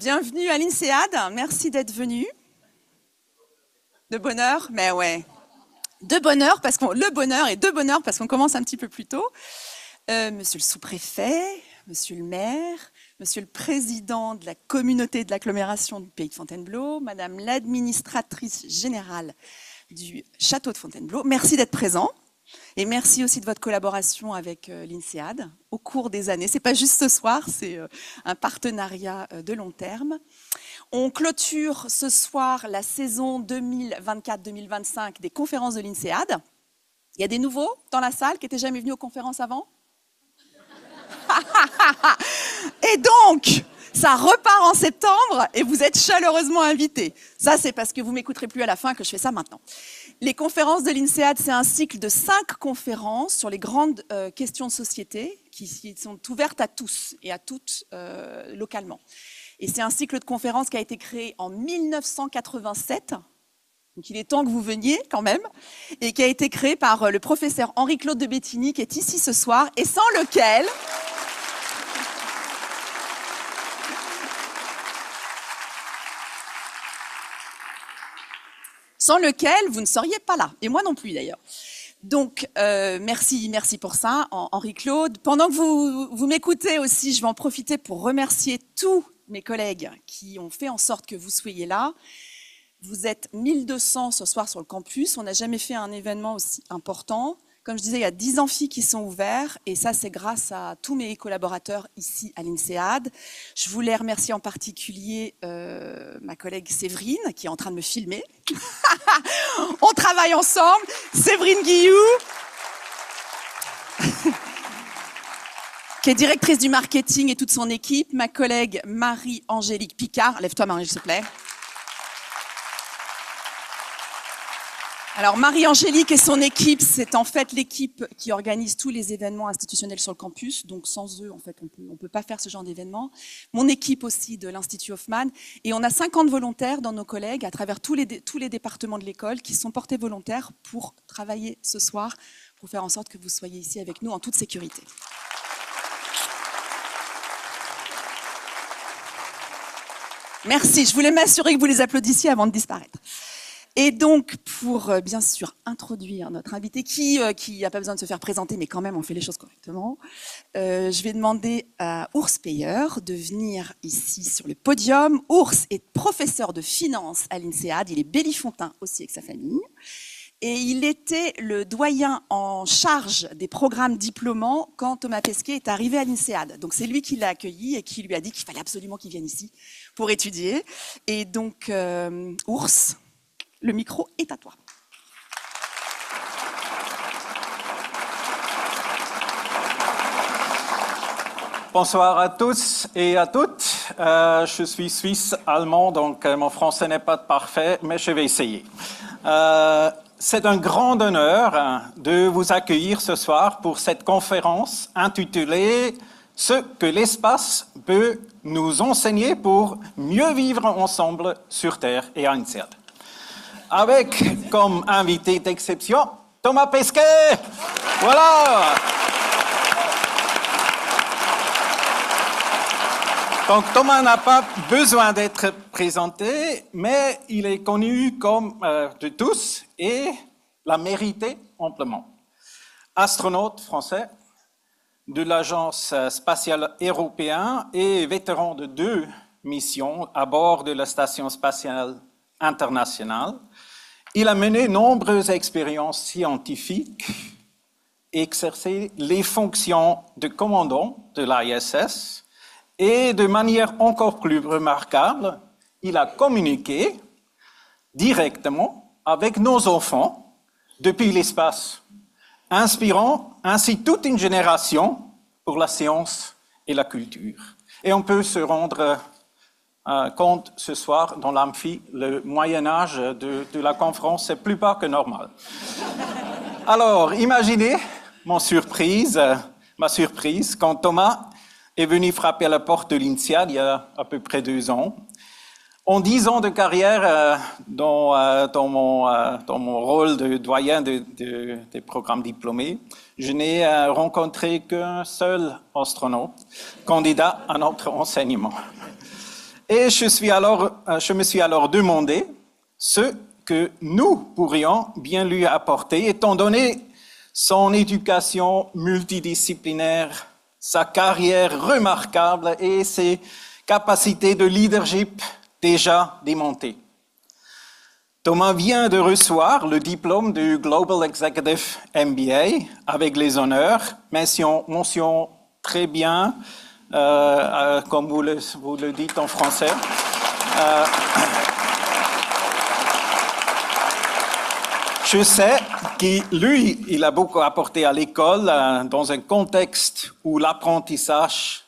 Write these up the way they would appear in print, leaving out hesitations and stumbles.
Bienvenue à l'INSEAD, merci d'être venu. De bonheur, mais ouais. De bonheur, le bonheur et de bonheur parce qu'on commence un petit peu plus tôt. Monsieur le sous-préfet, monsieur le maire, monsieur le président de la communauté de l'agglomération du pays de Fontainebleau, madame l'administratrice générale du château de Fontainebleau, merci d'être présent. Et merci aussi de votre collaboration avec l'INSEAD au cours des années. C'est pas juste ce soir, c'est un partenariat de long terme. On clôture ce soir la saison 2024-2025 des conférences de l'INSEAD. Il y a des nouveaux dans la salle qui n'étaient jamais venus aux conférences avant. Et donc, ça repart en septembre et vous êtes chaleureusement invités. Ça, c'est parce que vous ne m'écouterez plus à la fin que je fais ça maintenant. Les conférences de l'INSEAD, c'est un cycle de 5 conférences sur les grandes questions de société qui sont ouvertes à tous et à toutes localement. Et c'est un cycle de conférences qui a été créé en 1987, donc il est temps que vous veniez quand même, et qui a été créé par le professeur Henri-Claude de Bettigny qui est ici ce soir et sans lequel... sans lequel vous ne seriez pas là, et moi non plus d'ailleurs. Donc, merci pour ça, Henri-Claude. Pendant que vous m'écoutez aussi, je vais en profiter pour remercier tous mes collègues qui ont fait en sorte que vous soyez là. Vous êtes 1200 ce soir sur le campus, on n'a jamais fait un événement aussi important. Comme je disais, il y a 10 amphis qui sont ouverts et ça, c'est grâce à tous mes collaborateurs ici à l'INSEAD. Je voulais remercier en particulier ma collègue Séverine qui est en train de me filmer. On travaille ensemble. Séverine Guillou, qui est directrice du marketing et toute son équipe. Ma collègue Marie-Angélique Picard. Lève-toi Marie, s'il te plaît. Alors Marie-Angélique et son équipe, c'est en fait l'équipe qui organise tous les événements institutionnels sur le campus. Donc sans eux, en fait, on peut pas faire ce genre d'événement. Mon équipe aussi de l'Institut Hoffman. Et on a 50 volontaires dans nos collègues à travers tous les départements de l'école qui sont portés volontaires pour travailler ce soir, pour faire en sorte que vous soyez ici avec nous en toute sécurité. Merci, je voulais m'assurer que vous les applaudissiez avant de disparaître. Et donc, pour bien sûr introduire notre invité, qui n'a pas besoin de se faire présenter, mais quand même on fait les choses correctement, je vais demander à Urs Peyer de venir ici sur le podium. Urs est professeur de finance à l'INSEAD, il est bellifontain aussi avec sa famille, et il était le doyen en charge des programmes diplômants quand Thomas Pesquet est arrivé à l'INSEAD. Donc c'est lui qui l'a accueilli et qui lui a dit qu'il fallait absolument qu'il vienne ici pour étudier. Et donc, Urs, le micro est à toi. Bonsoir à tous et à toutes. Je suis suisse-allemand, donc mon français n'est pas parfait, mais je vais essayer. C'est un grand honneur de vous accueillir ce soir pour cette conférence intitulée « Ce que l'espace peut nous enseigner pour mieux vivre ensemble sur Terre et à l'INSEAD ». Avec comme invité d'exception Thomas Pesquet. Voilà. Donc Thomas n'a pas besoin d'être présenté, mais il est connu comme de tous et l'a mérité amplement. Astronaute français de l'Agence spatiale européenne et vétéran de 2 missions à bord de la Station spatiale internationale. Il a mené nombreuses expériences scientifiques et exercé les fonctions de commandant de l'ISS et de manière encore plus remarquable, il a communiqué directement avec nos enfants depuis l'espace, inspirant ainsi toute une génération pour la science et la culture. Et on peut se rendre compte ce soir dans l'amphi, le Moyen-Âge de la conférence, c'est plus bas que normal. Alors, imaginez ma surprise quand Thomas est venu frapper à la porte de l'INSEAD il y a à peu près 2 ans. En 10 ans de carrière dans mon rôle de doyen des programmes diplômés, je n'ai rencontré qu'un seul astronaute candidat à notre enseignement. Et je me suis alors demandé ce que nous pourrions bien lui apporter, étant donné son éducation multidisciplinaire, sa carrière remarquable et ses capacités de leadership déjà démontées. Thomas vient de recevoir le diplôme du Global Executive MBA avec les honneurs, mention très bien, comme vous le dites en français. Je sais qu'il a beaucoup apporté à l'école dans un contexte où l'apprentissage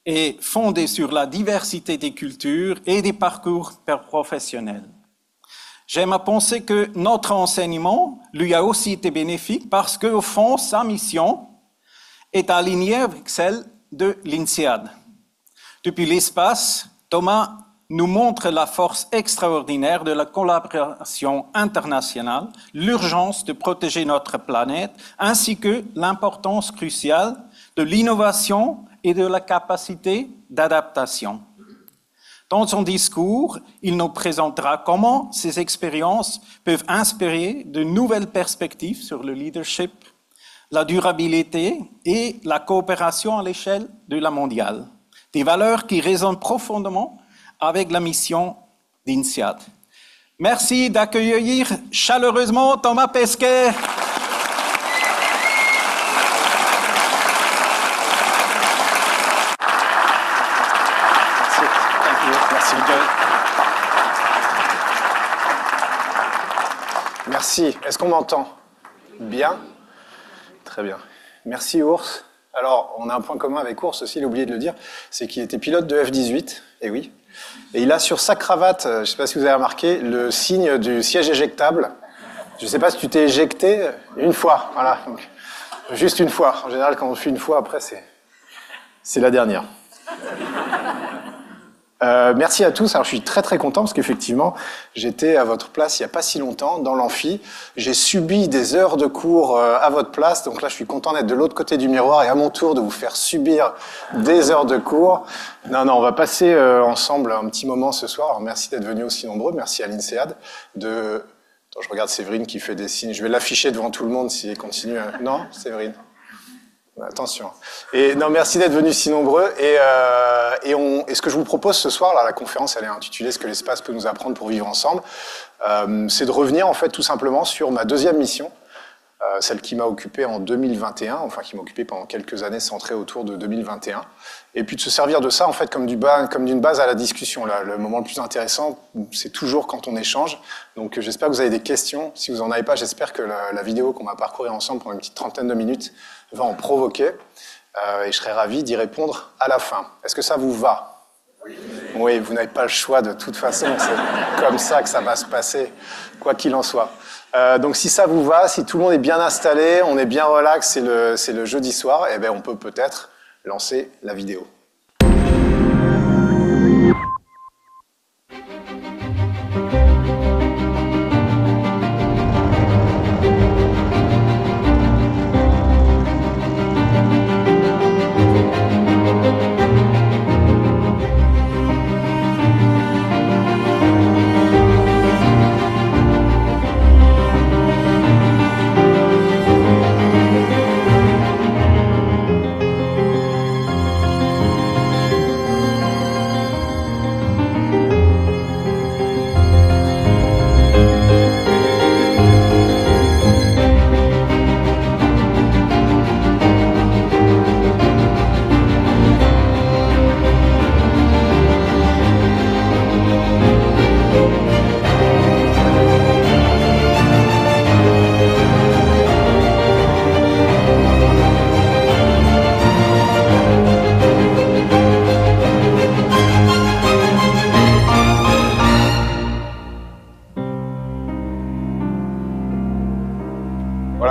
est fondé sur la diversité des cultures et des parcours professionnels. J'aime à penser que notre enseignement lui a aussi été bénéfique parce qu'au fond, sa mission est alignée avec celle de l'INSEAD. Depuis l'espace, Thomas nous montre la force extraordinaire de la collaboration internationale, l'urgence de protéger notre planète, ainsi que l'importance cruciale de l'innovation et de la capacité d'adaptation. Dans son discours, il nous présentera comment ces expériences peuvent inspirer de nouvelles perspectives sur le leadership, la durabilité et la coopération à l'échelle de la mondiale. Des valeurs qui résonnent profondément avec la mission d'INSEAD. Merci d'accueillir chaleureusement Thomas Pesquet. Merci. Merci. Est-ce qu'on m'entend? Bien? Très bien. Merci Ours. Alors, on a un point commun avec Ours aussi, il a oublié de le dire, c'est qu'il était pilote de F-18, et oui. Et il a sur sa cravate, je ne sais pas si vous avez remarqué, le signe du siège éjectable. Je ne sais pas si tu t'es éjecté une fois, voilà. Donc, juste une fois. En général, quand on fait une fois, après, c'est la dernière. Merci à tous. Alors, je suis très très content parce qu'effectivement, j'étais à votre place il n'y a pas si longtemps dans l'amphi. J'ai subi des heures de cours à votre place. Donc là, je suis content d'être de l'autre côté du miroir et à mon tour de vous faire subir des heures de cours. Non, on va passer ensemble un petit moment ce soir. Alors, merci d'être venus aussi nombreux. Merci à l'INSEAD de... Attends, je regarde Séverine qui fait des signes. Je vais l'afficher devant tout le monde s'il continue. Non, Séverine? Attention. Et non, merci d'être venus si nombreux. Et ce que je vous propose ce soir, là, la conférence, elle est intitulée « Ce que l'espace peut nous apprendre pour vivre ensemble », c'est de revenir en fait tout simplement sur ma deuxième mission, celle qui m'a occupé en 2021, enfin qui m'a occupé pendant quelques années, centrée autour de 2021, et puis de se servir de ça en fait comme d'une base à la discussion. Là, le moment le plus intéressant, c'est toujours quand on échange. Donc j'espère que vous avez des questions. Si vous en avez pas, j'espère que la vidéo qu'on va parcourir ensemble pendant une petite trentaine de minutes va en provoquer, et je serai ravi d'y répondre à la fin. Est-ce que ça vous va? Oui, vous n'avez pas le choix de toute façon, c'est comme ça que ça va se passer, quoi qu'il en soit. Donc si ça vous va, si tout le monde est bien installé, on est bien relax, c'est le jeudi soir, et bien on peut peut-être lancer la vidéo.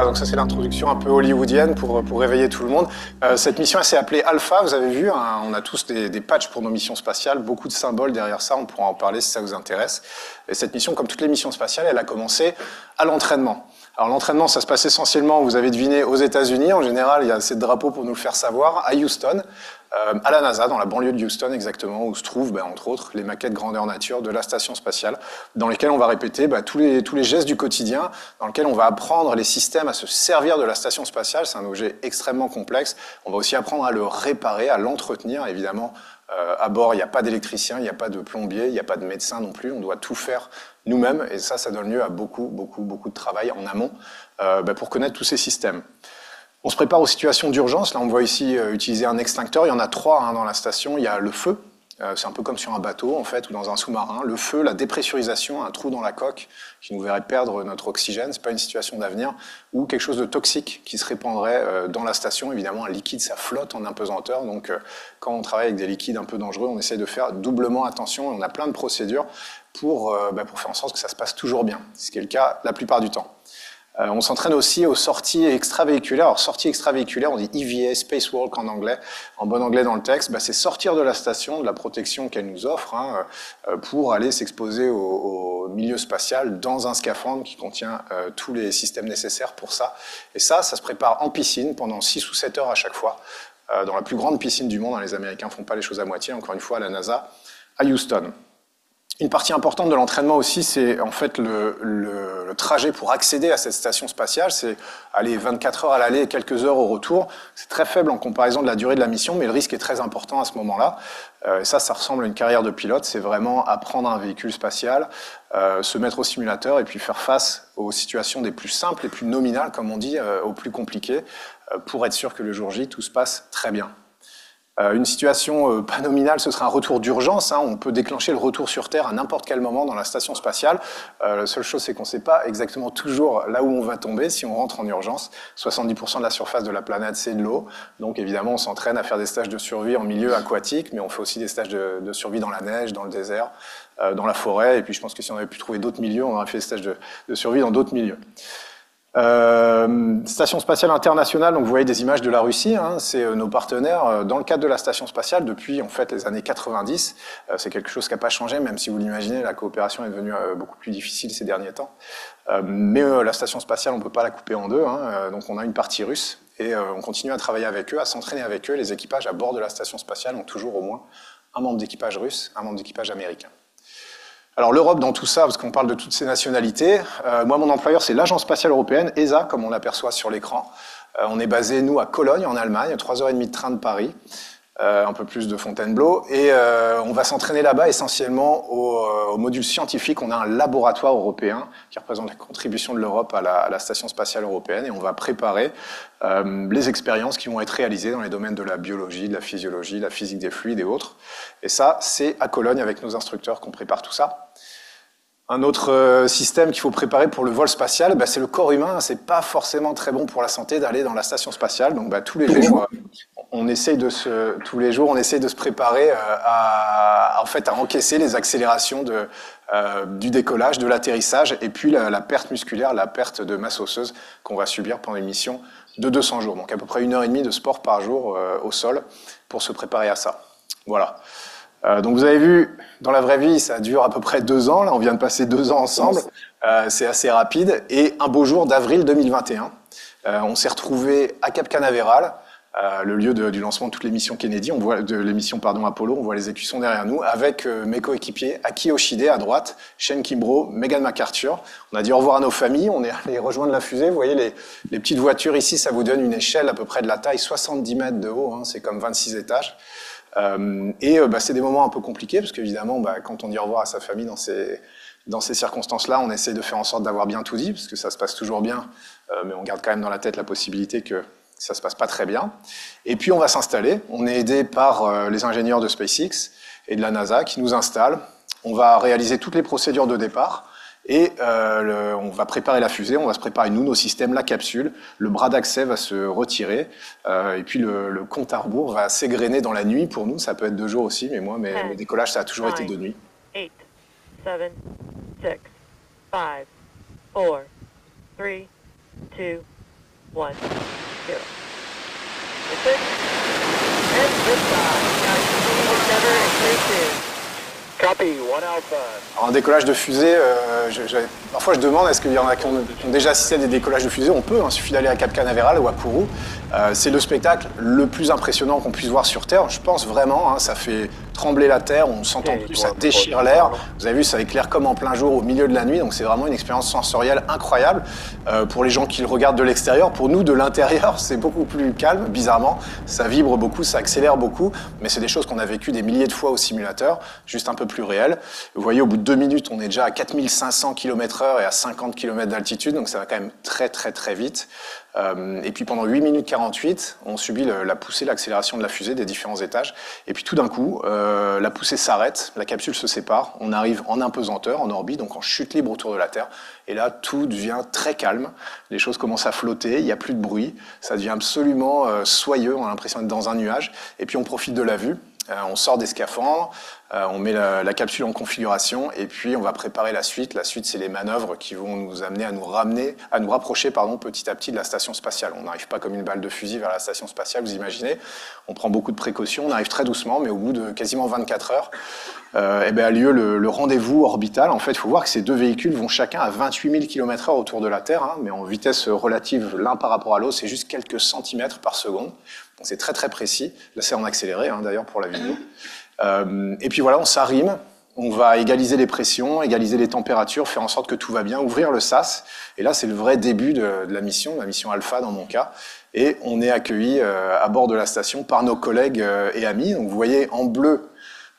Donc ça c'est l'introduction un peu hollywoodienne pour réveiller tout le monde. Cette mission elle s'est appelée Alpha, vous avez vu, hein, on a tous des patchs pour nos missions spatiales, beaucoup de symboles derrière ça, on pourra en parler si ça vous intéresse. Et cette mission, comme toutes les missions spatiales, elle a commencé à l'entraînement. Alors l'entraînement, ça se passe essentiellement, vous avez deviné, aux États-Unis. En général, il y a assez de drapeaux pour nous le faire savoir, à Houston. à la NASA, dans la banlieue de Houston exactement, où se trouvent, entre autres, les maquettes grandeur nature de la station spatiale, dans lesquelles on va répéter tous les gestes du quotidien, dans lesquels on va apprendre les systèmes à se servir de la station spatiale. C'est un objet extrêmement complexe. On va aussi apprendre à le réparer, à l'entretenir, évidemment. À bord, il n'y a pas d'électricien, il n'y a pas de plombier, il n'y a pas de médecin non plus. On doit tout faire nous-mêmes, et ça donne lieu à beaucoup de travail en amont pour connaître tous ces systèmes. On se prépare aux situations d'urgence. Là, on voit ici utiliser un extincteur. Il y en a 3 dans la station. Il y a le feu. C'est un peu comme sur un bateau, en fait, ou dans un sous-marin. Le feu, la dépressurisation, un trou dans la coque qui nous verrait perdre notre oxygène. C'est pas une situation d'avenir. Ou quelque chose de toxique qui se répandrait dans la station. Évidemment, un liquide, ça flotte en apesanteur. Donc, quand on travaille avec des liquides un peu dangereux, on essaie de faire doublement attention. On a plein de procédures pour faire en sorte que ça se passe toujours bien. Ce qui est le cas la plupart du temps. On s'entraîne aussi aux sorties extravéhiculaires. Alors, sorties extravéhiculaires, on dit EVA, Spacewalk en anglais, en bon anglais dans le texte. C'est sortir de la station, de la protection qu'elle nous offre, pour aller s'exposer au milieu spatial dans un scaphandre qui contient tous les systèmes nécessaires pour ça. Et ça se prépare en piscine pendant 6 ou 7 heures à chaque fois, dans la plus grande piscine du monde. Les Américains ne font pas les choses à moitié, encore une fois, à la NASA, à Houston. Une partie importante de l'entraînement aussi, c'est en fait le trajet pour accéder à cette station spatiale. C'est aller 24 heures à l'aller et quelques heures au retour. C'est très faible en comparaison de la durée de la mission, mais le risque est très important à ce moment-là. Et ça ressemble à une carrière de pilote. C'est vraiment apprendre un véhicule spatial, se mettre au simulateur et puis faire face aux situations des plus simples, les plus nominales, comme on dit, aux plus compliquées, pour être sûr que le jour J, tout se passe très bien. Une situation pas nominale, ce serait un retour d'urgence. On peut déclencher le retour sur Terre à n'importe quel moment dans la station spatiale. La seule chose, c'est qu'on ne sait pas exactement toujours là où on va tomber si on rentre en urgence. 70% de la surface de la planète, c'est de l'eau. Donc évidemment, on s'entraîne à faire des stages de survie en milieu aquatique, mais on fait aussi des stages de survie dans la neige, dans le désert, dans la forêt. Et puis je pense que si on avait pu trouver d'autres milieux, on aurait fait des stages de survie dans d'autres milieux. Station spatiale internationale, donc vous voyez des images de la Russie, c'est nos partenaires dans le cadre de la station spatiale depuis en fait les années 90. C'est quelque chose qui n'a pas changé, même si vous l'imaginez, la coopération est devenue beaucoup plus difficile ces derniers temps. Mais la station spatiale, on ne peut pas la couper en deux, donc on a une partie russe et on continue à travailler avec eux, à s'entraîner avec eux. Les équipages à bord de la station spatiale ont toujours au moins un membre d'équipage russe, un membre d'équipage américain. Alors l'Europe dans tout ça, parce qu'on parle de toutes ces nationalités, moi mon employeur c'est l'Agence spatiale européenne, ESA, comme on l'aperçoit sur l'écran. On est basé nous à Cologne en Allemagne, 3h30 de train de Paris, un peu plus de Fontainebleau, et on va s'entraîner là-bas essentiellement au module scientifique. On a un laboratoire européen qui représente la contribution de l'Europe à la Station spatiale européenne, et on va préparer les expériences qui vont être réalisées dans les domaines de la biologie, de la physiologie, de la physique des fluides et autres. Et ça, c'est à Cologne avec nos instructeurs qu'on prépare tout ça. Un autre système qu'il faut préparer pour le vol spatial, c'est le corps humain. C'est pas forcément très bon pour la santé d'aller dans la station spatiale. Donc tous les jours, on essaye de se préparer à encaisser les accélérations du décollage, de l'atterrissage, et puis la perte musculaire, la perte de masse osseuse qu'on va subir pendant une mission de 200 jours. Donc à peu près 1h30 de sport par jour au sol pour se préparer à ça. Voilà. Donc vous avez vu, dans la vraie vie, ça dure à peu près 2 ans. Là, on vient de passer 2 ans ensemble. C'est assez rapide. Et un beau jour d'avril 2021, on s'est retrouvés à Cap Canaveral, le lieu du lancement de toutes les missions Kennedy. On voit de l'émission Apollo. On voit les écussons derrière nous, avec mes coéquipiers Aki Yoshide à droite, Shane Kimbrough, Megan McArthur. On a dit au revoir à nos familles. On est allé rejoindre la fusée. Vous voyez les petites voitures ici, ça vous donne une échelle à peu près de la taille, 70 mètres de haut. C'est comme 26 étages. C'est des moments un peu compliqués parce qu'évidemment, quand on dit au revoir à sa famille dans ces circonstances-là, on essaie de faire en sorte d'avoir bien tout dit parce que ça se passe toujours bien, mais on garde quand même dans la tête la possibilité que ça se passe pas très bien. Et puis on va s'installer. On est aidé par les ingénieurs de SpaceX et de la NASA qui nous installent. On va réaliser toutes les procédures de départ. Et on va préparer la fusée, on va se préparer nous, nos systèmes, la capsule, le bras d'accès va se retirer, et puis le compte à rebours va s'égrener dans la nuit pour nous. Ça peut être 2 jours aussi, mais moi, mes décollages, ça a toujours été de nuit. 8, 7, 6, 5, 4, 3, 2, 1, 0. Listen. And liftoff. Now continue endeavor in 3, 2. Drop Alors, un décollage de fusée, parfois je demande, est-ce qu'il y en a qui ont déjà assisté à des décollages de fusée? On peut, il suffit d'aller à Cap Canaveral ou à Kourou. C'est le spectacle le plus impressionnant qu'on puisse voir sur Terre. Je pense vraiment, ça fait trembler la Terre, on s'entend plus, ça déchire l'air. Vous avez vu, ça éclaire comme en plein jour au milieu de la nuit, donc c'est vraiment une expérience sensorielle incroyable. Pour les gens qui le regardent de l'extérieur, pour nous de l'intérieur, c'est beaucoup plus calme, bizarrement. Ça vibre beaucoup, ça accélère beaucoup, mais c'est des choses qu'on a vécues des milliers de fois au simulateur, juste un peu plus réel. Vous voyez, au bout de 2 minutes, on est déjà à 4500 km/h et à 50 km d'altitude, donc ça va quand même très très très vite. Et puis pendant 8 minutes 48, on subit la poussée, l'accélération de la fusée des différents étages. Et puis tout d'un coup, la poussée s'arrête, la capsule se sépare, on arrive en impesanteur, en orbite, donc en chute libre autour de la Terre. Et là, tout devient très calme, les choses commencent à flotter, il n'y a plus de bruit, ça devient absolument soyeux, on a l'impression d'être dans un nuage. Et puis on profite de la vue. On sort des scaphandres, on met la capsule en configuration et puis on va préparer la suite. La suite, c'est les manœuvres qui vont nous amener à nous rapprocher petit à petit de la station spatiale. On n'arrive pas comme une balle de fusil vers la station spatiale, vous imaginez. On prend beaucoup de précautions, on arrive très doucement, mais au bout de quasiment 24 heures, a lieu le rendez-vous orbital. En fait, il faut voir que ces deux véhicules vont chacun à 28 000 km/h autour de la Terre, mais en vitesse relative l'un par rapport à l'autre, c'est juste quelques centimètres par seconde. Donc c'est très très précis. Là, c'est en accéléré, d'ailleurs, pour la vidéo. Et puis voilà, on s'arrime, on va égaliser les pressions, égaliser les températures, faire en sorte que tout va bien, ouvrir le SAS. Et là, c'est le vrai début de la mission Alpha dans mon cas. Et on est accueilli à bord de la station par nos collègues et amis. Donc vous voyez en bleu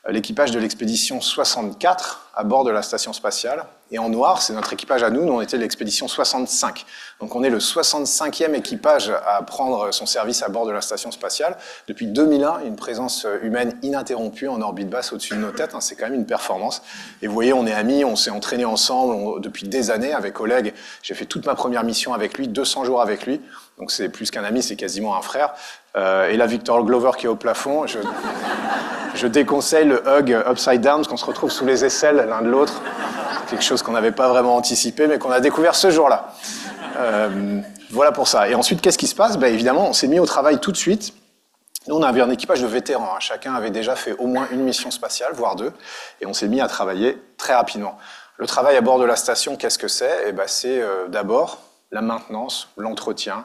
l'équipage de l'expédition 64 à bord de la station spatiale. Et en noir, c'est notre équipage à nous, on était l'expédition 65. Donc on est le 65e équipage à prendre son service à bord de la station spatiale. Depuis 2001, une présence humaine ininterrompue en orbite basse au-dessus de nos têtes, c'est quand même une performance. Et vous voyez, on est amis, on s'est entraînés ensemble depuis des années avec Oleg. J'ai fait toute ma première mission avec lui, 200 jours avec lui. Donc c'est plus qu'un ami, c'est quasiment un frère. Et là, Victor Glover qui est au plafond. Je déconseille le hug upside down, parce qu'on se retrouve sous les aisselles l'un de l'autre. C'est quelque chose qu'on n'avait pas vraiment anticipé, mais qu'on a découvert ce jour-là. Voilà pour ça. Et ensuite, qu'est-ce qui se passe? Évidemment, on s'est mis au travail tout de suite. Nous, on avait un équipage de vétérans. Chacun avait déjà fait au moins une mission spatiale, voire 2. Et on s'est mis à travailler très rapidement. Le travail à bord de la station, qu'est-ce que c'est? C'est d'abord la maintenance, l'entretien.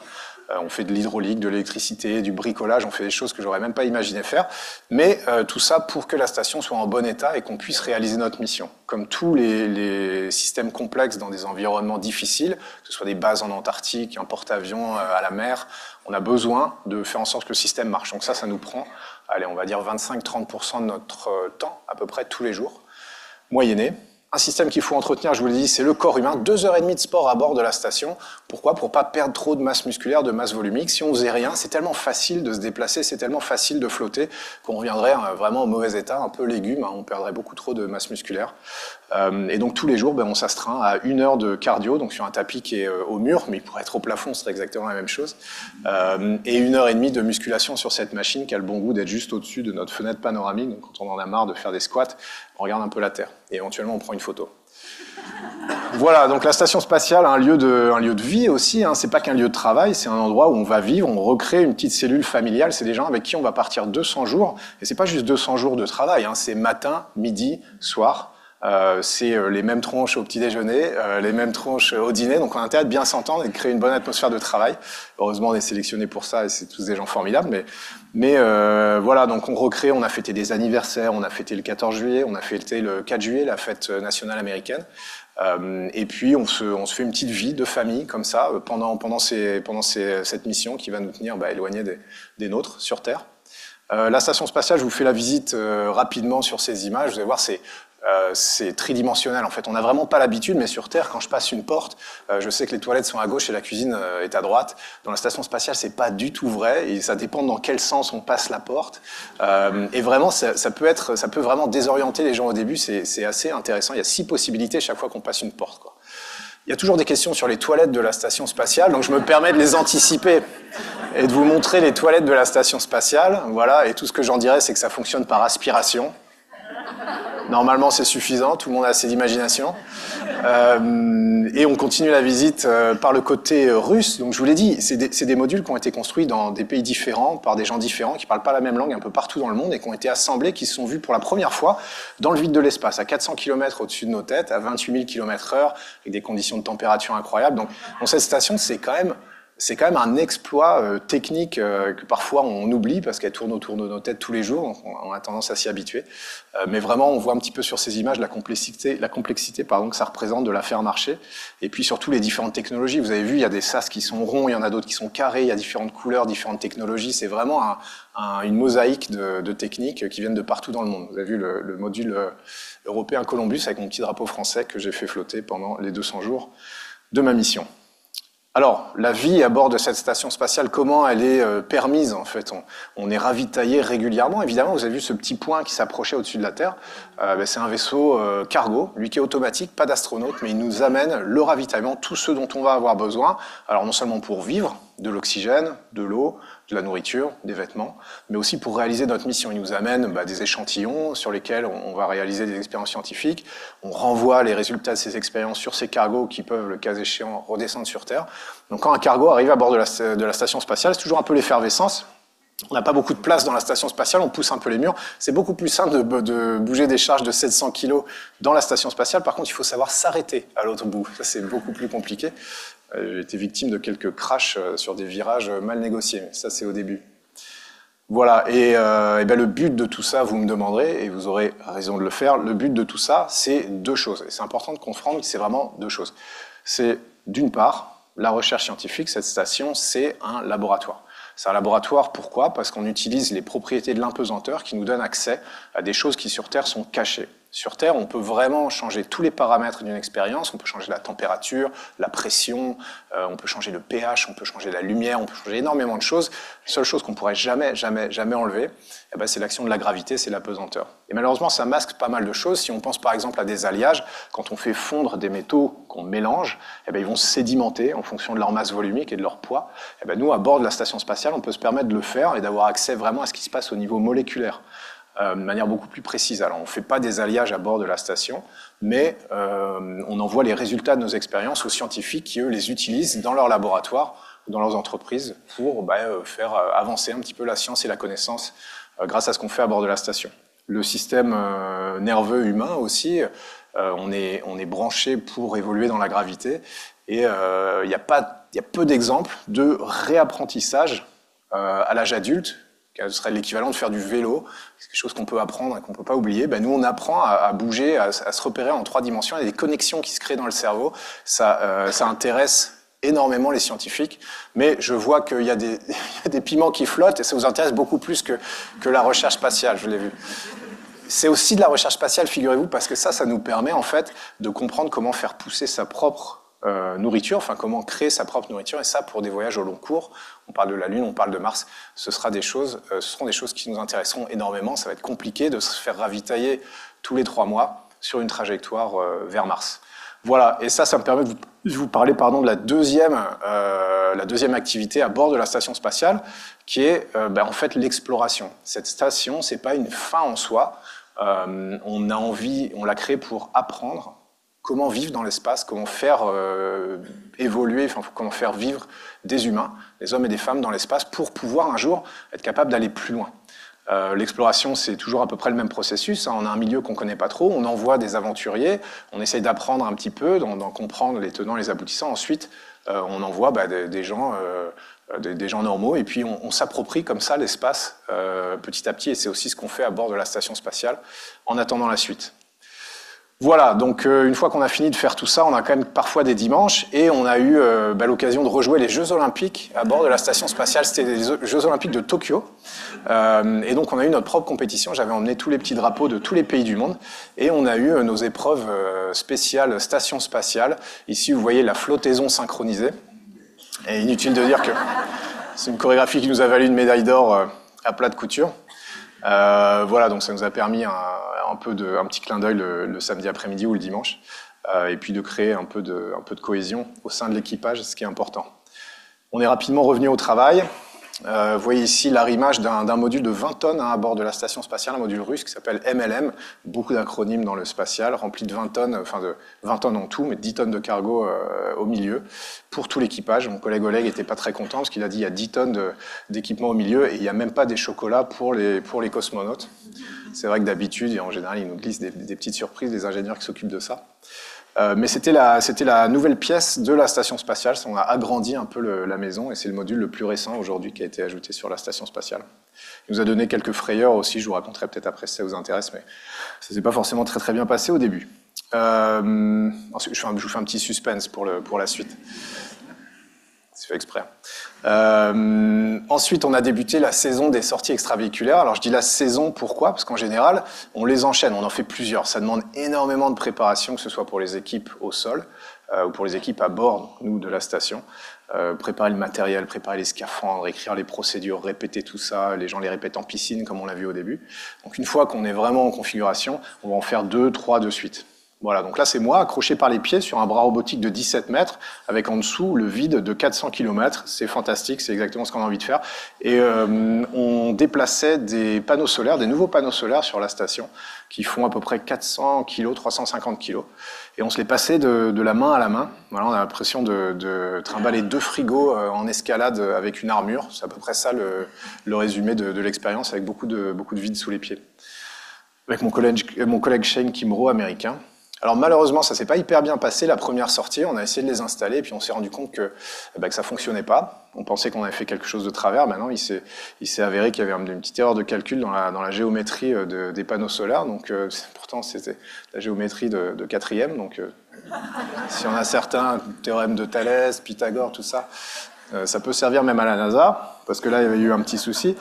On fait de l'hydraulique, de l'électricité, du bricolage, on fait des choses que j'aurais même pas imaginé faire, mais tout ça pour que la station soit en bon état et qu'on puisse réaliser notre mission. Comme tous les systèmes complexes dans des environnements difficiles, que ce soit des bases en Antarctique, un porte-avions à la mer, on a besoin de faire en sorte que le système marche. Donc ça nous prend, allez, on va dire 25-30% de notre temps, à peu près tous les jours, moyenné. Un système qu'il faut entretenir, je vous le dis, c'est le corps humain. 2h30 de sport à bord de la station. Pourquoi? Pour pas perdre trop de masse musculaire, de masse volumique. Si on faisait rien, c'est tellement facile de se déplacer, c'est tellement facile de flotter qu'on reviendrait vraiment au mauvais état, un peu légume. On perdrait beaucoup trop de masse musculaire. Et donc tous les jours, on s'astreint à 1 heure de cardio, donc sur un tapis qui est au mur, mais il pourrait être au plafond, ce serait exactement la même chose. Et 1h30 de musculation sur cette machine qui a le bon goût d'être juste au-dessus de notre fenêtre panoramique. Donc quand on en a marre de faire des squats, on regarde un peu la Terre et éventuellement on prend une photo. Voilà, donc la station spatiale a un lieu de vie aussi, c'est pas qu'un lieu de travail, c'est un endroit où on va vivre, on recrée une petite cellule familiale, c'est des gens avec qui on va partir 200 jours, et c'est pas juste 200 jours de travail, c'est matin, midi, soir, c'est les mêmes tronches au petit déjeuner, les mêmes tronches au dîner, donc on a intérêt de bien s'entendre et de créer une bonne atmosphère de travail. Heureusement on est sélectionné pour ça et c'est tous des gens formidables, mais voilà, donc on recrée, on a fêté des anniversaires, on a fêté le 14 juillet, on a fêté le 4 juillet, la fête nationale américaine. Et puis on se fait une petite vie de famille comme ça pendant cette mission qui va nous tenir éloignés des nôtres sur Terre. La station spatiale, je vous fais la visite rapidement sur ces images. Vous allez voir, c'est tridimensionnel en fait. On n'a vraiment pas l'habitude, mais sur Terre, quand je passe une porte, je sais que les toilettes sont à gauche et la cuisine est à droite. Dans la station spatiale, c'est pas du tout vrai et ça dépend dans quel sens on passe la porte. Et vraiment, ça peut vraiment désorienter les gens au début. C'est assez intéressant. Il y a 6 possibilités chaque fois qu'on passe une porte, quoi. Il y a toujours des questions sur les toilettes de la station spatiale, donc je me permets de les anticiper et de vous montrer les toilettes de la station spatiale. Voilà, et tout ce que j'en dirais, c'est que ça fonctionne par aspiration. Normalement, c'est suffisant, tout le monde a assez d'imagination. Et on continue la visite par le côté russe. Donc je vous l'ai dit, c'est des modules qui ont été construits dans des pays différents, par des gens différents, qui parlent pas la même langue un peu partout dans le monde et qui ont été assemblés, qui se sont vus pour la première fois dans le vide de l'espace, à 400 km au-dessus de nos têtes, à 28 000 km/h, avec des conditions de température incroyables. Donc cette station, c'est quand même un exploit technique que parfois on oublie parce qu'elle tourne autour de nos têtes tous les jours, donc on a tendance à s'y habituer. Mais vraiment, on voit un petit peu sur ces images la complexité que ça représente de la faire marcher. Et puis surtout les différentes technologies. Vous avez vu, il y a des sas qui sont ronds, il y en a d'autres qui sont carrés, il y a différentes couleurs, différentes technologies. C'est vraiment une mosaïque de techniques qui viennent de partout dans le monde. Vous avez vu le module européen Columbus avec mon petit drapeau français que j'ai fait flotter pendant les 200 jours de ma mission. Alors, la vie à bord de cette station spatiale, comment elle est permise en fait? On est ravitaillé régulièrement. Évidemment, vous avez vu ce petit point qui s'approchait au-dessus de la Terre. C'est un vaisseau cargo, lui qui est automatique, pas d'astronaute, mais il nous amène le ravitaillement, tout ce dont on va avoir besoin. Alors non seulement pour vivre, de l'oxygène, de l'eau, de la nourriture, des vêtements, mais aussi pour réaliser notre mission. Il nous amène des échantillons sur lesquels on va réaliser des expériences scientifiques. On renvoie les résultats de ces expériences sur ces cargos qui peuvent, le cas échéant, redescendre sur Terre. Donc quand un cargo arrive à bord de la station spatiale, c'est toujours un peu l'effervescence. On n'a pas beaucoup de place dans la station spatiale, on pousse un peu les murs. C'est beaucoup plus simple de bouger des charges de 700 kg dans la station spatiale. Par contre, il faut savoir s'arrêter à l'autre bout. Ça, c'est beaucoup plus compliqué. J'ai été victime de quelques crashs sur des virages mal négociés, mais ça, c'est au début. Voilà, et le but de tout ça, vous me demanderez, et vous aurez raison de le faire, le but de tout ça, c'est deux choses. Et c'est important de comprendre que c'est vraiment deux choses. C'est, d'une part, la recherche scientifique. Cette station, c'est un laboratoire. C'est un laboratoire, pourquoi? Parce qu'on utilise les propriétés de l'impesanteur qui nous donnent accès à des choses qui sur Terre sont cachées. Sur Terre, on peut vraiment changer tous les paramètres d'une expérience. On peut changer la température, la pression, on peut changer le pH, on peut changer la lumière, on peut changer énormément de choses. La seule chose qu'on pourrait jamais enlever, c'est l'action de la gravité, c'est l'apesanteur. Et malheureusement, ça masque pas mal de choses. Si on pense par exemple à des alliages, quand on fait fondre des métaux qu'on mélange, ils vont sédimenter en fonction de leur masse volumique et de leur poids. Nous, à bord de la station spatiale, on peut se permettre de le faire et d'avoir accès vraiment à ce qui se passe au niveau moléculaire. De manière beaucoup plus précise. Alors, on ne fait pas des alliages à bord de la station, mais on envoie les résultats de nos expériences aux scientifiques qui, eux, les utilisent dans leur laboratoire ou dans leurs entreprises pour faire avancer un petit peu la science et la connaissance grâce à ce qu'on fait à bord de la station. Le système nerveux humain aussi, on est branché pour évoluer dans la gravité et il y a peu d'exemples de réapprentissage à l'âge adulte. Ce serait l'équivalent de faire du vélo, c'est quelque chose qu'on peut apprendre et qu'on ne peut pas oublier. Nous, on apprend à bouger, à se repérer en 3 dimensions. Il y a des connexions qui se créent dans le cerveau. Ça intéresse énormément les scientifiques, mais je vois qu'il y a des piments qui flottent et ça vous intéresse beaucoup plus que la recherche spatiale, je l'ai vu. C'est aussi de la recherche spatiale, figurez-vous, parce que ça nous permet en fait de comprendre comment faire pousser sa propre nourriture, comment créer sa propre nourriture, et ça pour des voyages au long cours. On parle de la Lune, on parle de Mars, ce seront des choses qui nous intéresseront énormément. Ça va être compliqué de se faire ravitailler tous les 3 mois sur une trajectoire vers Mars. Voilà, et ça me permet de vous parler de la deuxième activité à bord de la station spatiale, qui est en fait l'exploration. Cette station, c'est pas une fin en soi, on l'a créée pour apprendre comment vivre dans l'espace, comment faire évoluer, comment faire vivre des humains, des hommes et des femmes dans l'espace pour pouvoir un jour être capable d'aller plus loin. L'exploration, c'est toujours à peu près le même processus. On a un milieu qu'on ne connaît pas trop, on envoie des aventuriers, on essaye d'apprendre un petit peu, d'en comprendre les tenants, les aboutissants. Ensuite, on envoie des gens normaux, et puis on s'approprie comme ça l'espace petit à petit, et c'est aussi ce qu'on fait à bord de la station spatiale en attendant la suite. Voilà, donc une fois qu'on a fini de faire tout ça, on a quand même parfois des dimanches et on a eu l'occasion de rejouer les Jeux Olympiques à bord de la station spatiale. C'était les Jeux Olympiques de Tokyo. Et donc on a eu notre propre compétition. J'avais emmené tous les petits drapeaux de tous les pays du monde et on a eu nos épreuves spéciales station spatiale. Ici, vous voyez la flottaison synchronisée. Et inutile de dire que c'est une chorégraphie qui nous a valu une médaille d'or à plat de couture. Voilà, donc ça nous a permis un petit clin d'œil le samedi après-midi ou le dimanche, et puis de créer un peu de cohésion au sein de l'équipage, ce qui est important. On est rapidement revenu au travail. Vous voyez ici l'arrimage d'un module de 20 tonnes à bord de la station spatiale, un module russe qui s'appelle MLM, beaucoup d'acronymes dans le spatial, rempli de 20 tonnes, enfin de 20 tonnes en tout, mais 10 tonnes de cargo au milieu, pour tout l'équipage. Mon collègue Oleg n'était pas très content parce qu'il a dit il y a 10 tonnes d'équipement au milieu et il n'y a même pas des chocolats pour les cosmonautes. C'est vrai que d'habitude, en général, ils nous glissent des petites surprises, des ingénieurs qui s'occupent de ça. Mais c'était la nouvelle pièce de la station spatiale. On a agrandi un peu la maison et c'est le module le plus récent aujourd'hui qui a été ajouté sur la station spatiale. Il nous a donné quelques frayeurs aussi, je vous raconterai peut-être après si ça vous intéresse, mais ça s'est pas forcément très bien passé au début. Ensuite, je vous fais un petit suspense pour la suite. C'est fait exprès. Ensuite, on a débuté la saison des sorties extravéhiculaires. Alors, je dis la saison, pourquoi? Parce qu'en général, on les enchaîne, on en fait plusieurs. Ça demande énormément de préparation, que ce soit pour les équipes au sol ou pour les équipes à bord, nous, de la station. Préparer le matériel, préparer les scaphandres, écrire les procédures, répéter tout ça. Les gens les répètent en piscine, comme on l'a vu au début. Donc, une fois qu'on est vraiment en configuration, on va en faire 2, 3 de suite. Voilà, donc là c'est moi accroché par les pieds sur un bras robotique de 17 mètres avec en dessous le vide de 400 km. C'est fantastique, c'est exactement ce qu'on a envie de faire. Et on déplaçait des panneaux solaires, des nouveaux panneaux solaires sur la station qui font à peu près 400 kg, 350 kg. Et on se les passait de la main à la main. Voilà, on a l'impression de trimballer 2 frigos en escalade avec une armure. C'est à peu près ça le résumé de l'expérience avec beaucoup de vide sous les pieds. Avec mon collègue Shane Kimro, américain. Alors malheureusement, ça s'est pas hyper bien passé la première sortie. On a essayé de les installer, puis on s'est rendu compte que ça fonctionnait pas. On pensait qu'on avait fait quelque chose de travers. Maintenant, il s'est avéré qu'il y avait une petite erreur de calcul dans la géométrie des panneaux solaires. Donc pourtant, c'était la géométrie de 4e. Donc si on a certains théorèmes de Thalès, Pythagore, tout ça, ça peut servir même à la NASA, parce que là, il y avait eu un petit souci.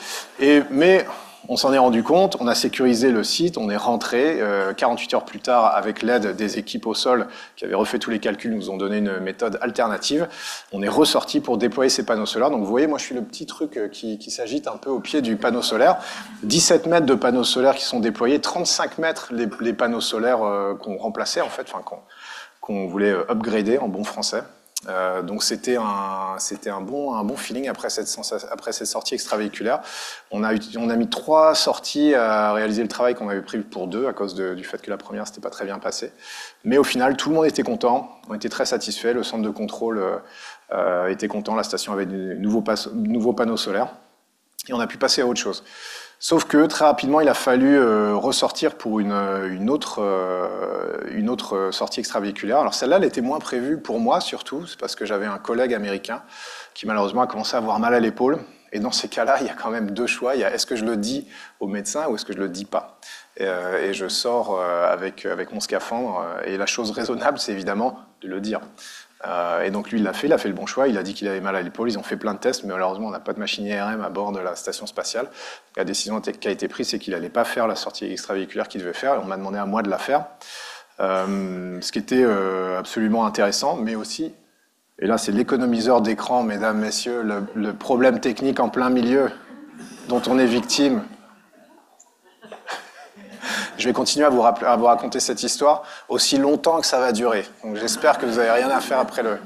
Mais on s'en est rendu compte, on a sécurisé le site, on est rentré. 48 heures plus tard, avec l'aide des équipes au sol qui avaient refait tous les calculs, nous ont donné une méthode alternative. On est ressorti pour déployer ces panneaux solaires. Donc vous voyez, moi je suis le petit truc qui s'agite un peu au pied du panneau solaire. 17 mètres de panneaux solaires qui sont déployés, 35 mètres les panneaux solaires qu'on remplaçait en fait, enfin qu'on voulait upgrader en bon français. Donc c'était un bon feeling après cette sortie extravéhiculaire. On a mis 3 sorties à réaliser le travail qu'on avait prévu pour 2 à cause du fait que la première s'était pas très bien passée. Mais au final, tout le monde était content. On était très satisfaits. Le centre de contrôle était content. La station avait de nouveaux panneaux solaires et on a pu passer à autre chose. Sauf que très rapidement, il a fallu ressortir pour une autre sortie extravéhiculaire. Alors celle-là, elle était moins prévue pour moi surtout, c'est parce que j'avais un collègue américain qui malheureusement a commencé à avoir mal à l'épaule. Et dans ces cas-là, il y a quand même 2 choix. Il y a est-ce que je le dis au médecin ou est-ce que je le dis pas? Et je sors avec mon scaphandre. Et la chose raisonnable, c'est évidemment de le dire. Et donc lui, il a fait le bon choix, il a dit qu'il avait mal à l'épaule, ils ont fait plein de tests, mais malheureusement on n'a pas de machine IRM à bord de la station spatiale. La décision qui a été prise, c'est qu'il n'allait pas faire la sortie extravéhiculaire qu'il devait faire, et on m'a demandé à moi de la faire. Ce qui était absolument intéressant, mais aussi, et là c'est l'économiseur d'écran, mesdames, messieurs, le problème technique en plein milieu dont on est victime. Je vais continuer à vous raconter cette histoire aussi longtemps que ça va durer. Donc j'espère que vous n'avez rien à faire après le...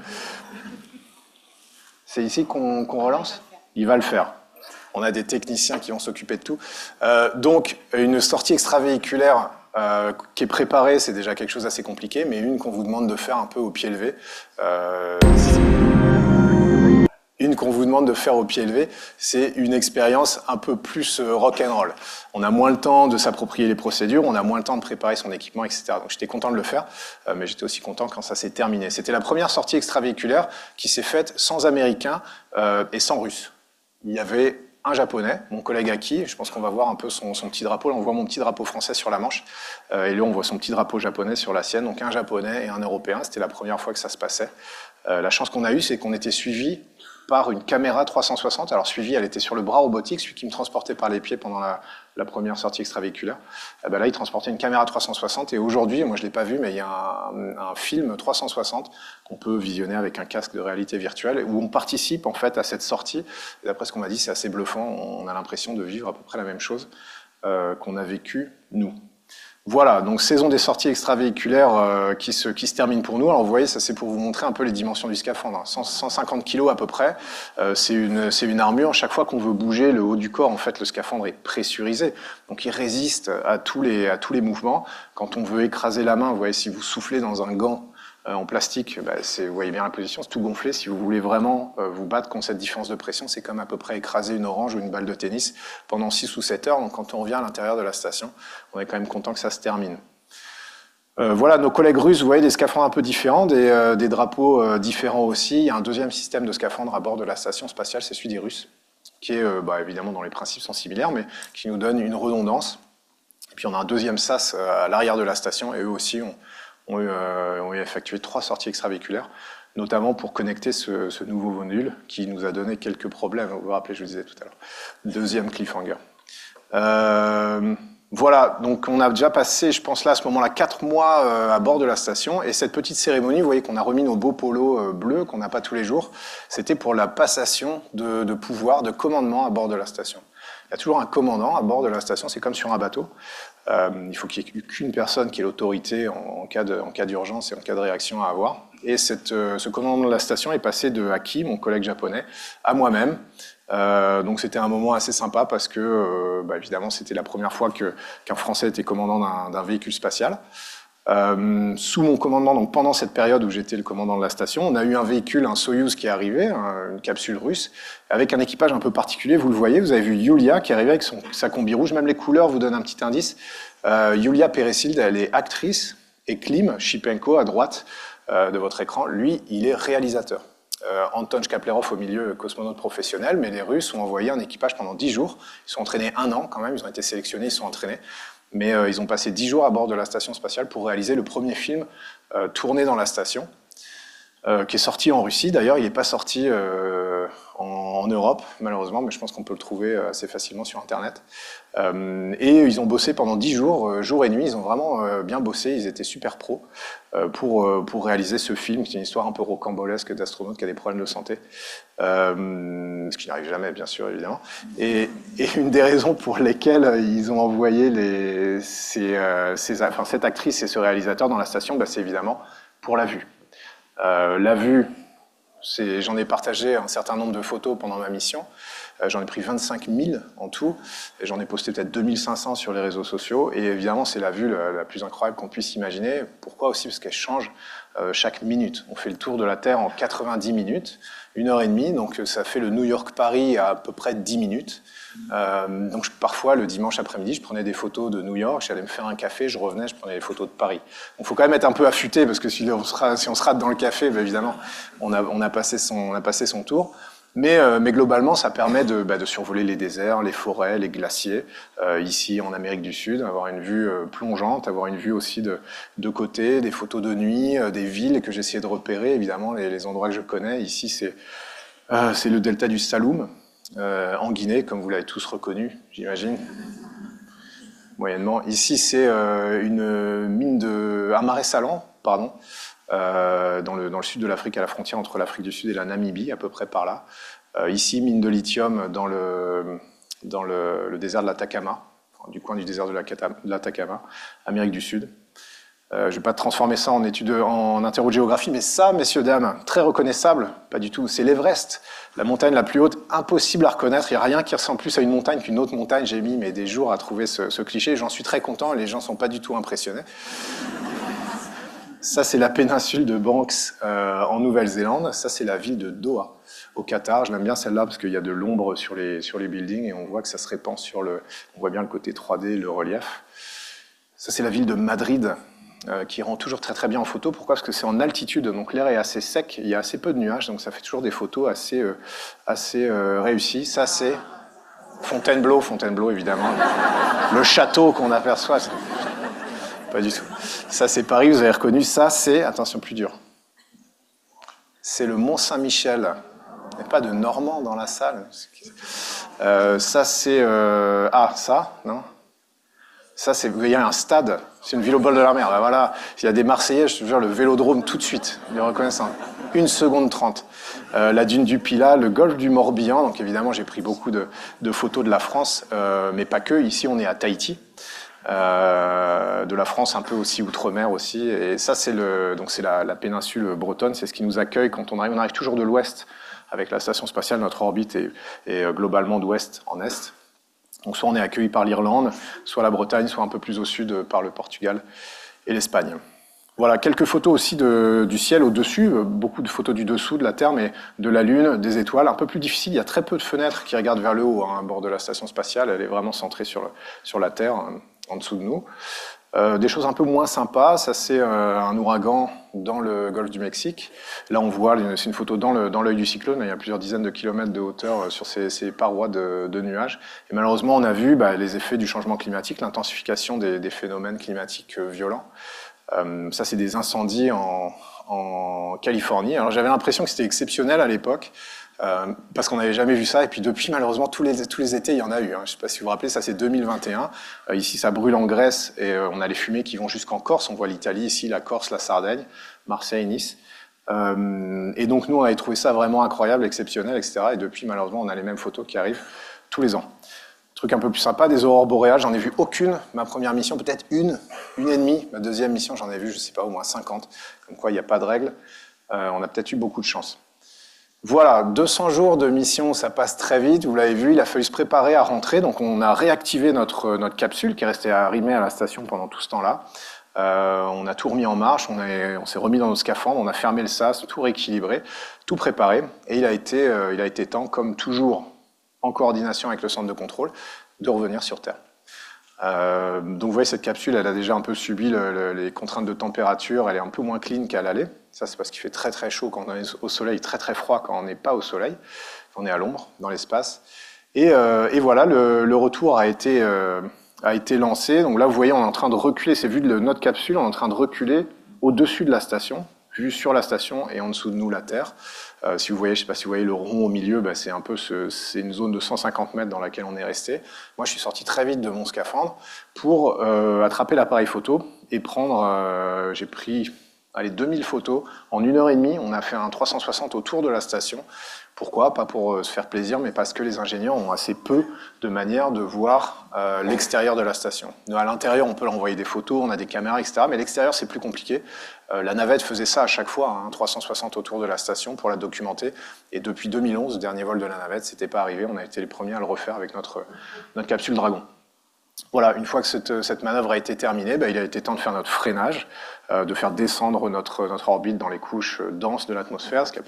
C'est ici qu'on relance? Il va le faire. On a des techniciens qui vont s'occuper de tout. Donc une sortie extravéhiculaire qui est préparée, c'est déjà quelque chose d'assez compliqué, mais une qu'on vous demande de faire un peu au pied levé. Une qu'on vous demande de faire au pied levé, c'est une expérience un peu plus rock'n'roll. On a moins le temps de s'approprier les procédures, on a moins le temps de préparer son équipement, etc. Donc j'étais content de le faire, mais j'étais aussi content quand ça s'est terminé. C'était la première sortie extravéhiculaire qui s'est faite sans Américains et sans Russes. Il y avait un Japonais, mon collègue Aki, je pense qu'on va voir un peu son petit drapeau. Là, on voit mon petit drapeau français sur la manche, et là on voit son petit drapeau japonais sur la sienne. Donc un Japonais et un Européen, c'était la première fois que ça se passait. La chance qu'on a eue, c'est qu'on était suivis par une caméra 360. Alors suivi, elle était sur le bras robotique, celui qui me transportait par les pieds pendant la première sortie extravéhiculaire. Là, il transportait une caméra 360 et aujourd'hui, moi je l'ai pas vu, mais il y a un film 360 qu'on peut visionner avec un casque de réalité virtuelle où on participe en fait à cette sortie. Et d'après ce qu'on m'a dit, c'est assez bluffant. On a l'impression de vivre à peu près la même chose qu'on a vécu nous. Voilà, donc saison des sorties extravéhiculaires qui se termine pour nous. Alors vous voyez, ça c'est pour vous montrer un peu les dimensions du scaphandre. Hein. 150 kg à peu près, c'est une armure. Chaque fois qu'on veut bouger le haut du corps, en fait, le scaphandre est pressurisé. Donc il résiste à tous les mouvements. Quand on veut écraser la main, vous voyez, si vous soufflez dans un gant en plastique, vous voyez bien la position, c'est tout gonflé. Si vous voulez vraiment vous battre contre cette différence de pression, c'est comme à peu près écraser une orange ou une balle de tennis pendant 6 ou 7 heures. Donc quand on revient à l'intérieur de la station, on est quand même content que ça se termine. Voilà, nos collègues russes, vous voyez des scaphandres un peu différents, des drapeaux différents aussi. Il y a un deuxième système de scaphandre à bord de la station spatiale, c'est celui des Russes, qui est évidemment dans les principes sont similaires, mais qui nous donne une redondance. Et puis on a un deuxième SAS à l'arrière de la station, et eux aussi ont effectué 3 sorties extravéhiculaires, notamment pour connecter ce nouveau module qui nous a donné quelques problèmes. Vous vous rappelez, je vous disais tout à l'heure. Deuxième cliffhanger. Voilà, donc on a déjà passé, je pense là, à ce moment-là, 4 mois à bord de la station. Et cette petite cérémonie, vous voyez qu'on a remis nos beaux polos bleus qu'on n'a pas tous les jours. C'était pour la passation de pouvoir, de commandement à bord de la station. Il y a toujours un commandant à bord de la station, c'est comme sur un bateau. Il faut qu'il n'y ait qu'une personne qui ait l'autorité en cas d'urgence et en cas de réaction à avoir. Et ce commandant de la station est passé de Aki, mon collègue japonais, à moi-même. Donc c'était un moment assez sympa parce que, évidemment, c'était la première fois qu'un Français était commandant d'un véhicule spatial. Sous mon commandement, donc pendant cette période où j'étais le commandant de la station, on a eu un véhicule, un Soyouz qui est arrivé, une capsule russe, avec un équipage un peu particulier. Vous le voyez, vous avez vu Yulia qui est arrivée avec sa combi rouge. Même les couleurs vous donnent un petit indice. Yulia Peresild, elle est actrice, et Klim Shipenko, à droite de votre écran, lui, il est réalisateur. Anton Shkaplerov au milieu, cosmonaute professionnel, mais les Russes ont envoyé un équipage pendant 10 jours. Ils sont entraînés 1 an quand même, ils ont été sélectionnés, ils sont entraînés. Mais ils ont passé 10 jours à bord de la station spatiale pour réaliser le premier film tourné dans la station, qui est sorti en Russie. D'ailleurs, il n'est pas sorti en Europe, malheureusement, mais je pense qu'on peut le trouver assez facilement sur Internet. Et ils ont bossé pendant 10 jours, jour et nuit. Ils ont vraiment bien bossé, ils étaient super pros pour réaliser ce film, qui est une histoire un peu rocambolesque d'astronaute qui a des problèmes de santé. Ce qui n'arrive jamais, bien sûr, évidemment. Et une des raisons pour lesquelles ils ont envoyé cette actrice et ce réalisateur dans la station, c'est évidemment pour la vue. La vue, j'en ai partagé un certain nombre de photos pendant ma mission. J'en ai pris 25 000 en tout, et j'en ai posté peut-être 2500 sur les réseaux sociaux. Et évidemment, c'est la vue la plus incroyable qu'on puisse imaginer. Pourquoi aussi? Parce qu'elle change chaque minute. On fait le tour de la Terre en 90 minutes, 1h30, donc ça fait le New York-Paris à peu près 10 minutes. Donc parfois, le dimanche après-midi, je prenais des photos de New York, j'allais me faire un café, je revenais, je prenais des photos de Paris. Donc il faut quand même être un peu affûté, parce que si on se rate dans le café, évidemment, on a passé son tour. Mais globalement, ça permet de survoler les déserts, les forêts, les glaciers, ici en Amérique du Sud, avoir une vue plongeante, avoir une vue aussi de côté, des photos de nuit, des villes que j'essayais de repérer, évidemment, les endroits que je connais. Ici, c'est le delta du Saloum, en Guinée, comme vous l'avez tous reconnu, j'imagine, moyennement. Ici, c'est une mine un marais salant, pardon, dans le sud de l'Afrique, à la frontière entre l'Afrique du Sud et la Namibie, à peu près par là. Ici, mine de lithium dans le désert de l'Atacama, du coin du désert de l'Atacama, Amérique du Sud. Je ne vais pas transformer ça en interro de géographie, mais ça, messieurs, dames, très reconnaissable, pas du tout, c'est l'Everest, la montagne la plus haute, impossible à reconnaître, il n'y a rien qui ressemble plus à une montagne qu'une autre montagne. J'ai mis des jours à trouver ce cliché, j'en suis très content, les gens ne sont pas du tout impressionnés. Ça, c'est la péninsule de Banks en Nouvelle-Zélande. Ça, c'est la ville de Doha, au Qatar. Je l'aime bien celle-là parce qu'il y a de l'ombre sur les buildings et on voit que ça se répand on voit bien le côté 3D, le relief. Ça, c'est la ville de Madrid qui rend toujours très très bien en photo. Pourquoi? Parce que c'est en altitude, donc l'air est assez sec, il y a assez peu de nuages, donc ça fait toujours des photos assez réussies. Ça, c'est Fontainebleau, évidemment. Le château qu'on aperçoit. Pas du tout. Ça, c'est Paris, vous avez reconnu. Ça, c'est, attention, plus dur. C'est le Mont Saint-Michel. Il n'y a pas de Normand dans la salle. Ça, c'est... ça, non? Ça, c'est, vous voyez, un stade. C'est une ville au bord de la mer. Voilà. Il y a des Marseillais, je te jure, le Vélodrome tout de suite. Ils le reconnaissent en 1 seconde 30. La dune du Pilat, le golfe du Morbihan. Donc, évidemment, j'ai pris beaucoup de photos de la France, mais pas que. Ici, on est à Tahiti. de la France, un peu aussi outre-mer aussi. Et ça, c'est la péninsule bretonne, c'est ce qui nous accueille quand on arrive. On arrive toujours de l'ouest avec la station spatiale, notre orbite est globalement d'ouest en est. Donc soit on est accueilli par l'Irlande, soit la Bretagne, soit un peu plus au sud par le Portugal et l'Espagne. Voilà, quelques photos aussi du ciel au-dessus, beaucoup de photos du dessous de la Terre, mais de la Lune, des étoiles, un peu plus difficile. Il y a très peu de fenêtres qui regardent vers le haut à bord de la station spatiale. Elle est vraiment centrée sur la Terre, en dessous de nous. Des choses un peu moins sympas, ça c'est un ouragan dans le golfe du Mexique. Là on voit, c'est une photo dans l'œil du cyclone, il y a plusieurs dizaines de kilomètres de hauteur sur ces parois de nuages. Et malheureusement on a vu les effets du changement climatique, l'intensification des phénomènes climatiques violents. Ça c'est des incendies en Californie. Alors j'avais l'impression que c'était exceptionnel à l'époque. Parce qu'on n'avait jamais vu ça, et puis depuis, malheureusement, tous les étés, il y en a eu. Je ne sais pas si vous vous rappelez, ça c'est 2021. Ici, ça brûle en Grèce, et on a les fumées qui vont jusqu'en Corse. On voit l'Italie ici, la Corse, la Sardaigne, Marseille, Nice. Et donc, nous, on avait trouvé ça vraiment incroyable, exceptionnel, etc. Et depuis, malheureusement, on a les mêmes photos qui arrivent tous les ans. Truc un peu plus sympa, des aurores boréales, j'en ai vu aucune. Ma première mission, peut-être une et demie. Ma deuxième mission, j'en ai vu, je ne sais pas, au moins 50. Comme quoi, il n'y a pas de règle. On a peut-être eu beaucoup de chance. Voilà, 200 jours de mission, ça passe très vite, vous l'avez vu, il a fallu se préparer à rentrer, donc on a réactivé notre capsule qui est restée arrimée à la station pendant tout ce temps-là. On a tout remis en marche, on s'est remis dans nos scaphandres, on a fermé le sas, tout rééquilibré, tout préparé, et il a été temps, comme toujours en coordination avec le centre de contrôle, de revenir sur Terre. Donc vous voyez, cette capsule, elle a déjà un peu subi les contraintes de température, elle est un peu moins clean qu'à l'aller. Ça, c'est parce qu'il fait très très chaud quand on est au soleil, très très froid quand on n'est pas au soleil, quand on est à l'ombre, dans l'espace. Et voilà, le retour a été lancé. Donc là, vous voyez, on est en train de reculer, c'est vu de notre capsule, on est en train de reculer au-dessus de la station, vu sur la station et en dessous de nous la Terre. Si vous voyez, je ne sais pas si vous voyez le rond au milieu, c'est une zone de 150 mètres dans laquelle on est resté. Moi, je suis sorti très vite de mon scaphandre pour attraper l'appareil photo et prendre. J'ai pris 2000 photos en 1h30. On a fait un 360 autour de la station. Pourquoi? Pas pour se faire plaisir, mais parce que les ingénieurs ont assez peu de manières de voir l'extérieur de la station. Nous, à l'intérieur, on peut envoyer des photos, on a des caméras, etc. Mais l'extérieur, c'est plus compliqué. La navette faisait ça à chaque fois, 360 autour de la station pour la documenter. Et depuis 2011, le dernier vol de la navette, c'était pas arrivé. On a été les premiers à le refaire avec notre capsule Dragon. Voilà, une fois que cette manœuvre a été terminée, il a été temps de faire notre freinage, de faire descendre notre orbite dans les couches denses de l'atmosphère, ce qui a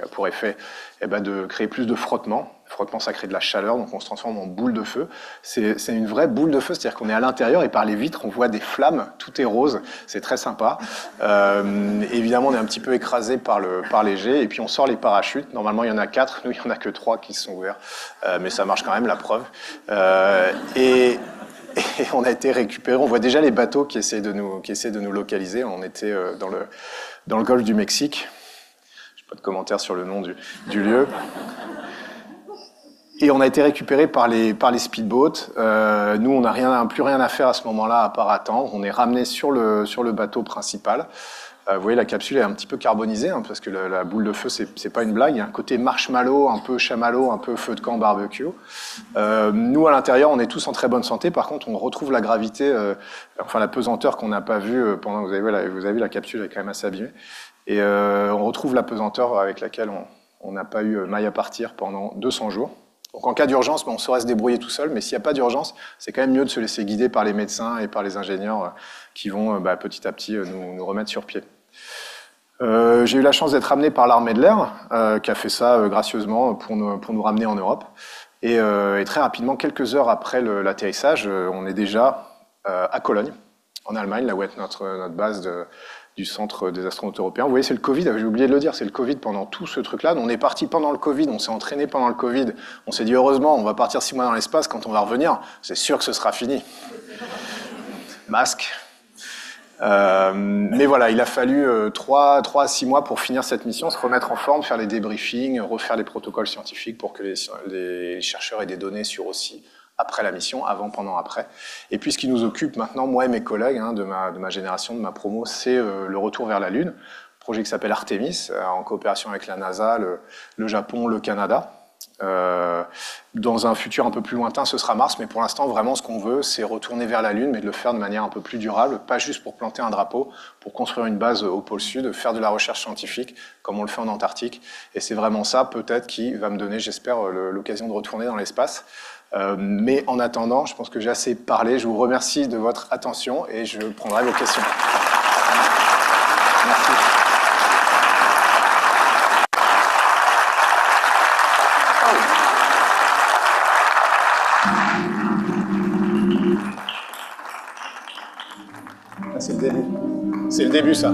pour effet de créer plus de frottement. Le frottement, ça crée de la chaleur, donc on se transforme en boule de feu. C'est une vraie boule de feu, c'est-à-dire qu'on est à l'intérieur et par les vitres, on voit des flammes, tout est rose, c'est très sympa. Évidemment, on est un petit peu écrasé par les jets, et puis on sort les parachutes. Normalement, il y en a 4, nous, il n'y en a que 3 qui sont ouverts, mais ça marche quand même, la preuve. Et on a été récupérés. On voit déjà les bateaux qui essaient de nous localiser. On était dans le golfe du Mexique. Je n'ai pas de commentaire sur le nom du lieu. Et on a été récupérés par les speedboats. Nous, on n'a plus rien à faire à ce moment-là à part attendre. On est ramenés sur le bateau principal. Vous voyez, la capsule est un petit peu carbonisée, parce que la boule de feu, c'est pas une blague. Il y a un côté marshmallow, un peu chamallow, un peu feu de camp barbecue. Nous, à l'intérieur, on est tous en très bonne santé. Par contre, on retrouve la gravité, la pesanteur qu'on n'a pas vue pendant que vous avez vu, la capsule est quand même assez abîmée. Et on retrouve la pesanteur avec laquelle on n'a pas eu maille à partir pendant 200 jours. Donc en cas d'urgence, on saurait se débrouiller tout seul, mais s'il n'y a pas d'urgence, c'est quand même mieux de se laisser guider par les médecins et par les ingénieurs qui vont petit à petit nous remettre sur pied. J'ai eu la chance d'être ramené par l'armée de l'air, qui a fait ça gracieusement pour nous ramener en Europe. Et très rapidement, quelques heures après l'atterrissage, on est déjà à Cologne, en Allemagne, là où est notre base du centre des astronautes européens. Vous voyez, c'est le Covid, j'ai oublié de le dire, c'est le Covid pendant tout ce truc-là. On est parti pendant le Covid, on s'est entraîné pendant le Covid. On s'est dit, heureusement, on va partir 6 mois dans l'espace, quand on va revenir, c'est sûr que ce sera fini. Masque. Mais voilà, il a fallu 3 à 6 mois pour finir cette mission, se remettre en forme, faire les débriefings, refaire les protocoles scientifiques pour que les chercheurs aient des données sur aussi après la mission, avant, pendant, après. Et puis ce qui nous occupe maintenant, moi et mes collègues de ma génération, de ma promo, c'est le retour vers la Lune, un projet qui s'appelle Artemis, en coopération avec la NASA, le Japon, le Canada. Dans un futur un peu plus lointain, ce sera Mars, mais pour l'instant, vraiment, ce qu'on veut, c'est retourner vers la Lune, mais de le faire de manière un peu plus durable, pas juste pour planter un drapeau, pour construire une base au pôle Sud, faire de la recherche scientifique, comme on le fait en Antarctique. Et c'est vraiment ça, peut-être, qui va me donner, j'espère, l'occasion de retourner dans l'espace. Mais en attendant, je pense que j'ai assez parlé. Je vous remercie de votre attention et je prendrai vos questions. Merci. Ah, c'est le début. C'est le début, ça.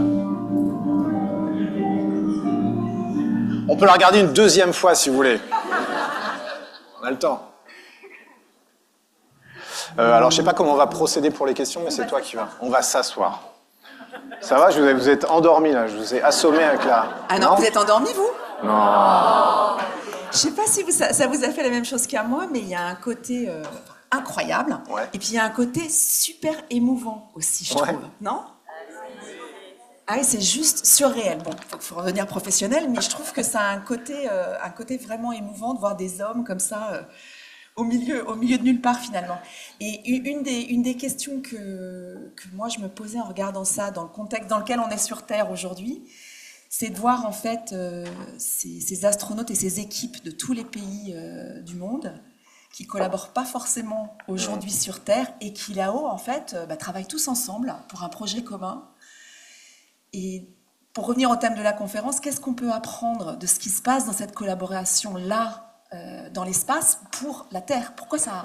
On peut la regarder une deuxième fois, si vous voulez. On a le temps. Alors, je ne sais pas comment on va procéder pour les questions, mais c'est toi qui vas. On va s'asseoir. Ça va, vous êtes endormi, là. Je vous ai assommé avec la... Ah non, vous êtes endormi, vous? Non. Je sais pas si ça vous a fait la même chose qu'à moi, mais il y a un côté incroyable. Ouais. Et puis il y a un côté super émouvant aussi, je trouve. Non? Ah oui, c'est juste surréel. Bon, faut revenir professionnel, mais je trouve que ça a un côté vraiment émouvant de voir des hommes comme ça au milieu de nulle part finalement. Et une des questions que moi je me posais en regardant ça dans le contexte dans lequel on est sur Terre aujourd'hui, c'est de voir en fait ces astronautes et ces équipes de tous les pays du monde qui collaborent pas forcément aujourd'hui sur Terre et qui là-haut en fait travaillent tous ensemble pour un projet commun. Et pour revenir au thème de la conférence, qu'est-ce qu'on peut apprendre de ce qui se passe dans cette collaboration-là dans l'espace pour la Terre? Pourquoi ça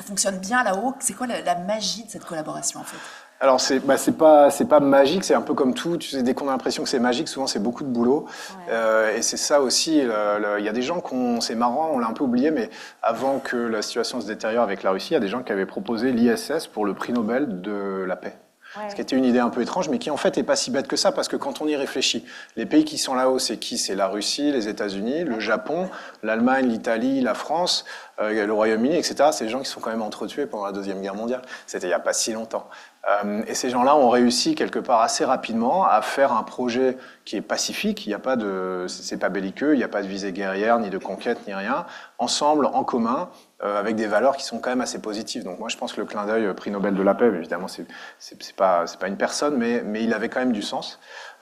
fonctionne bien là-haut? C'est quoi la magie de cette collaboration en fait? Alors, c'est pas magique, c'est un peu comme tout. Tu sais, dès qu'on a l'impression que c'est magique, souvent c'est beaucoup de boulot. Ouais. Et c'est ça aussi. Il y a des gens c'est marrant, on l'a un peu oublié, mais avant que la situation se détériore avec la Russie, il y a des gens qui avaient proposé l'ISS pour le prix Nobel de la paix. Ouais. Ce qui était une idée un peu étrange, mais qui en fait n'est pas si bête que ça, parce que quand on y réfléchit, les pays qui sont là-haut, c'est qui? C'est la Russie, les États-Unis, le Japon, l'Allemagne, l'Italie, la France, le Royaume-Uni, etc. C'est des gens qui sont quand même entretués pendant la Deuxième Guerre mondiale. C'était il n'y a pas si longtemps. Et ces gens-là ont réussi quelque part assez rapidement à faire un projet qui est pacifique. Il n'y a pas c'est pas belliqueux, il n'y a pas de visée guerrière, ni de conquête, ni rien. Ensemble, en commun, avec des valeurs qui sont quand même assez positives. Donc moi, je pense que le clin d'œil prix Nobel de la paix, évidemment, c'est pas une personne, mais il avait quand même du sens.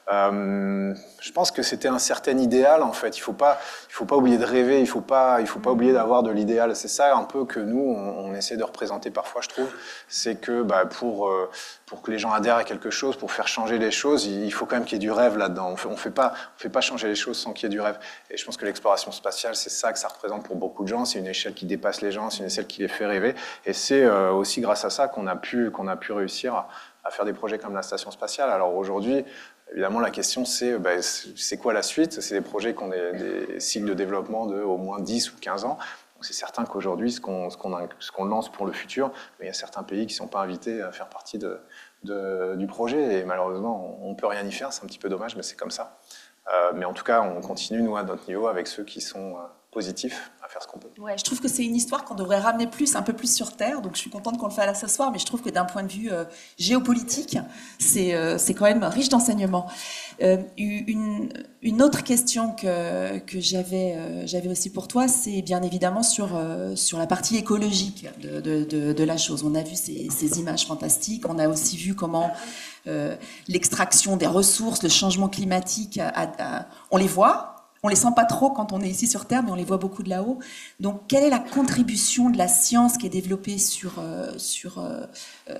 Je pense que c'était un certain idéal en fait. Il faut pas oublier de rêver. Il faut pas oublier d'avoir de l'idéal. C'est ça un peu que nous on essaie de représenter parfois, je trouve. C'est que pour que les gens adhèrent à quelque chose, pour faire changer les choses, il faut quand même qu'il y ait du rêve là-dedans. On fait pas changer les choses sans qu'il y ait du rêve. Et je pense que l'exploration spatiale, c'est ça que ça représente pour beaucoup de gens. C'est une échelle qui dépasse les gens, c'est une échelle qui les fait rêver. Et c'est aussi grâce à ça qu'on a pu réussir à faire des projets comme la station spatiale. Alors aujourd'hui, évidemment, la question, c'est quoi la suite? C'est des projets qui ont des cycles de développement de au moins 10 ou 15 ans. Donc c'est certain qu'aujourd'hui, ce qu'on lance pour le futur, mais il y a certains pays qui ne sont pas invités à faire partie du projet. Et malheureusement, on ne peut rien y faire. C'est un petit peu dommage, mais c'est comme ça. Mais en tout cas, on continue, nous, à notre niveau, avec ceux qui sont positifs, à faire ce qu'on peut. Ouais, je trouve que c'est une histoire qu'on devrait ramener un peu plus sur Terre. Donc, je suis contente qu'on le fasse là ce soir, mais je trouve que d'un point de vue géopolitique, c'est quand même riche d'enseignements. Une autre question que j'avais aussi pour toi, c'est bien évidemment sur la partie écologique de la chose. On a vu ces images fantastiques. On a aussi vu comment l'extraction des ressources, le changement climatique, on les voit. On les sent pas trop quand on est ici sur Terre, mais on les voit beaucoup de là-haut. Donc, quelle est la contribution de la science qui est développée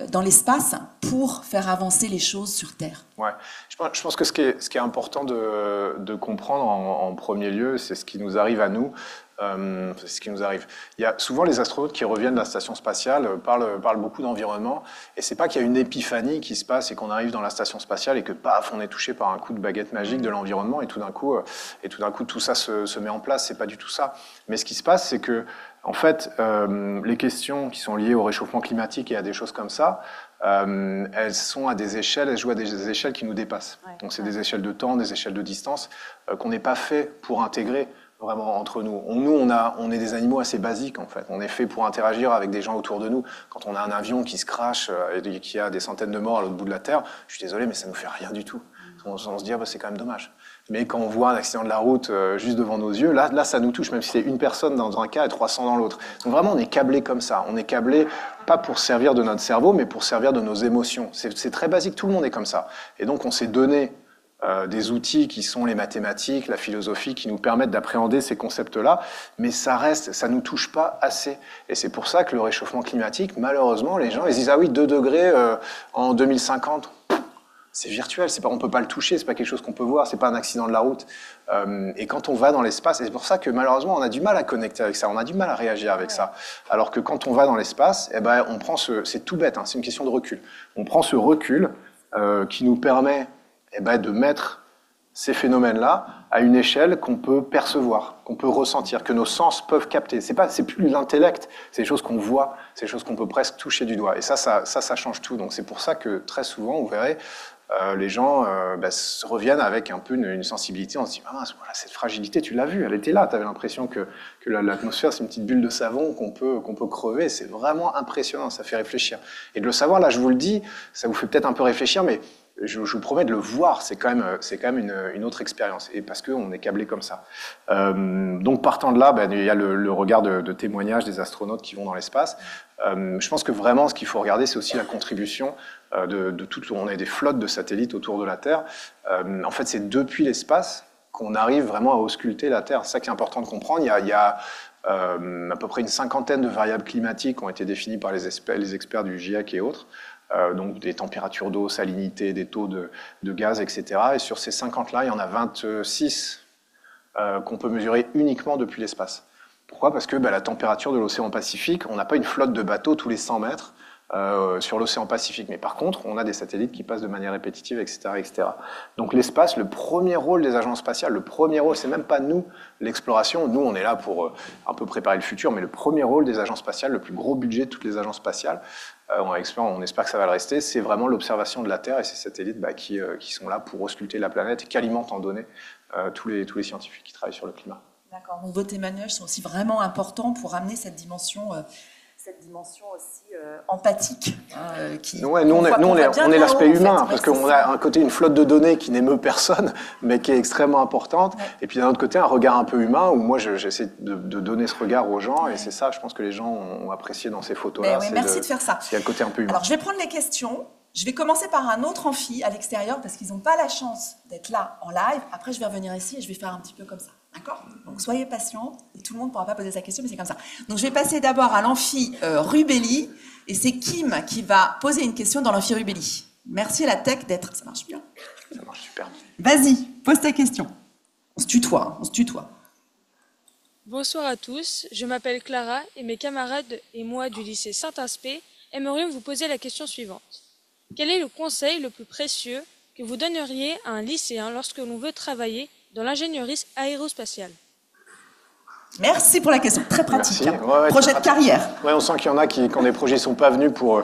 dans l'espace pour faire avancer les choses sur Terre? Ouais, je pense que ce qui est important de comprendre en premier lieu, c'est ce qui nous arrive à nous. C'est ce qui nous arrive. Il y a souvent les astronautes qui reviennent de la station spatiale parlent beaucoup d'environnement, et c'est pas qu'il y a une épiphanie qui se passe et qu'on arrive dans la station spatiale et que paf, on est touché par un coup de baguette magique de l'environnement et tout d'un coup tout ça se met en place. C'est pas du tout ça. Mais ce qui se passe, c'est que en fait, les questions qui sont liées au réchauffement climatique et à des choses comme ça, elles jouent à des échelles qui nous dépassent. Ouais. Donc c'est des échelles de temps, des échelles de distance qu'on n'est pas fait pour intégrer vraiment entre nous. On est des animaux assez basiques en fait. On est fait pour interagir avec des gens autour de nous. Quand on a un avion qui se crache et qui a des centaines de morts à l'autre bout de la Terre, je suis désolé, mais ça nous fait rien du tout. on se dit, ah, bah, c'est quand même dommage. Mais quand on voit un accident de la route juste devant nos yeux, là, ça nous touche, même si c'est une personne dans un cas et 300 dans l'autre. Donc vraiment, on est câblé comme ça. On est câblé pas pour servir de notre cerveau, mais pour servir de nos émotions. C'est très basique, tout le monde est comme ça. Et donc, on s'est donné des outils qui sont les mathématiques, la philosophie, qui nous permettent d'appréhender ces concepts-là, mais ça nous touche pas assez. Et c'est pour ça que le réchauffement climatique, malheureusement, les gens ils disent « Ah oui, 2 degrés en 2050 ». C'est virtuel, on peut pas le toucher, c'est pas quelque chose qu'on peut voir, c'est pas un accident de la route. Et quand on va dans l'espace, et c'est pour ça que malheureusement on a du mal à connecter avec ça, on a du mal à réagir avec ça. Alors que quand on va dans l'espace, eh ben on prend c'est tout bête, hein, c'est une question de recul. On prend ce recul qui nous permet de mettre ces phénomènes-là à une échelle qu'on peut percevoir, qu'on peut ressentir, que nos sens peuvent capter. C'est plus l'intellect, c'est des choses qu'on voit, c'est des choses qu'on peut presque toucher du doigt. Et ça change tout. Donc c'est pour ça que très souvent, vous verrez, les gens reviennent avec un peu une sensibilité. On se dit, ah, voilà, cette fragilité, tu l'as vue, elle était là. Tu avais l'impression que l'atmosphère, c'est une petite bulle de savon qu'on peut crever. C'est vraiment impressionnant, ça fait réfléchir. Et de le savoir, là, je vous le dis, ça vous fait peut-être un peu réfléchir, mais je vous promets de le voir, c'est quand même une autre expérience, et parce qu'on est câblé comme ça. Donc partant de là, il y a le regard de témoignage des astronautes qui vont dans l'espace. Je pense que vraiment, ce qu'il faut regarder, c'est aussi la contribution de tout. On a des flottes de satellites autour de la Terre. En fait, c'est depuis l'espace qu'on arrive vraiment à ausculter la Terre. C'est ça qui est important de comprendre. Il y a à peu près une 50aine de variables climatiques qui ont été définies par les experts du GIEC et autres. Donc des températures d'eau, salinité, des taux de gaz, etc. Et sur ces 50-là, il y en a 26 qu'on peut mesurer uniquement depuis l'espace. Pourquoi ? Parce que la température de l'océan Pacifique, on n'a pas une flotte de bateaux tous les 100 mètres sur l'océan Pacifique. Mais par contre, on a des satellites qui passent de manière répétitive, etc. etc. Donc l'espace, le premier rôle des agences spatiales, le premier rôle, c'est même pas nous, l'exploration. Nous, on est là pour un peu préparer le futur, mais le premier rôle des agences spatiales, le plus gros budget de toutes les agences spatiales, on espère que ça va le rester, c'est vraiment l'observation de la Terre et ces satellites qui sont là pour ausculter la planète et qui alimentent en données tous les scientifiques qui travaillent sur le climat. D'accord, donc vos témoignages sont aussi vraiment importants pour amener cette dimension aussi empathique. Nous, on est l'aspect humain, parce qu'on a un côté une flotte de données qui n'émeut personne, mais qui est extrêmement importante. Ouais. Et puis d'un autre côté, un regard un peu humain, où moi j'essaie de donner ce regard aux gens, et c'est ça, je pense que les gens ont apprécié dans ces photos-là. Oui, merci de faire ça. Il y a le côté un peu humain. Alors je vais prendre les questions. Je vais commencer par un autre amphi à l'extérieur, parce qu'ils n'ont pas la chance d'être là en live. Après, je vais revenir ici et je vais faire un petit peu comme ça. D'accord ? Donc, soyez patients. Et tout le monde ne pourra pas poser sa question, mais c'est comme ça. Donc, je vais passer d'abord à l'amphi Rubelli. Et c'est Kim qui va poser une question dans l'amphi Rubelli. Merci à la tech d'être... Ça marche bien ? Ça marche super. Vas-y, pose ta question. On se tutoie. Bonsoir à tous. Je m'appelle Clara et mes camarades et moi du lycée Saint-Aspect aimerions vous poser la question suivante. Quel est le conseil le plus précieux que vous donneriez à un lycéen lorsque l'on veut travailler dans l'ingénierie aérospatiale ? Merci pour la question, très pratique. Ouais, projet de carrière. Oui, on sent qu'il y en a qui, quand les projets ne sont pas venus pour...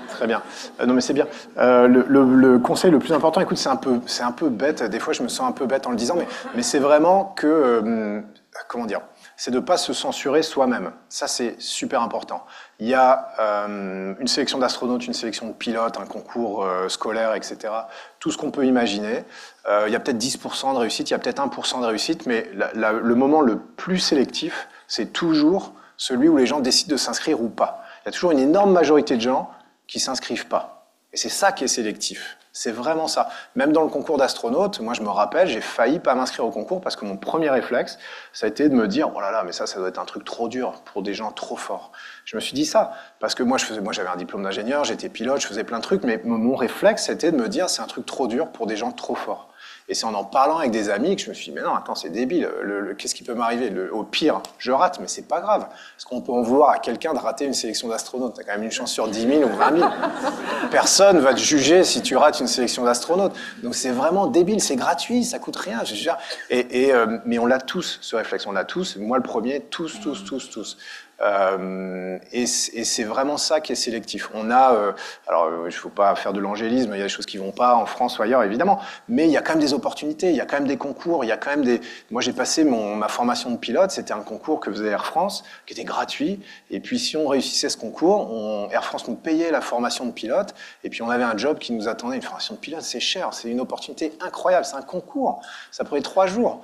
Très bien. Non, mais c'est bien. Le conseil le plus important, écoute, c'est un peu bête. Des fois, je me sens un peu bête en le disant, mais c'est vraiment que... comment dire ? C'est de ne pas se censurer soi-même. Ça, c'est super important. Il y a une sélection d'astronautes, une sélection de pilotes, un concours scolaire, etc. Tout ce qu'on peut imaginer. Il y a peut-être 10% de réussite, il y a peut-être 1% de réussite, mais le moment le plus sélectif, c'est toujours celui où les gens décident de s'inscrire ou pas. Il y a toujours une énorme majorité de gens qui ne s'inscrivent pas. Et c'est ça qui est sélectif. C'est vraiment ça. Même dans le concours d'astronaute, moi je me rappelle, j'ai failli pas m'inscrire au concours parce que mon premier réflexe, ça a été de me dire « Oh là là, mais ça doit être un truc trop dur pour des gens trop forts. » Je me suis dit ça, parce que moi j'avais un diplôme d'ingénieur, j'étais pilote, je faisais plein de trucs, mais mon réflexe, c'était de me dire « C'est un truc trop dur pour des gens trop forts. » Et c'est en parlant avec des amis que je me suis dit « Mais non, attends, c'est débile, qu'est-ce qui peut m'arriver ? Au pire, je rate, mais c'est pas grave. Est-ce qu'on peut en vouloir à quelqu'un de rater une sélection d'astronautes ? T'as quand même une chance sur 10 000 ou 20 000. Personne va te juger si tu rates une sélection d'astronautes. Donc c'est vraiment débile, c'est gratuit, ça coûte rien. Mais on l'a tous, ce réflexe, on l'a tous. Moi le premier, tous. Et c'est vraiment ça qui est sélectif. On a, alors il ne faut pas faire de l'angélisme, il y a des choses qui ne vont pas en France ou ailleurs évidemment, mais il y a quand même des opportunités, il y a quand même des concours, il y a quand même des... Moi j'ai passé ma formation de pilote, c'était un concours que faisait Air France, qui était gratuit, et puis si on réussissait ce concours, Air France nous payait la formation de pilote, Et puis on avait un job qui nous attendait, une formation de pilote, c'est cher, c'est une opportunité incroyable, c'est un concours, ça prenait 3 jours.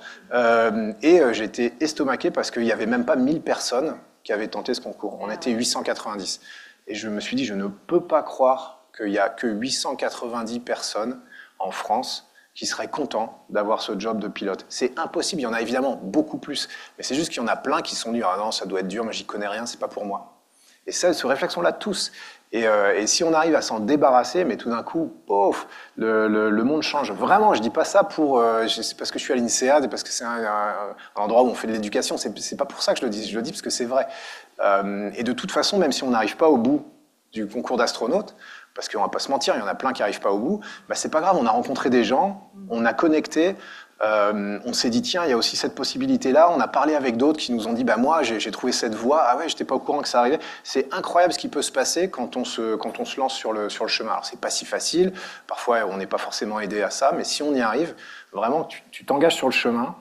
J'étais estomaqué parce qu'il n'y avait même pas 1000 personnes qui avaient tenté ce concours. On était 890. Et je me suis dit, je ne peux pas croire qu'il n'y a que 890 personnes en France qui seraient contents d'avoir ce job de pilote. C'est impossible, il y en a évidemment beaucoup plus. Mais c'est juste qu'il y en a plein qui sont durs. Ah non, ça doit être dur, mais j'y connais rien, c'est pas pour moi. Et ça, ce réflexe, on l'a tous. Et si on arrive à s'en débarrasser, mais tout d'un coup, pouf, le monde change. Vraiment, je dis pas ça c'est parce que je suis à l'INSEAD et parce que c'est un endroit où on fait de l'éducation. C'est pas pour ça que je le dis. Je le dis parce que c'est vrai. Et de toute façon, même si on n'arrive pas au bout du concours d'astronaute, parce qu'on va pas se mentir, il y en a plein qui n'arrivent pas au bout, bah c'est pas grave, on a rencontré des gens, on a connecté, on s'est dit tiens, il y a aussi cette possibilité-là, on a parlé avec d'autres qui nous ont dit bah moi j'ai trouvé cette voie, ah ouais, j'étais pas au courant que ça arrivait. C'est incroyable ce qui peut se passer quand on se lance sur le chemin. Alors c'est pas si facile, parfois on n'est pas forcément aidé à ça, mais si on y arrive, vraiment tu t'engages sur le chemin.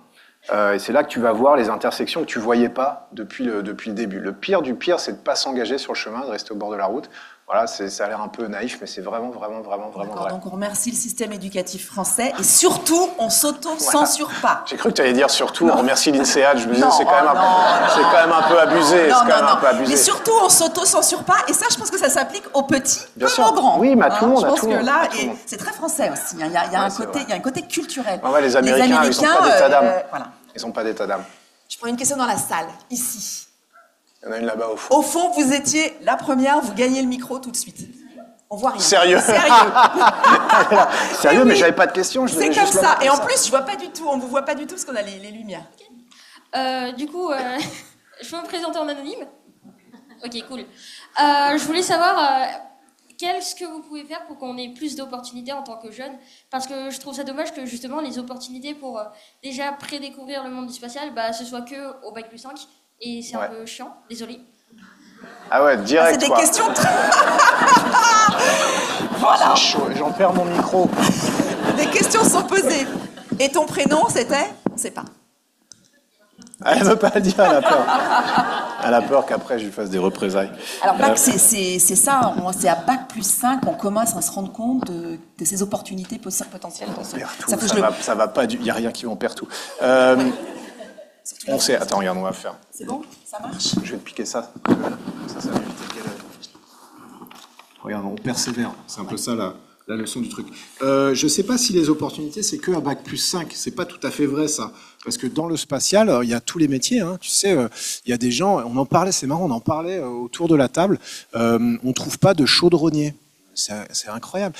Et c'est là que tu vas voir les intersections que tu voyais pas depuis le début. Le pire du pire, c'est de pas s'engager sur le chemin, de rester au bord de la route. Voilà, ça a l'air un peu naïf, mais c'est vraiment vrai. Donc on remercie le système éducatif français et surtout, on s'auto-censure pas. J'ai cru que tu allais dire surtout, on remercie l'INSEAD. Je me disais, c'est quand même un peu abusé. Mais surtout, on s'auto-censure pas. Et ça, je pense que ça s'applique aux petits comme aux grands. Oui, mais à tout le monde. Je pense que là, c'est très français aussi. Il y a un côté culturel. Ouais, les Américains, ils n'ont pas d'état d'âme. Voilà. Ils n'ont pas d'état d'âme. Je prends une question dans la salle, ici. Il y en a une là-bas au fond. Au fond, vous étiez la première, vous gagnez le micro tout de suite. On voit rien. Sérieux. Sérieux, oui. Mais j'avais pas de questions. C'est comme ça. Et en plus, je vois pas du tout. On vous voit pas du tout parce qu'on a les lumières. Du coup, je peux me présenter en anonyme. Ok, cool. Je voulais savoir qu'est-ce que vous pouvez faire pour qu'on ait plus d'opportunités en tant que jeune, parce que je trouve ça dommage que justement les opportunités pour déjà prédécouvrir le monde du spatial, bah, ce soit que au bac+5. Et c'est un peu chiant, désolé. Ah ouais, direct. C'est des questions. Voilà. C'est chaud, j'en perds mon micro. Des questions sont posées. Et ton prénom, c'était? On ne sait pas. Elle ne veut pas le dire, elle a peur. Elle a peur qu'après je lui fasse des représailles. Alors, bac, c'est ça. C'est à bac+5 qu'on commence à se rendre compte de ces opportunités potentielles. Ça va pas. Il n'y a rien qui m'en perd tout. On sait. Attends, regarde, on va faire. C'est bon? Ça marche? Je vais te piquer ça. Ça va éviter le galère. Regarde, on persévère. C'est un peu ça la leçon du truc. Je ne sais pas si les opportunités, c'est que à bac+5. C'est pas tout à fait vrai, ça. Parce que dans le spatial, il y a tous les métiers. Hein. Tu sais, il y a des gens, on en parlait, c'est marrant, on en parlait autour de la table. On ne trouve pas de chaudronnier. C'est incroyable.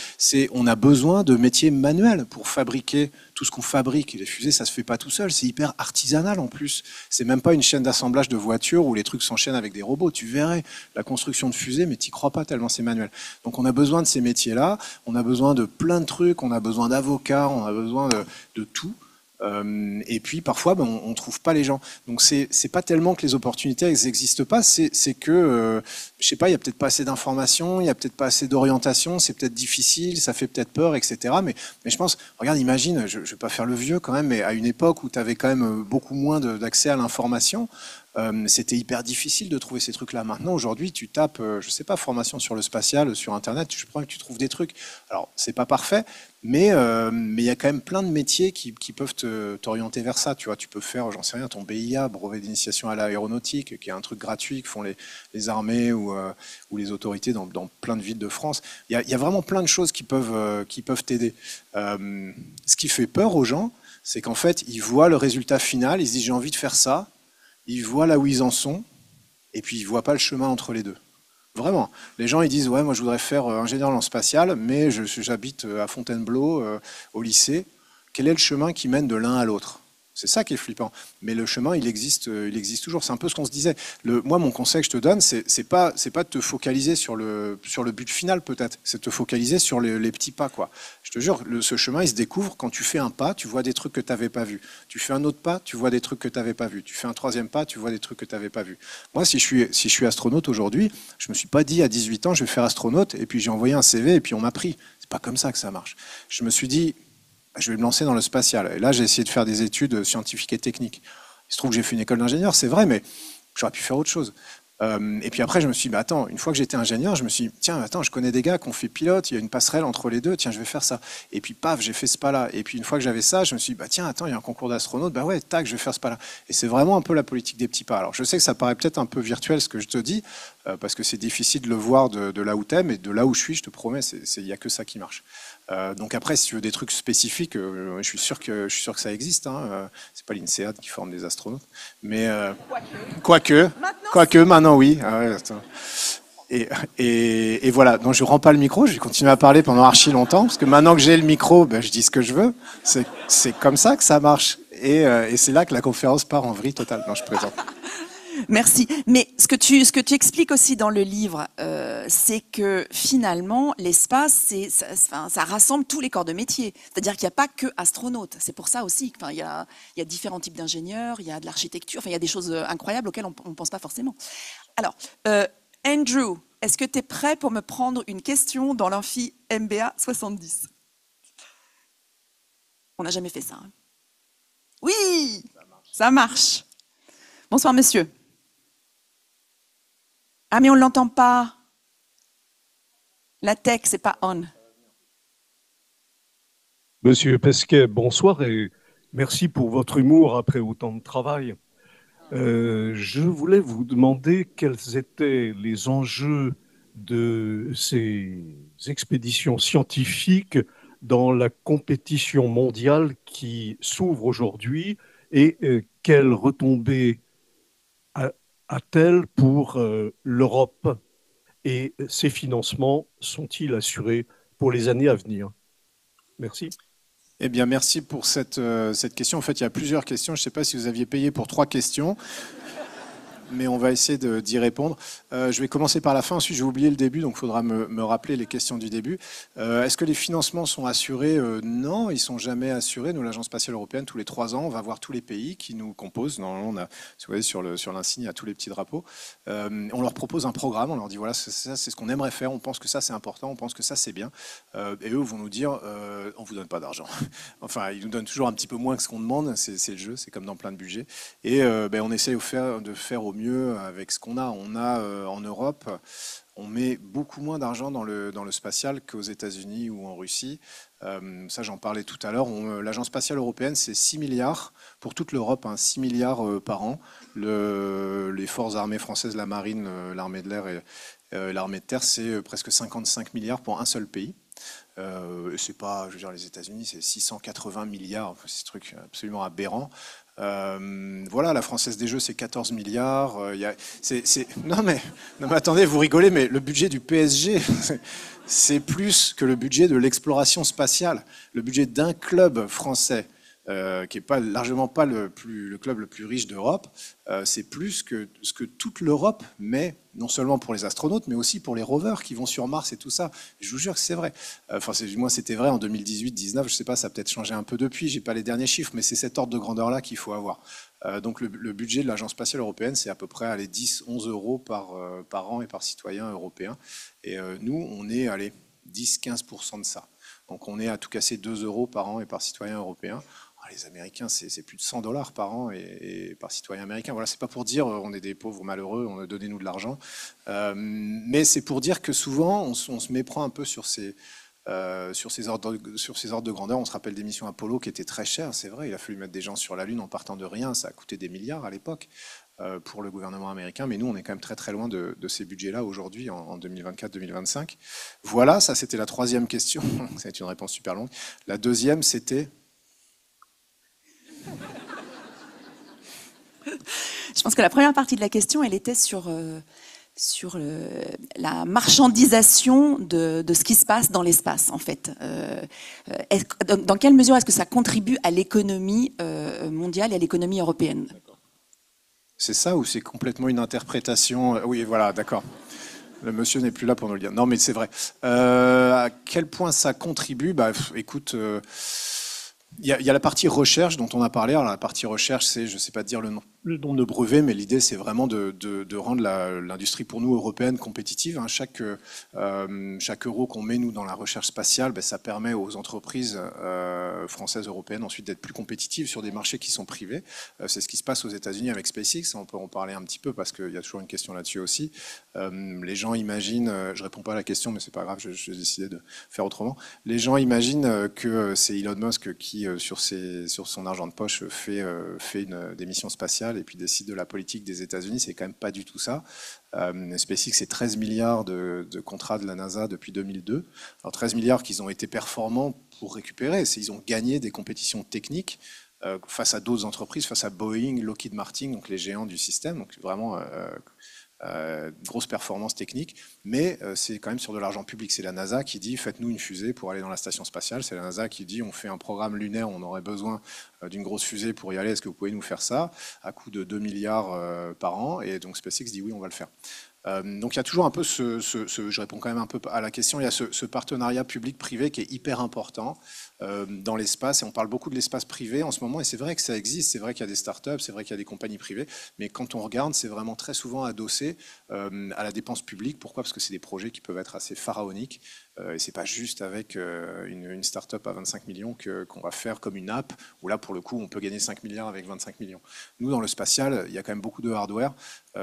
On a besoin de métiers manuels pour fabriquer tout ce qu'on fabrique. Les fusées, ça se fait pas tout seul. C'est hyper artisanal en plus. C'est même pas une chaîne d'assemblage de voitures où les trucs s'enchaînent avec des robots. Tu verrais la construction de fusées, mais t'y crois pas tellement c'est manuel. Donc on a besoin de ces métiers-là. On a besoin de plein de trucs. On a besoin d'avocats. On a besoin de tout. Et puis parfois on ne trouve pas les gens. Donc c'est pas tellement que les opportunités n'existent pas, c'est que je sais pas, il y a peut-être pas assez d'informations, il y a peut-être pas assez d'orientation, c'est peut-être difficile, ça fait peut-être peur, etc. Mais je pense, regarde, imagine, je vais pas faire le vieux quand même, mais à une époque où tu avais quand même beaucoup moins d'accès à l'information, c'était hyper difficile de trouver ces trucs-là. Maintenant, aujourd'hui, tu tapes, je sais pas, formation sur le spatial, sur Internet, je crois que tu trouves des trucs. Alors, c'est pas parfait, mais il y a quand même plein de métiers qui peuvent t'orienter vers ça. Tu vois, tu peux faire, j'en sais rien, ton BIA, brevet d'initiation à l'aéronautique, qui est un truc gratuit que font les armées ou les autorités dans plein de villes de France. Il y a vraiment plein de choses qui peuvent t'aider. Ce qui fait peur aux gens, c'est qu'en fait, ils voient le résultat final, ils se disent j'ai envie de faire ça. Ils voient là où ils en sont, et puis ils ne voient pas le chemin entre les deux. Vraiment. Les gens, ils disent, ouais, moi je voudrais faire ingénieur en spatial, mais j'habite à Fontainebleau, au lycée. Quel est le chemin qui mène de l'un à l'autre? C'est ça qui est flippant. Mais le chemin, il existe toujours. C'est un peu ce qu'on se disait. Moi, mon conseil que je te donne, c'est pas de te focaliser sur le but final, peut-être. C'est de te focaliser sur les petits pas, quoi. Je te jure, ce chemin, il se découvre quand tu fais un pas, tu vois des trucs que tu n'avais pas vus. Tu fais un autre pas, tu vois des trucs que tu n'avais pas vus. Tu fais un troisième pas, tu vois des trucs que tu n'avais pas vus. Moi, si je suis astronaute aujourd'hui, je me suis pas dit à 18 ans, je vais faire astronaute, et puis j'ai envoyé un CV, et puis on m'a pris. C'est pas comme ça que ça marche. Je me suis dit, je vais me lancer dans le spatial. Et là, j'ai essayé de faire des études scientifiques et techniques. Il se trouve que j'ai fait une école d'ingénieur, c'est vrai, mais j'aurais pu faire autre chose. Et puis après, je me suis dit, bah, attends, une fois que j'étais ingénieur, je me suis dit, tiens, attends, je connais des gars qui ont fait pilote, il y a une passerelle entre les deux, tiens, je vais faire ça. Et puis, paf, j'ai fait ce pas-là. Et puis, une fois que j'avais ça, je me suis dit, bah, tiens, attends, il y a un concours d'astronaute, bah ouais, tac, je vais faire ce pas-là. Et c'est vraiment un peu la politique des petits pas. Alors, je sais que ça paraît peut-être un peu virtuel ce que je te dis, parce que c'est difficile de le voir de là où t'es, mais de là où je suis, je te promets, il n'y a que ça qui marche. Donc après, si tu veux des trucs spécifiques, je suis sûr que ça existe. Hein. C'est pas l'INSEAD qui forme des astronautes, mais quoique, maintenant oui. Ah ouais, attends. Et voilà. Donc je rends pas le micro, je vais continuer à parler pendant archi longtemps, parce que maintenant que j'ai le micro, ben, je dis ce que je veux. C'est comme ça que ça marche. Et c'est là que la conférence part en vrille totale. Non, je présente. Merci. Mais ce que tu expliques aussi dans le livre, c'est que finalement, l'espace, ça rassemble tous les corps de métier. C'est-à-dire qu'il n'y a pas que astronautes. C'est pour ça aussi qu'il y a différents types d'ingénieurs, il y a de l'architecture, enfin, il y a des choses incroyables auxquelles on ne pense pas forcément. Alors, Andrew, est-ce que tu es prêt pour me prendre une question dans l'amphi MBA 70 ? On n'a jamais fait ça. Hein. Oui, ça marche. Bonsoir, monsieur. Ah, mais on ne l'entend pas. La tech, c'est pas on. Monsieur Pesquet, bonsoir et merci pour votre humour après autant de travail. Je voulais vous demander quels étaient les enjeux de ces expéditions scientifiques dans la compétition mondiale qui s'ouvre aujourd'hui et quelles retombées a-t-elle pour l'Europe et ces financements sont-ils assurés pour les années à venir? Merci. Eh bien, merci pour cette question. En fait, il y a plusieurs questions. Je ne sais pas si vous aviez payé pour 3 questions, mais on va essayer d'y répondre. Je vais commencer par la fin, ensuite je vais oublier le début, donc il faudra me rappeler les questions du début. Est-ce que les financements sont assurés? Non, ils ne sont jamais assurés. Nous, l'Agence spatiale européenne, tous les 3 ans, on va voir tous les pays qui nous composent. Normalement, on a, vous voyez, sur l'insigne, il y a tous les petits drapeaux. On leur propose un programme, on leur dit, voilà, c'est ce qu'on aimerait faire, on pense que ça c'est important, on pense que ça c'est bien. Et eux vont nous dire, on ne vous donne pas d'argent. Enfin, ils nous donnent toujours un petit peu moins que ce qu'on demande, c'est le jeu, c'est comme dans plein de budgets. Et on essaie de faire au mieux avec ce qu'on a. On a en Europe, on met beaucoup moins d'argent dans le spatial qu'aux États-Unis ou en Russie. Ça, j'en parlais tout à l'heure. L'Agence spatiale européenne, c'est 6 milliards pour toute l'Europe, 6 milliards par an. Les forces armées françaises, la marine, l'armée de l'air et l'armée de terre, c'est presque 55 milliards pour un seul pays. C'est pas, je veux dire, les États-Unis, c'est 680 milliards. C'est ce truc absolument aberrant. Voilà, la Française des Jeux, c'est 14 milliards. Non, mais attendez, vous rigolez, mais le budget du PSG, c'est plus que le budget de l'exploration spatiale. Le budget d'un club français, qui n'est largement pas le club le plus riche d'Europe, c'est plus que ce que toute l'Europe met, non seulement pour les astronautes, mais aussi pour les rovers qui vont sur Mars et tout ça. Je vous jure que c'est vrai. Enfin, moi, c'était vrai en 2018-19, je ne sais pas, ça a peut-être changé un peu depuis, je n'ai pas les derniers chiffres, mais c'est cet ordre de grandeur-là qu'il faut avoir. Donc le budget de l'Agence spatiale européenne, c'est à peu près 10-11 euros par an et par citoyen européen. Et nous, on est 10-15% de ça. Donc on est à tout casser 2 euros par an et par citoyen européen. Les Américains, c'est plus de 100 $ par an et par citoyen américain. Voilà, c'est pas pour dire on est des pauvres malheureux, donnez-nous de l'argent. Mais c'est pour dire que souvent, on se méprend un peu sur ces ordres de grandeur. On se rappelle des missions Apollo qui étaient très chères, c'est vrai. Il a fallu mettre des gens sur la Lune en partant de rien. Ça a coûté des milliards à l'époque pour le gouvernement américain. Mais nous, on est quand même très très loin de ces budgets-là aujourd'hui, en 2024-2025. Voilà, ça c'était la 3e question. C'est une réponse super longue. La 2e, c'était... Je pense que la première partie de la question, elle était sur la marchandisation de ce qui se passe dans l'espace, en fait. Dans quelle mesure est-ce que ça contribue à l'économie mondiale et à l'économie européenne? C'est ça ou c'est complètement une interprétation? Oui, voilà, d'accord. Le monsieur n'est plus là pour nous le dire. Non, mais c'est vrai. À quel point ça contribue? Écoute... Il y a la partie recherche dont on a parlé. Alors, la partie recherche, c'est, je ne sais pas dire le nom nombre de brevets, mais l'idée c'est vraiment de rendre l'industrie pour nous européenne compétitive. Hein. Chaque euro qu'on met nous dans la recherche spatiale, ça permet aux entreprises françaises, européennes ensuite d'être plus compétitives sur des marchés qui sont privés. C'est ce qui se passe aux États-Unis avec SpaceX. On peut en parler un petit peu parce qu'il y a toujours une question là-dessus aussi. Les gens imaginent, je réponds pas à la question, mais c'est pas grave, j'ai décidé de faire autrement. Les gens imaginent que c'est Elon Musk qui, sur son argent de poche, fait des missions spatiales et puis décide de la politique des États-Unis. C'est quand même pas du tout ça. SpaceX, c'est 13 milliards de contrats de la NASA depuis 2002. Alors 13 milliards qu'ils ont été performants pour récupérer. Ils ont gagné des compétitions techniques face à d'autres entreprises, face à Boeing, Lockheed Martin, donc les géants du système. Donc vraiment grosse performance technique, mais c'est quand même sur de l'argent public. C'est la NASA qui dit faites-nous une fusée pour aller dans la station spatiale. C'est la NASA qui dit on fait un programme lunaire, on aurait besoin d'une grosse fusée pour y aller. Est-ce que vous pouvez nous faire ça à coût de 2 milliards par an? Et donc SpaceX dit oui, on va le faire. Donc il y a toujours un peu je réponds quand même un peu à la question, il y a ce partenariat public-privé qui est hyper important dans l'espace, et on parle beaucoup de l'espace privé en ce moment, et c'est vrai que ça existe, c'est vrai qu'il y a des startups, c'est vrai qu'il y a des compagnies privées, mais quand on regarde, c'est vraiment très souvent adossé à la dépense publique. Pourquoi? Parce que c'est des projets qui peuvent être assez pharaoniques, et c'est pas juste avec une startup à 25 millions qu'on va faire comme une app, où là pour le coup on peut gagner 5 milliards avec 25 millions. Nous dans le spatial, il y a quand même beaucoup de hardware,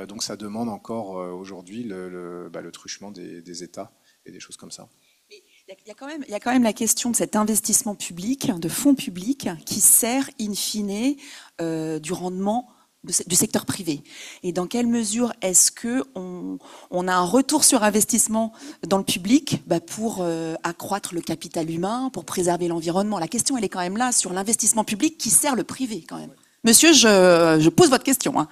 donc ça demande encore aujourd'hui le truchement des États et des choses comme ça. Il y a quand même la question de cet investissement public, de fonds publics, qui sert in fine du rendement du secteur privé. Et dans quelle mesure est-ce qu'on a un retour sur investissement dans le public pour accroître le capital humain, pour préserver l'environnement? La question, elle est quand même là, sur l'investissement public qui sert le privé quand même. Monsieur, je pose votre question. Hein.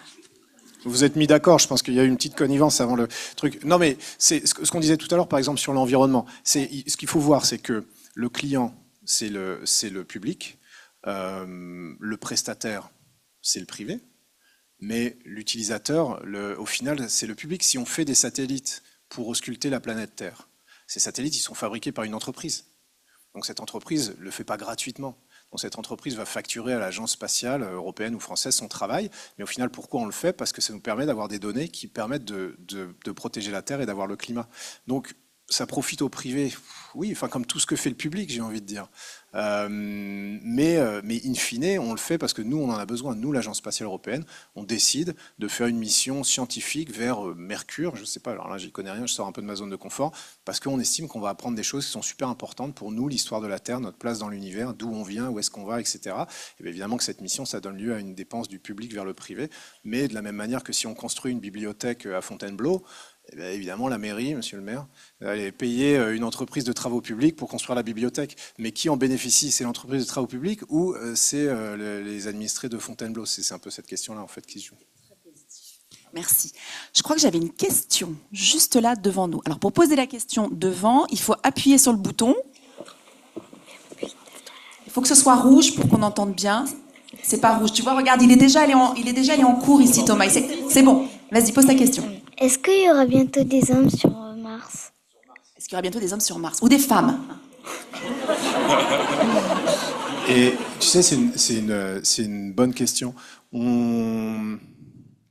Vous êtes mis d'accord, je pense qu'il y a eu une petite connivence avant le truc. Non mais c'est ce qu'on disait tout à l'heure, par exemple sur l'environnement. Ce qu'il faut voir, c'est que le client, c'est le public, le prestataire, c'est le privé, mais l'utilisateur, au final, c'est le public. Si on fait des satellites pour ausculter la planète Terre, ces satellites, ils sont fabriqués par une entreprise. Donc cette entreprise ne le fait pas gratuitement. Donc cette entreprise va facturer à l'agence spatiale européenne ou française son travail. Mais au final, pourquoi on le fait? Parce que ça nous permet d'avoir des données qui permettent de protéger la Terre et d'avoir le climat. Donc ça profite au privé, oui, enfin comme tout ce que fait le public, j'ai envie de dire. Mais in fine, on le fait parce que nous, on en a besoin. Nous, l'Agence spatiale européenne, on décide de faire une mission scientifique vers Mercure. Je ne sais pas, alors là, j'y connais rien, je sors un peu de ma zone de confort, parce qu'on estime qu'on va apprendre des choses qui sont super importantes pour nous, l'histoire de la Terre, notre place dans l'univers, d'où on vient, où est-ce qu'on va, etc. Et bien évidemment que cette mission, ça donne lieu à une dépense du public vers le privé, mais de la même manière que si on construit une bibliothèque à Fontainebleau, eh bien, évidemment, la mairie, monsieur le maire, allait payer une entreprise de travaux publics pour construire la bibliothèque. Mais qui en bénéficie? C'est l'entreprise de travaux publics ou c'est les administrés de Fontainebleau? C'est un peu cette question-là, en fait, qui se joue. Merci. Je crois que j'avais une question juste là devant nous. Alors, pour poser la question devant, il faut appuyer sur le bouton. Il faut que ce soit rouge pour qu'on entende bien. C'est pas rouge. Tu vois, regarde, il est déjà allé en cours ici, Thomas. C'est bon. Vas-y, pose ta question. Est-ce qu'il y aura bientôt des hommes sur Mars? Est-ce qu'il y aura bientôt des hommes sur Mars? Ou des femmes? Et tu sais, c'est une bonne question.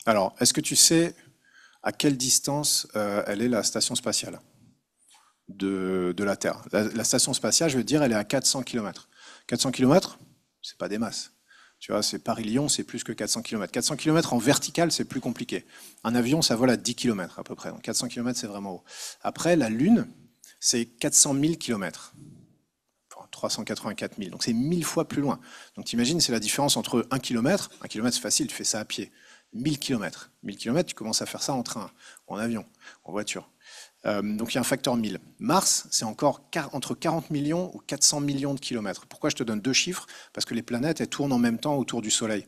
Alors, est-ce que tu sais à quelle distance elle est la station spatiale de la Terre? La station spatiale, je veux dire, elle est à 400 km. 400 km, c'est pas des masses. Tu vois, c'est Paris-Lyon, c'est plus que 400 km. 400 km en vertical, c'est plus compliqué. Un avion, ça vole à 10 km à peu près. Donc 400 km, c'est vraiment haut. Après, la Lune, c'est 400 000 km. 384 000. Donc c'est 1000 fois plus loin. Donc t'imagines, c'est la différence entre 1 km. 1 km, c'est facile, tu fais ça à pied. 1000 km. 1000 km, tu commences à faire ça en train, en avion, en voiture. Donc il y a un facteur 1000. Mars, c'est encore entre 40 millions ou 400 millions de kilomètres. Pourquoi je te donne deux chiffres? Parce que les planètes, elles tournent en même temps autour du Soleil.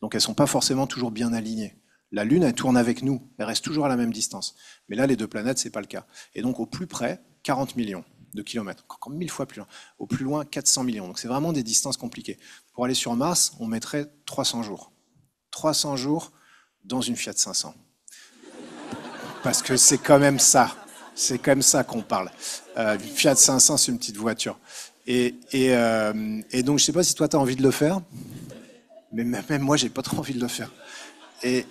Donc elles ne sont pas forcément toujours bien alignées. La Lune, elle tourne avec nous. Elle reste toujours à la même distance. Mais là, les deux planètes, ce n'est pas le cas. Et donc au plus près, 40 millions de kilomètres. Encore 1000 fois plus loin. Au plus loin, 400 millions. Donc c'est vraiment des distances compliquées. Pour aller sur Mars, on mettrait 300 jours. 300 jours dans une Fiat 500. Parce que c'est quand même ça. C'est comme ça qu'on parle. Fiat 500, c'est une petite voiture. Et donc, je ne sais pas si toi, tu as envie de le faire, mais même moi, j'ai pas trop envie de le faire. Et,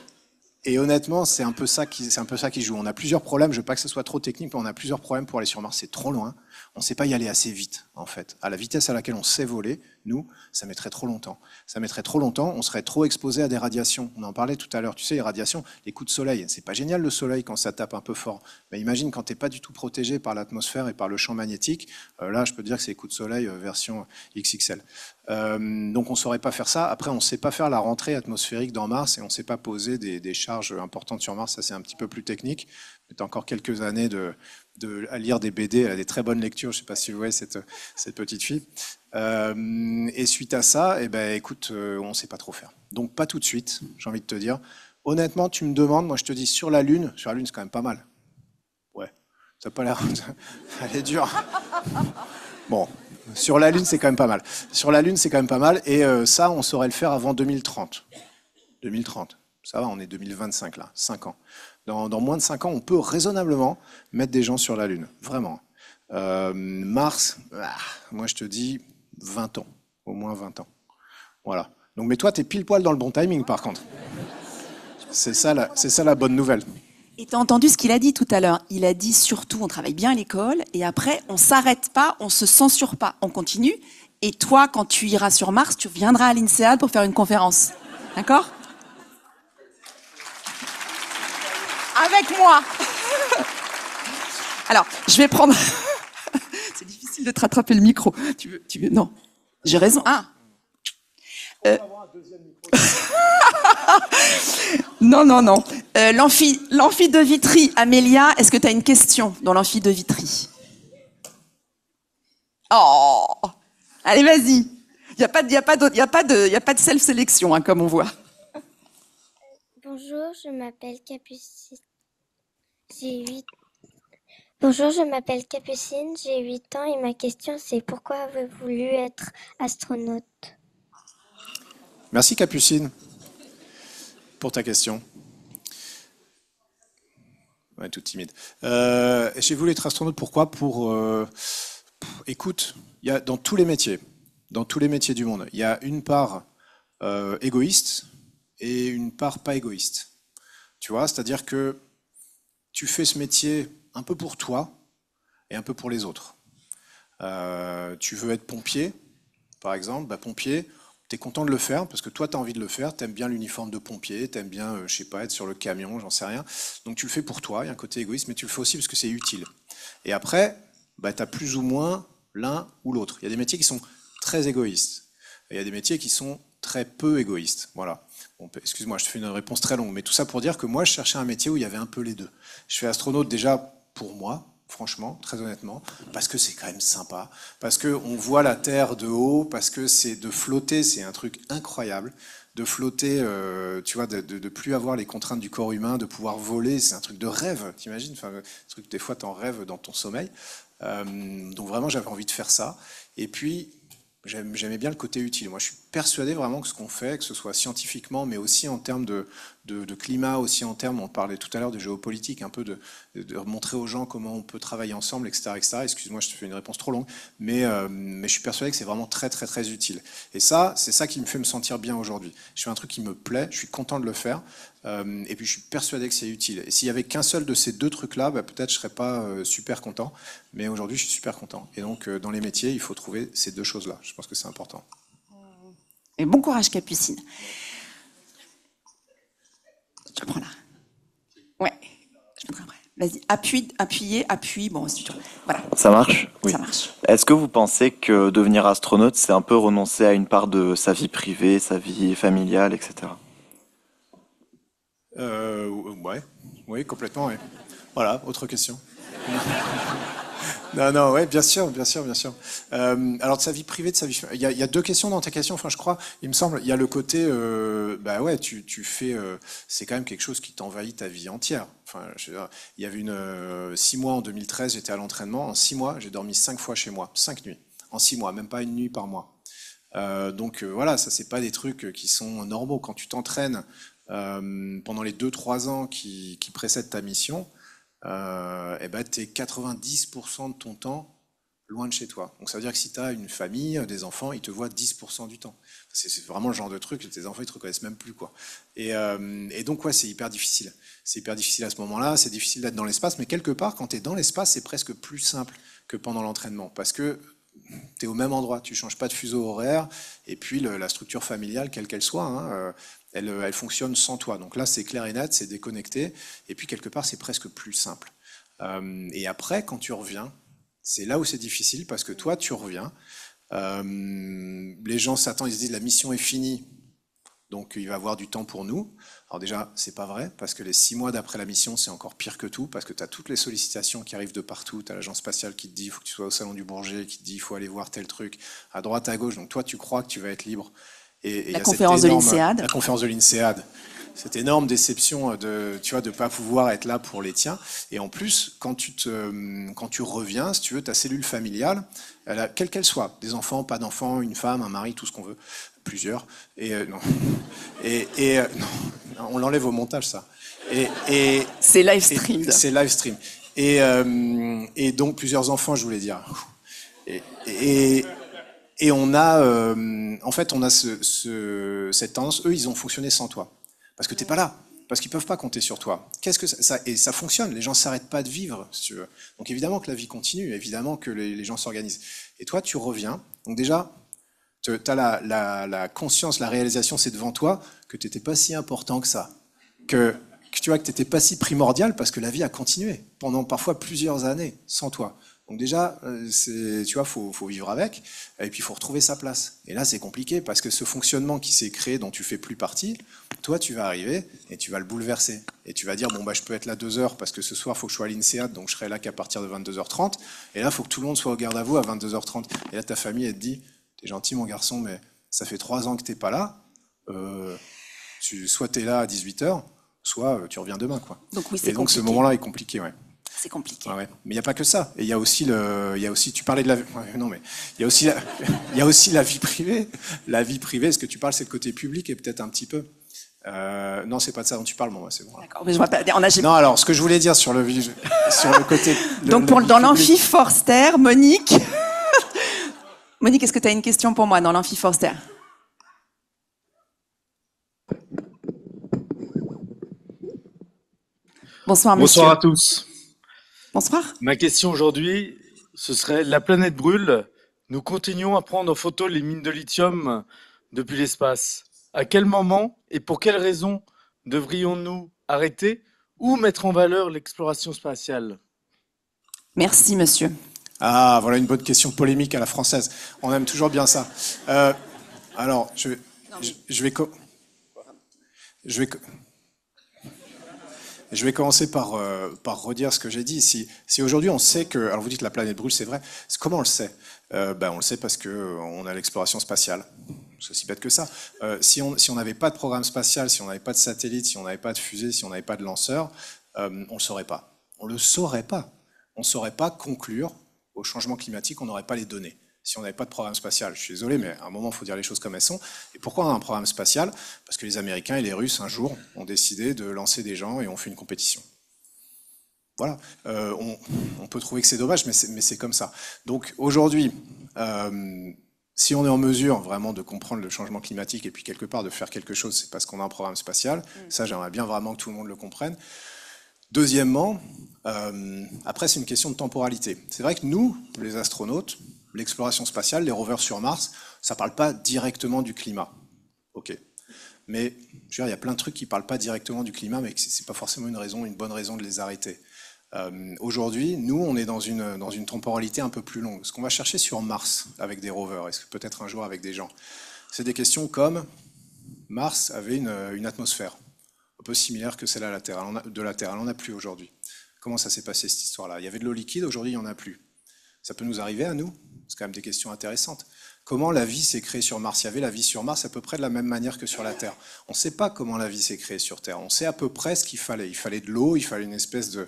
et honnêtement, c'est un peu ça qui joue. On a plusieurs problèmes. Je veux pas que ce soit trop technique, mais on a plusieurs problèmes pour aller sur Mars. C'est trop loin. On ne sait pas y aller assez vite, en fait. À la vitesse à laquelle on sait voler, nous, ça mettrait trop longtemps. Ça mettrait trop longtemps. On serait trop exposé à des radiations. On en parlait tout à l'heure. Tu sais, les radiations, les coups de soleil. C'est pas génial le soleil quand ça tape un peu fort. Mais imagine quand t'es pas du tout protégé par l'atmosphère et par le champ magnétique. Là, je peux te dire que c'est les coups de soleil version XXL. Donc on saurait pas faire ça. Après, on sait pas faire la rentrée atmosphérique dans Mars et on sait pas poser des charges importantes sur Mars. Ça, c'est un petit peu plus technique. Mais t'as encore quelques années à lire des BD. Elle a des très bonnes lectures. Je sais pas si vous voyez cette petite fille. Et suite à ça, eh ben, écoute, on sait pas trop faire. Donc pas tout de suite, j'ai envie de te dire. Honnêtement, tu me demandes, moi je te dis sur la Lune, c'est quand même pas mal. Ouais, ça n'a pas l'air... Elle est dure. Bon, sur la Lune, c'est quand même pas mal. Sur la Lune, c'est quand même pas mal. Et ça, on saurait le faire avant 2030. 2030. Ça va, on est 2025 là, 5 ans. Dans moins de 5 ans, on peut raisonnablement mettre des gens sur la Lune. Vraiment. Mars, moi je te dis 20 ans. Au moins 20 ans. Voilà. Donc, mais toi, t'es pile poil dans le bon timing par contre. C'est ça la bonne nouvelle. Et t'as entendu ce qu'il a dit tout à l'heure. Il a dit surtout, on travaille bien à l'école et après, on s'arrête pas, on se censure pas, on continue. Et toi, quand tu iras sur Mars, tu viendras à l'INSEAD pour faire une conférence. D'accord ? Avec moi. Alors, je vais prendre... C'est difficile de te rattraper le micro. Tu veux... Non. J'ai raison. Ah. Non. L'amphi de Vitry, Amélia, est-ce que tu as une question dans l'amphi de Vitry? Oh, allez, vas-y. Il n'y a pas de self-sélection, hein, comme on voit. Bonjour, je m'appelle Capucine. Bonjour, je m'appelle Capucine, j'ai 8 ans et ma question c'est pourquoi avez-vous voulu être astronaute? Merci Capucine pour ta question. Ouais, toute timide. J'ai voulu être astronaute, pourquoi? Écoute, il y a dans tous les métiers du monde, il y a une part égoïste et une part pas égoïste. Tu vois, c'est-à-dire que tu fais ce métier un peu pour toi et un peu pour les autres. Tu veux être pompier, par exemple, pompier, tu es content de le faire parce que toi tu as envie de le faire, tu aimes bien l'uniforme de pompier, tu aimes bien, je sais pas, être sur le camion, j'en sais rien. Donc tu le fais pour toi, il y a un côté égoïste, mais tu le fais aussi parce que c'est utile. Et après, tu as plus ou moins l'un ou l'autre. Il y a des métiers qui sont très égoïstes. Et il y a des métiers qui sont très peu égoïstes. Voilà. Bon, excuse-moi, je te fais une réponse très longue, mais tout ça pour dire que moi je cherchais un métier où il y avait un peu les deux. Je fais astronaute déjà pour moi, franchement, très honnêtement, parce que c'est quand même sympa, parce qu'on voit la Terre de haut, parce que c'est de flotter, c'est un truc incroyable, de flotter, tu vois, de plus avoir les contraintes du corps humain, de pouvoir voler, c'est un truc de rêve, t'imagines, enfin, un truc des fois t'en rêves dans ton sommeil. Donc vraiment j'avais envie de faire ça, et puis j'aimais bien le côté utile. Moi, je suis persuadé vraiment que ce qu'on fait, que ce soit scientifiquement, mais aussi en termes de climat, aussi en termes, on parlait tout à l'heure de géopolitique, un peu de montrer aux gens comment on peut travailler ensemble, etc., etc. Excuse-moi, je te fais une réponse trop longue, mais je suis persuadé que c'est vraiment très, très, très utile. Et ça, c'est ça qui me fait me sentir bien aujourd'hui. Je fais un truc qui me plaît, je suis content de le faire, et puis je suis persuadé que c'est utile. Et s'il y avait qu'un seul de ces deux trucs-là, peut-être je serais pas super content, mais aujourd'hui, je suis super content. Et donc, dans les métiers, il faut trouver ces deux choses-là. Je pense que c'est important. Et bon courage, Capucine. Je prends là. Ouais, je mettrai après. Vas-y, appuie. Bon, voilà. Ça marche? Oui. Ça marche. Est-ce que vous pensez que devenir astronaute, c'est un peu renoncer à une part de sa vie privée, sa vie familiale, etc.? Ouais. Oui, complètement, oui. Voilà, autre question. Non, ouais, bien sûr. Alors de sa vie privée, de sa vie, il y a deux questions dans ta question. Enfin, je crois, il me semble, il y a le côté, ouais, tu fais, c'est quand même quelque chose qui t'envahit ta vie entière. Enfin, il y avait 6 mois en 2013, j'étais à l'entraînement. En 6 mois, j'ai dormi 5 fois chez moi, 5 nuits. En 6 mois, même pas une nuit par mois. Donc voilà, ça c'est pas des trucs qui sont normaux. Quand tu t'entraînes pendant les 2-3 ans qui précèdent ta mission. T'es 90% de ton temps loin de chez toi. Donc ça veut dire que si tu as une famille, des enfants, ils te voient 10% du temps. C'est vraiment le genre de truc, tes enfants ils te reconnaissent même plus, quoi. Et donc ouais, c'est hyper difficile. C'est hyper difficile à ce moment-là, c'est difficile d'être dans l'espace, mais quelque part, quand tu es dans l'espace, c'est presque plus simple que pendant l'entraînement, parce que tu es au même endroit, tu changes pas de fuseau horaire, et puis la structure familiale, quelle qu'elle soit, hein, elle fonctionne sans toi. Donc là, c'est clair et net, c'est déconnecté, et puis quelque part, c'est presque plus simple. Et après, quand tu reviens, c'est là où c'est difficile, parce que toi, tu reviens, les gens s'attendent, ils se disent la mission est finie, donc il va y avoir du temps pour nous. Alors déjà, c'est pas vrai, parce que les 6 mois d'après la mission, c'est encore pire que tout, parce que tu as toutes les sollicitations qui arrivent de partout, tu as l'agence spatiale qui te dit il faut que tu sois au salon du Bourget, qui te dit il faut aller voir tel truc, à droite, à gauche, donc toi tu crois que tu vas être libre. Et la conférence de l'INSEAD. La conférence de l'INSEAD. Cette énorme déception de ne pas pouvoir être là pour les tiens. Et en plus, quand tu reviens, si tu veux, ta cellule familiale, quelle qu'elle soit, des enfants, pas d'enfants, une femme, un mari, tout ce qu'on veut, plusieurs, non, on l'enlève au montage, ça. C'est live stream. C'est live stream. Et donc plusieurs enfants, je voulais dire. Et on a, en fait, on a cette tendance. Eux, ils ont fonctionné sans toi, parce que t'es pas là, parce qu'ils peuvent pas compter sur toi. Qu'est-ce que ça, et ça fonctionne. Les gens s'arrêtent pas de vivre, si tu veux. Donc évidemment que la vie continue, évidemment que les gens s'organisent. Et toi, tu reviens. Donc déjà, t'as la conscience, la réalisation, c'est devant toi que t'étais pas si important que ça, que tu vois que t'étais pas si primordial, parce que la vie a continué pendant parfois plusieurs années sans toi. Donc déjà, tu vois, faut vivre avec, et puis il faut retrouver sa place. Et là, c'est compliqué, parce que ce fonctionnement qui s'est créé, dont tu fais plus partie, toi, tu vas arriver et tu vas le bouleverser. Et tu vas dire, bon, bah, je peux être là 2 heures, parce que ce soir, il faut que je sois à l'INSEAD, donc je serai là qu'à partir de 22h30. Et là, il faut que tout le monde soit au garde à vous à 22h30. Et là, ta famille, elle te dit, t'es gentil, mon garçon, mais ça fait 3 ans que t'es pas là. Soit t'es là à 18h, soit tu reviens demain, quoi. Donc oui, c'est et donc compliqué. ce moment-là est compliqué, ouais. C'est compliqué. Ouais. Mais il n'y a pas que ça. Et il y a aussi tu parlais de la, ouais, non mais il y a aussi la vie privée. La vie privée, ce que tu parles, c'est le côté public et peut-être un petit peu. Non, c'est pas de ça dont tu parles, bon, c'est bon. D'accord, mais je vois pas. Non, alors ce que je voulais dire sur le côté. Donc dans l'amphi Forster, Monique. Monique, est-ce que tu as une question pour moi dans l'amphi Forster? Bonsoir, monsieur. Bonsoir à tous. Bonsoir. Ma question aujourd'hui, ce serait: la planète brûle, nous continuons à prendre en photo les mines de lithium depuis l'espace. À quel moment et pour quelles raisons devrions-nous arrêter ou mettre en valeur l'exploration spatiale? Merci, monsieur. Ah, voilà une bonne question polémique à la française. On aime toujours bien ça. Alors, je vais commencer par redire ce que j'ai dit. Si aujourd'hui on sait que... Alors vous dites la planète brûle, c'est vrai. Comment on le sait? On le sait parce qu'on a l'exploration spatiale. C'est aussi bête que ça. Si on n'avait pas de programme spatial, si on n'avait pas de satellite, si on n'avait pas de fusée, si on n'avait pas de lanceur, on ne le saurait pas. On ne le saurait pas. On ne saurait pas conclure au changement climatique, on n'aurait pas les données. Si on n'avait pas de programme spatial, je suis désolé, mais à un moment, il faut dire les choses comme elles sont. Et pourquoi on a un programme spatial? Parce que les Américains et les Russes, un jour, ont décidé de lancer des gens et ont fait une compétition. Voilà. On peut trouver que c'est dommage, mais c'est comme ça. Donc aujourd'hui, si on est en mesure vraiment de comprendre le changement climatique et puis quelque part de faire quelque chose, c'est parce qu'on a un programme spatial. Ça, j'aimerais bien vraiment que tout le monde le comprenne. Deuxièmement, après, c'est une question de temporalité. C'est vrai que nous, les astronautes, l'exploration spatiale, les rovers sur Mars, ça ne parle pas directement du climat. Ok. Mais je veux dire, il y a plein de trucs qui ne parlent pas directement du climat, mais ce n'est pas forcément une bonne raison de les arrêter. Aujourd'hui, nous, on est dans une temporalité un peu plus longue. Ce qu'on va chercher sur Mars avec des rovers, est-ce que peut-être un jour avec des gens, c'est des questions comme Mars avait une atmosphère un peu similaire que celle de la Terre. Elle n'en a plus aujourd'hui. Comment ça s'est passé cette histoire-là? Il y avait de l'eau liquide, aujourd'hui il n'y en a plus. Ça peut nous arriver à nous? C'est quand même des questions intéressantes. Comment la vie s'est créée sur Mars? Il y avait la vie sur Mars à peu près de la même manière que sur la Terre. On ne sait pas comment la vie s'est créée sur Terre. On sait à peu près ce qu'il fallait. Il fallait de l'eau, il fallait une espèce de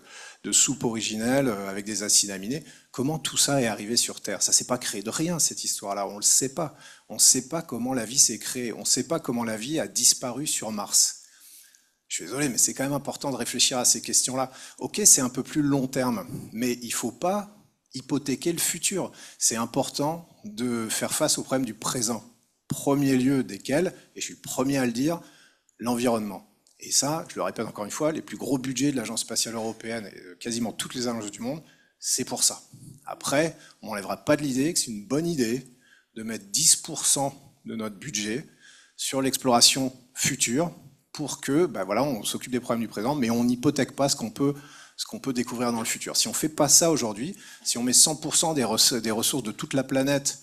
soupe originelle avec des acides aminés. Comment tout ça est arrivé sur Terre? Ça ne s'est pas créé de rien, cette histoire-là. On ne le sait pas. On ne sait pas comment la vie s'est créée. On ne sait pas comment la vie a disparu sur Mars. Je suis désolé, mais c'est quand même important de réfléchir à ces questions-là. Ok, c'est un peu plus long terme, mais il faut pas hypothéquer le futur. C'est important de faire face aux problèmes du présent. Premier lieu desquels, et je suis le premier à le dire, l'environnement. Et ça, je le répète encore une fois, les plus gros budgets de l'Agence spatiale européenne et quasiment toutes les agences du monde, c'est pour ça. Après, on n'enlèvera pas de l'idée que c'est une bonne idée de mettre 10% de notre budget sur l'exploration future pour que, ben voilà, on s'occupe des problèmes du présent, mais on n'hypothèque pas ce qu'on peut découvrir dans le futur. Si on ne fait pas ça aujourd'hui, si on met 100% des ressources de toute la planète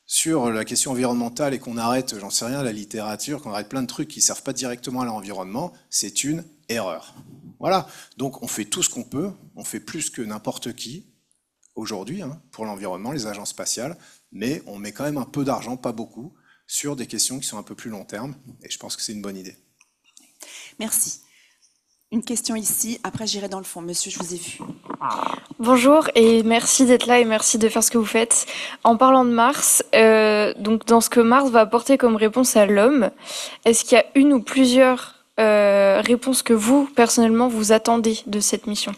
sur la question environnementale et qu'on arrête, j'en sais rien, la littérature, qu'on arrête plein de trucs qui ne servent pas directement à l'environnement, c'est une erreur. Voilà, donc on fait tout ce qu'on peut, on fait plus que n'importe qui aujourd'hui pour l'environnement, les agences spatiales, mais on met quand même un peu d'argent, pas beaucoup, sur des questions qui sont un peu plus long terme, et je pense que c'est une bonne idée. Merci. Une question ici, après j'irai dans le fond. Monsieur, je vous ai vu. Bonjour et merci d'être là et merci de faire ce que vous faites. En parlant de Mars, donc dans ce que Mars va apporter comme réponse à l'homme, est-ce qu'il y a une ou plusieurs réponses que vous, personnellement, vous attendez de cette mission?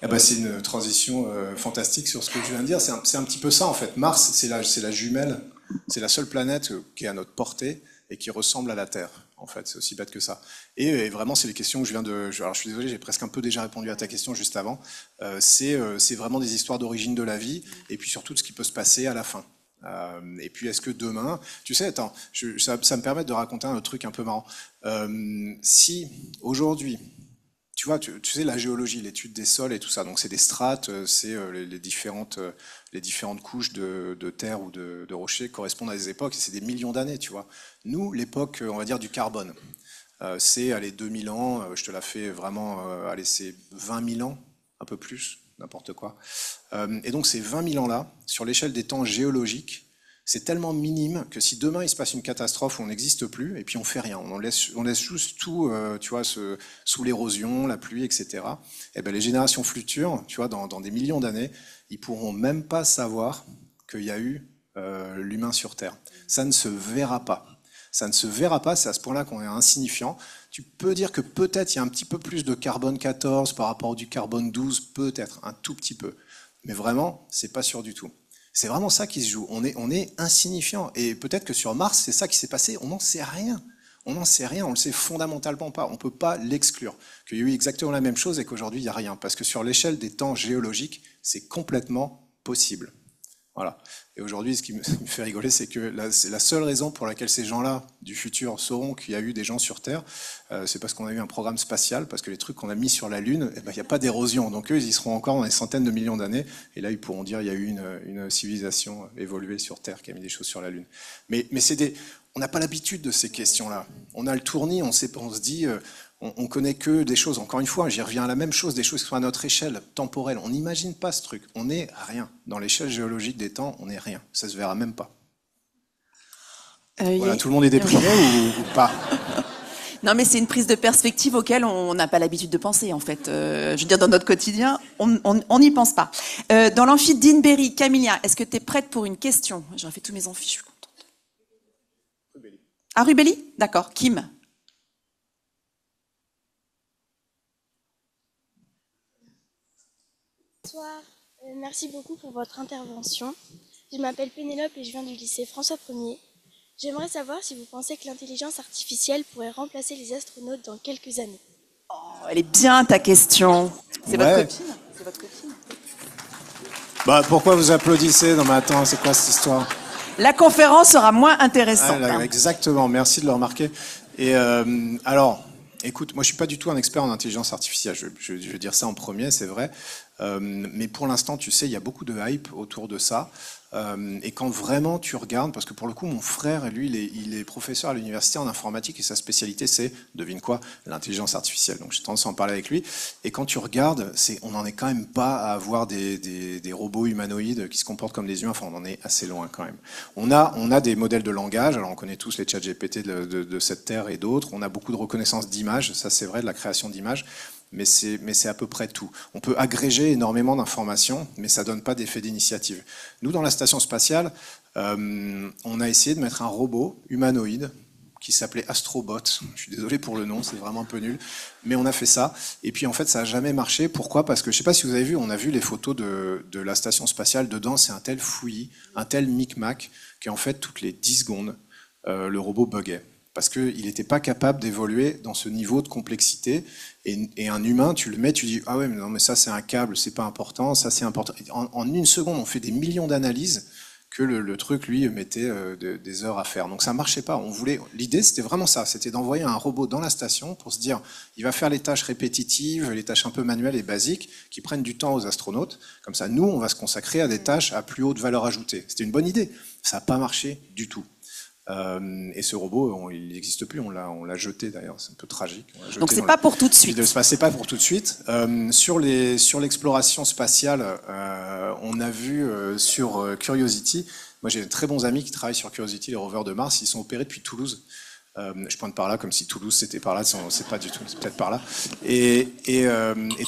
Eh ben, c'est une transition fantastique sur ce que je viens de dire. C'est un petit peu ça en fait. Mars, c'est la jumelle, c'est la seule planète qui est à notre portée et qui ressemble à la Terre. En fait, c'est aussi bête que ça. Et vraiment, c'est les questions que je viens de... Alors, je suis désolé, j'ai presque un peu déjà répondu à ta question juste avant. C'est vraiment des histoires d'origine de la vie, et puis surtout de ce qui peut se passer à la fin. Et puis, est-ce que demain... Tu sais, attends, ça me permet de raconter un autre truc un peu marrant. Si, aujourd'hui, tu vois, tu sais, la géologie, l'étude des sols et tout ça, donc c'est des strates, c'est les différentes couches de terre ou de rochers correspondent à des époques, et c'est des millions d'années, tu vois. Nous, l'époque, on va dire, du carbone, c'est, allez, 2000 ans, je te la fais vraiment, allez, c'est 20 000 ans, un peu plus, n'importe quoi. Et donc ces 20 000 ans-là, sur l'échelle des temps géologiques, c'est tellement minime que si demain il se passe une catastrophe où on n'existe plus, et puis on fait rien, on laisse juste tout, tu vois, sous l'érosion, la pluie, etc. Et ben les générations futures, tu vois, dans des millions d'années, ils pourront même pas savoir qu'il y a eu l'humain sur Terre. Ça ne se verra pas. Ça ne se verra pas, c'est à ce point-là qu'on est insignifiant. Tu peux dire que peut-être il y a un petit peu plus de carbone 14 par rapport du carbone 12, peut-être, un tout petit peu. Mais vraiment, c'est pas sûr du tout. C'est vraiment ça qui se joue. On est insignifiant. Et peut-être que sur Mars, c'est ça qui s'est passé. On n'en sait rien. On n'en sait rien. On le sait fondamentalement pas. On ne peut pas l'exclure. Qu'il y a eu exactement la même chose et qu'aujourd'hui, il n'y a rien. Parce que sur l'échelle des temps géologiques, c'est complètement possible. Voilà. Et aujourd'hui, ce qui me fait rigoler, c'est que c'est la seule raison pour laquelle ces gens-là du futur sauront qu'il y a eu des gens sur Terre, c'est parce qu'on a eu un programme spatial, parce que les trucs qu'on a mis sur la Lune, eh ben, il n'y a pas d'érosion. Donc eux, ils y seront encore dans des centaines de millions d'années, et là, ils pourront dire qu'il y a eu une civilisation évoluée sur Terre qui a mis des choses sur la Lune. Mais on n'a pas l'habitude de ces questions-là. On a le tournis, on se dit... On connaît que des choses, encore une fois, j'y reviens à la même chose, des choses qui sont à notre échelle temporelle. On n'imagine pas ce truc. On n'est rien. Dans l'échelle géologique des temps, on n'est rien. Ça se verra même pas. Voilà, tout le monde est déprimé ou pas? Non, mais c'est une prise de perspective auquel on n'a pas l'habitude de penser, en fait. Je veux dire, dans notre quotidien, on n'y pense pas. Dans l'amphi d'Inberry, Camilla, est-ce que tu es prête pour une question? J'aurais fait tous mes amphis, je suis contente. Rubelli. Ah, Rubelli? D'accord. Kim? Bonsoir, merci beaucoup pour votre intervention. Je m'appelle Pénélope et je viens du lycée François 1er. J'aimerais savoir si vous pensez que l'intelligence artificielle pourrait remplacer les astronautes dans quelques années. Oh, elle est bien ta question. C'est votre copine? C'est votre copine? Bah, pourquoi vous applaudissez? Non mais attends, c'est quoi cette histoire? La conférence sera moins intéressante. Ah, exactement, merci de le remarquer. Et alors, écoute, moi je suis pas du tout un expert en intelligence artificielle, je veux dire ça en premier, c'est vrai. Mais pour l'instant, tu sais, il y a beaucoup de hype autour de ça. Et quand vraiment tu regardes, parce que pour le coup, mon frère, lui, il est professeur à l'université en informatique et sa spécialité, c'est, devine quoi, l'intelligence artificielle. Donc j'ai tendance à en parler avec lui. Et quand tu regardes, on n'en est quand même pas à avoir des robots humanoïdes qui se comportent comme des humains. Enfin, on en est assez loin quand même. On a des modèles de langage. Alors on connaît tous les chats GPT de cette terre et d'autres. On a beaucoup de reconnaissance d'images. Ça, c'est vrai, de la création d'images. Mais c'est à peu près tout. On peut agréger énormément d'informations, mais ça ne donne pas d'effet d'initiative. Nous, dans la station spatiale, on a essayé de mettre un robot humanoïde qui s'appelait Astrobot. Je suis désolé pour le nom, c'est vraiment un peu nul. Mais on a fait ça. Et puis en fait, ça n'a jamais marché. Pourquoi? Parce que je ne sais pas si vous avez vu, on a vu les photos de la station spatiale. Dedans, c'est un tel fouillis, un tel micmac, qu'en fait, toutes les 10 secondes, le robot buguait. Parce qu'il n'était pas capable d'évoluer dans ce niveau de complexité. Et un humain, tu le mets, tu dis « Ah ouais, mais non, mais ça c'est un câble, c'est pas important, ça c'est important ». En une seconde, on fait des millions d'analyses que le truc, lui, mettait des heures à faire. Donc ça marchait pas. L'idée, c'était vraiment ça. C'était d'envoyer un robot dans la station pour se dire il va faire les tâches répétitives, les tâches un peu manuelles et basiques qui prennent du temps aux astronautes. Comme ça, nous, on va se consacrer à des tâches à plus haute valeur ajoutée. C'était une bonne idée. Ça n'a pas marché du tout. Et ce robot, il n'existe plus, on l'a jeté d'ailleurs, c'est un peu tragique. Donc c'est pas pour tout de suite. C'est pas pour tout de suite. Sur l'exploration spatiale, on a vu sur Curiosity, moi j'ai de très bons amis qui travaillent sur Curiosity, les rovers de Mars, ils sont opérés depuis Toulouse. Je pointe par là comme si Toulouse c'était par là, c'est pas du tout, c'est peut-être par là. Et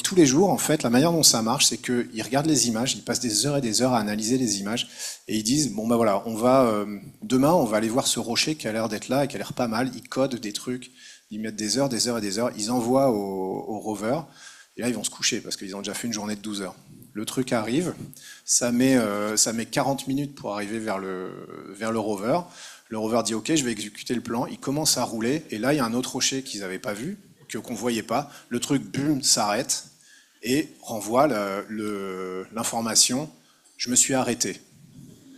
tous les jours, en fait, la manière dont ça marche, c'est qu'ils regardent les images, ils passent des heures et des heures à analyser les images, et ils disent bon ben voilà, demain on va aller voir ce rocher qui a l'air d'être là et qui a l'air pas mal. Ils codent des trucs, ils mettent des heures et des heures, ils envoient au rover, et là ils vont se coucher parce qu'ils ont déjà fait une journée de 12 heures. Le truc arrive, ça met 40 minutes pour arriver vers le rover. Le rover dit « Ok, je vais exécuter le plan ». Il commence à rouler. Et là, il y a un autre rocher qu'ils n'avaient pas vu, qu'on ne voyait pas. Le truc, boum, s'arrête et renvoie l'information « Je me suis arrêté ».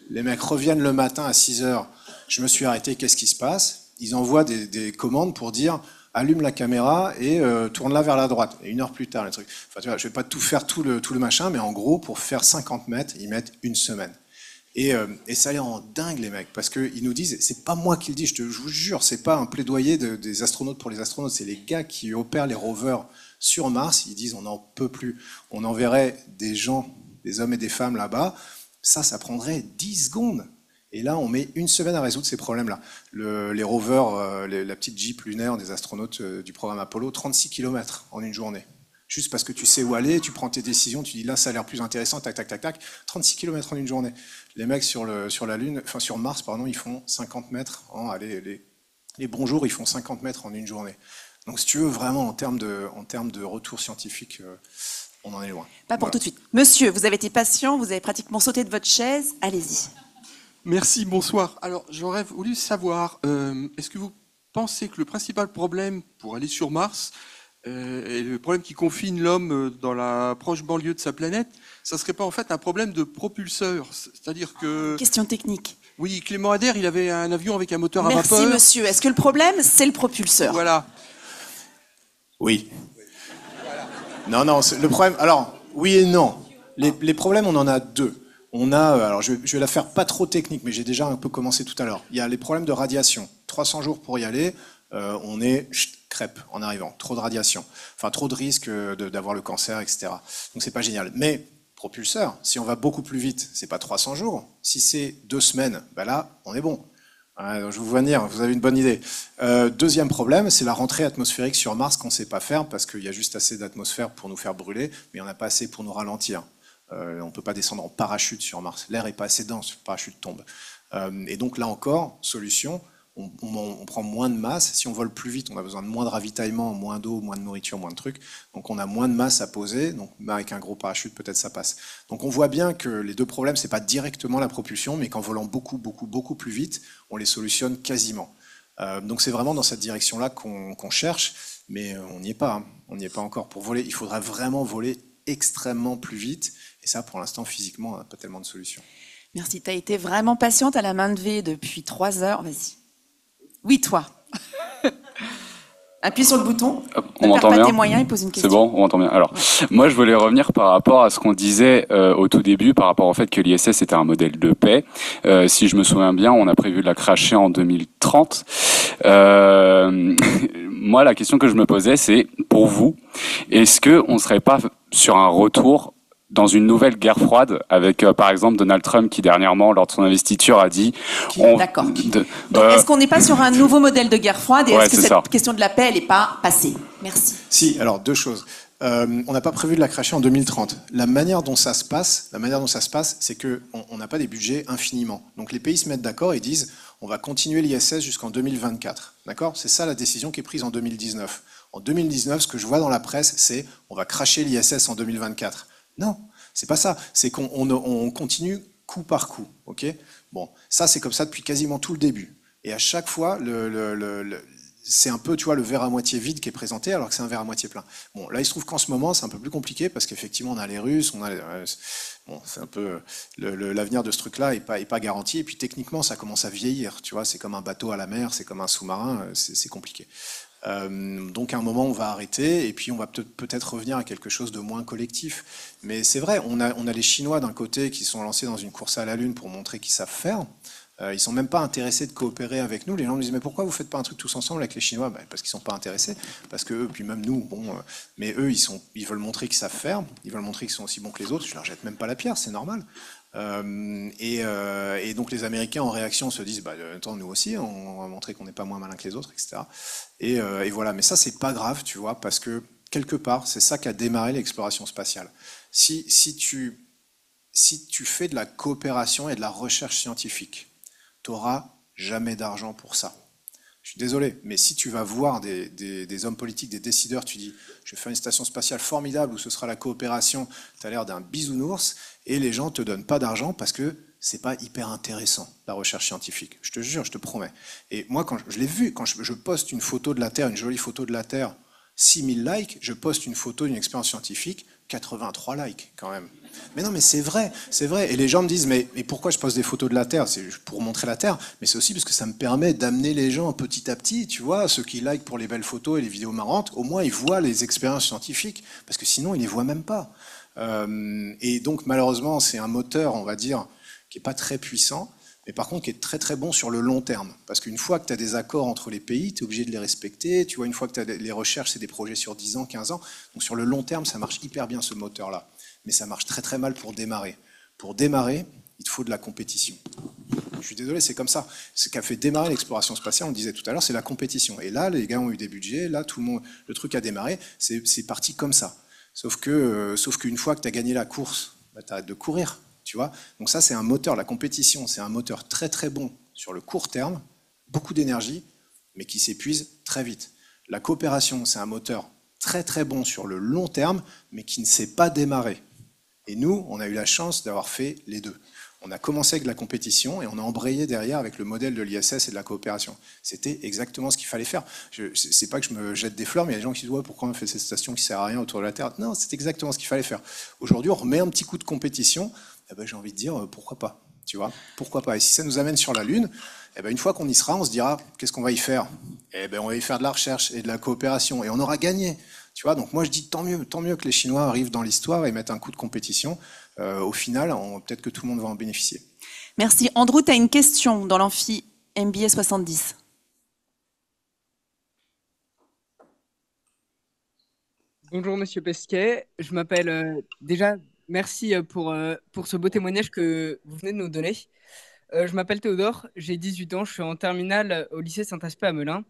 Les mecs reviennent le matin à 6 heures. « Je me suis arrêté, qu'est-ce qui se passe ?» Ils envoient des commandes pour dire « Allume la caméra et tourne-la vers la droite ». Et 1 heure plus tard, le truc. Enfin, tu vois, je ne vais pas tout faire tout le machin, mais en gros, pour faire 50 mètres, ils mettent 1 semaine. Et ça les rend dingue les mecs, parce qu'ils nous disent, c'est pas moi qui le dis, je vous jure, c'est pas un plaidoyer des astronautes pour les astronautes, c'est les gars qui opèrent les rovers sur Mars, ils disent on n'en peut plus, on enverrait des gens, des hommes et des femmes là-bas, ça prendrait 10 secondes. Et là, on met 1 semaine à résoudre ces problèmes-là. Les rovers, la petite Jeep lunaire des astronautes du programme Apollo, 36 km en une journée. Juste parce que tu sais où aller, tu prends tes décisions, tu dis là ça a l'air plus intéressant, tac, tac, tac, tac, 36 km en une journée. Les mecs sur la Lune, enfin sur Mars, pardon, ils font 50 mètres, les bons jours, ils font 50 mètres en une journée. Donc si tu veux, vraiment, en termes de retour scientifique, on en est loin. Pas pour tout de suite. Monsieur, vous avez été patient, vous avez pratiquement sauté de votre chaise, allez-y. Merci, bonsoir. Alors, j'aurais voulu savoir, est-ce que vous pensez que le principal problème pour aller sur Mars, et le problème qui confine l'homme dans la proche banlieue de sa planète, ça serait pas en fait un problème de propulseur? C'est-à-dire que... Question technique. Oui, Clément Ader, il avait un avion avec un moteur à vapeur. Merci monsieur. Est-ce que le problème, c'est le propulseur? Voilà. Oui. Non, le problème... Alors, oui et non. Les problèmes, on en a 2. On a, alors je vais la faire pas trop technique, mais j'ai déjà un peu commencé tout à l'heure. Il y a les problèmes de radiation. 300 jours pour y aller, on est... crêpe en arrivant, trop de radiation, enfin trop de risques d'avoir le cancer, etc. Donc c'est pas génial. Mais propulseur, si on va beaucoup plus vite, c'est pas 300 jours. Si c'est 2 semaines, ben là, on est bon. Je vous vois venir, vous avez une bonne idée. Deuxième problème, c'est la rentrée atmosphérique sur Mars qu'on sait pas faire parce qu'il y a juste assez d'atmosphère pour nous faire brûler, mais on n'a pas assez pour nous ralentir. On peut pas descendre en parachute sur Mars. L'air est pas assez dense, le parachute tombe. Et donc là encore, solution. On prend moins de masse. Si on vole plus vite, on a besoin de moins de ravitaillement, moins d'eau, moins de nourriture, moins de trucs. Donc on a moins de masse à poser. Donc avec un gros parachute, peut-être ça passe. Donc on voit bien que les 2 problèmes, c'est pas directement la propulsion, mais qu'en volant beaucoup plus vite, on les solutionne quasiment. Donc c'est vraiment dans cette direction-là qu'on cherche, mais on n'y est pas. Hein. On n'y est pas encore. Pour voler, il faudrait vraiment voler extrêmement plus vite. Et ça, pour l'instant, physiquement, on n'a pas tellement de solutions. Merci. Tu as été vraiment patiente à la main levée depuis 3 heures. Vas-y. Oui, toi. Appuie sur le bouton. On m'entend bien. Tes moyens et pose une question. C'est bon, on m'entend bien. Alors, moi, je voulais revenir par rapport à ce qu'on disait au tout début, par rapport au fait que l'ISS était un modèle de paix. Si je me souviens bien, on a prévu de la crasher en 2030. Moi, la question que je me posais, c'est pour vous, est-ce que on serait pas sur un retour dans une nouvelle guerre froide avec, par exemple, Donald Trump qui, dernièrement, lors de son investiture, a dit... D'accord. Donc, est-ce qu'on n'est pas sur un nouveau modèle de guerre froide et est-ce que cette question de la paix, elle n'est pas passée? Merci. Si, alors 2 choses. On n'a pas prévu de la cracher en 2030. La manière dont ça se passe, c'est que on n'a pas des budgets infiniment. Donc les pays se mettent d'accord et disent on va continuer l'ISS jusqu'en 2024. D'accord? C'est ça la décision qui est prise en 2019. En 2019, ce que je vois dans la presse, c'est on va cracher l'ISS en 2024. Non, c'est pas ça. C'est qu'on continue coup par coup. Ok? Bon, ça c'est comme ça depuis quasiment tout le début. Et à chaque fois, c'est un peu, tu vois, le verre à moitié vide qui est présenté, alors que c'est un verre à moitié plein. Bon, là, il se trouve qu'en ce moment, c'est un peu plus compliqué, parce qu'effectivement, on a les Russes, bon, c'est un peu, l'avenir de ce truc-là est pas garanti, et puis techniquement, ça commence à vieillir, tu vois, c'est comme un bateau à la mer, c'est comme un sous-marin, c'est compliqué. Donc à un moment, on va arrêter, et puis on va peut-être revenir à quelque chose de moins collectif. Mais c'est vrai, on a les Chinois d'un côté qui sont lancés dans une course à la Lune pour montrer qu'ils savent faire. Ils sont même pas intéressés de coopérer avec nous. Les gens nous disent mais pourquoi vous faites pas un truc tous ensemble avec les Chinois? Parce qu'ils sont pas intéressés, parce que eux, puis même nous, bon, mais eux ils veulent montrer qu'ils savent faire, ils veulent montrer qu'ils sont aussi bons que les autres. Je leur jette même pas la pierre, c'est normal. Et donc les Américains en réaction se disent attends, nous aussi on va montrer qu'on n'est pas moins malin que les autres, etc. Et voilà, mais ça c'est pas grave, tu vois, parce que quelque part c'est ça qui a démarré l'exploration spatiale. Si tu fais de la coopération et de la recherche scientifique, tu n'auras jamais d'argent pour ça. Je suis désolé, mais si tu vas voir des hommes politiques, des décideurs, tu dis je vais faire une station spatiale formidable où ce sera la coopération, tu as l'air d'un bisounours, et les gens ne te donnent pas d'argent parce que c'est pas hyper intéressant, la recherche scientifique. Je te jure, je te promets. Et moi, quand je l'ai vu, quand je poste une photo de la Terre, une jolie photo de la Terre, 6000 likes, je poste une photo d'une expérience scientifique, 83 likes quand même. Mais non, mais c'est vrai, c'est vrai. Et les gens me disent, mais pourquoi je poste des photos de la Terre? C'est pour montrer la Terre, mais c'est aussi parce que ça me permet d'amener les gens petit à petit, tu vois, ceux qui likent pour les belles photos et les vidéos marrantes, au moins ils voient les expériences scientifiques, parce que sinon ils les voient même pas. Et donc malheureusement, c'est un moteur, on va dire, qui est pas très puissant, mais par contre qui est très très bon sur le long terme. Parce qu'une fois que tu as des accords entre les pays, tu es obligé de les respecter. Tu vois, une fois que tu as les recherches, c'est des projets sur 10 ans, 15 ans. Donc sur le long terme, ça marche hyper bien ce moteur-là. Mais ça marche très très mal pour démarrer. Pour démarrer, il te faut de la compétition. Je suis désolé, c'est comme ça. Ce qui a fait démarrer l'exploration spatiale, on disait tout à l'heure, c'est la compétition. Et là, les gars ont eu des budgets, là, tout le monde, le truc a démarré, c'est parti comme ça. Sauf qu'une fois que tu as gagné la course, tu arrêtes de courir. Tu vois, donc ça c'est un moteur, la compétition, c'est un moteur très très bon sur le court terme, beaucoup d'énergie, mais qui s'épuise très vite. La coopération, c'est un moteur très très bon sur le long terme, mais qui ne sait pas démarrer. Et nous, on a eu la chance d'avoir fait les deux. On a commencé avec la compétition et on a embrayé derrière avec le modèle de l'ISS et de la coopération. C'était exactement ce qu'il fallait faire. C'est pas que je me jette des fleurs, mais il y a des gens qui disent ouais, pourquoi on fait cette station qui sert à rien autour de la Terre? Non, c'est exactement ce qu'il fallait faire. Aujourd'hui, on remet un petit coup de compétition. Eh ben, j'ai envie de dire pourquoi pas, tu vois, pourquoi pas. Et si ça nous amène sur la Lune, eh ben, une fois qu'on y sera, on se dira qu'est-ce qu'on va y faire? Eh ben, on va y faire de la recherche et de la coopération et on aura gagné, tu vois. Donc moi je dis tant mieux que les Chinois arrivent dans l'histoire et mettent un coup de compétition. Au final, peut-être que tout le monde va en bénéficier. Merci. Andrew, tu as une question dans l'amphi MBA 70. Bonjour Monsieur Pesquet, je m'appelle déjà. Merci pour ce beau témoignage que vous venez de nous donner. Je m'appelle Théodore, j'ai 18 ans, je suis en terminale au lycée Saint-Aspect à Melun.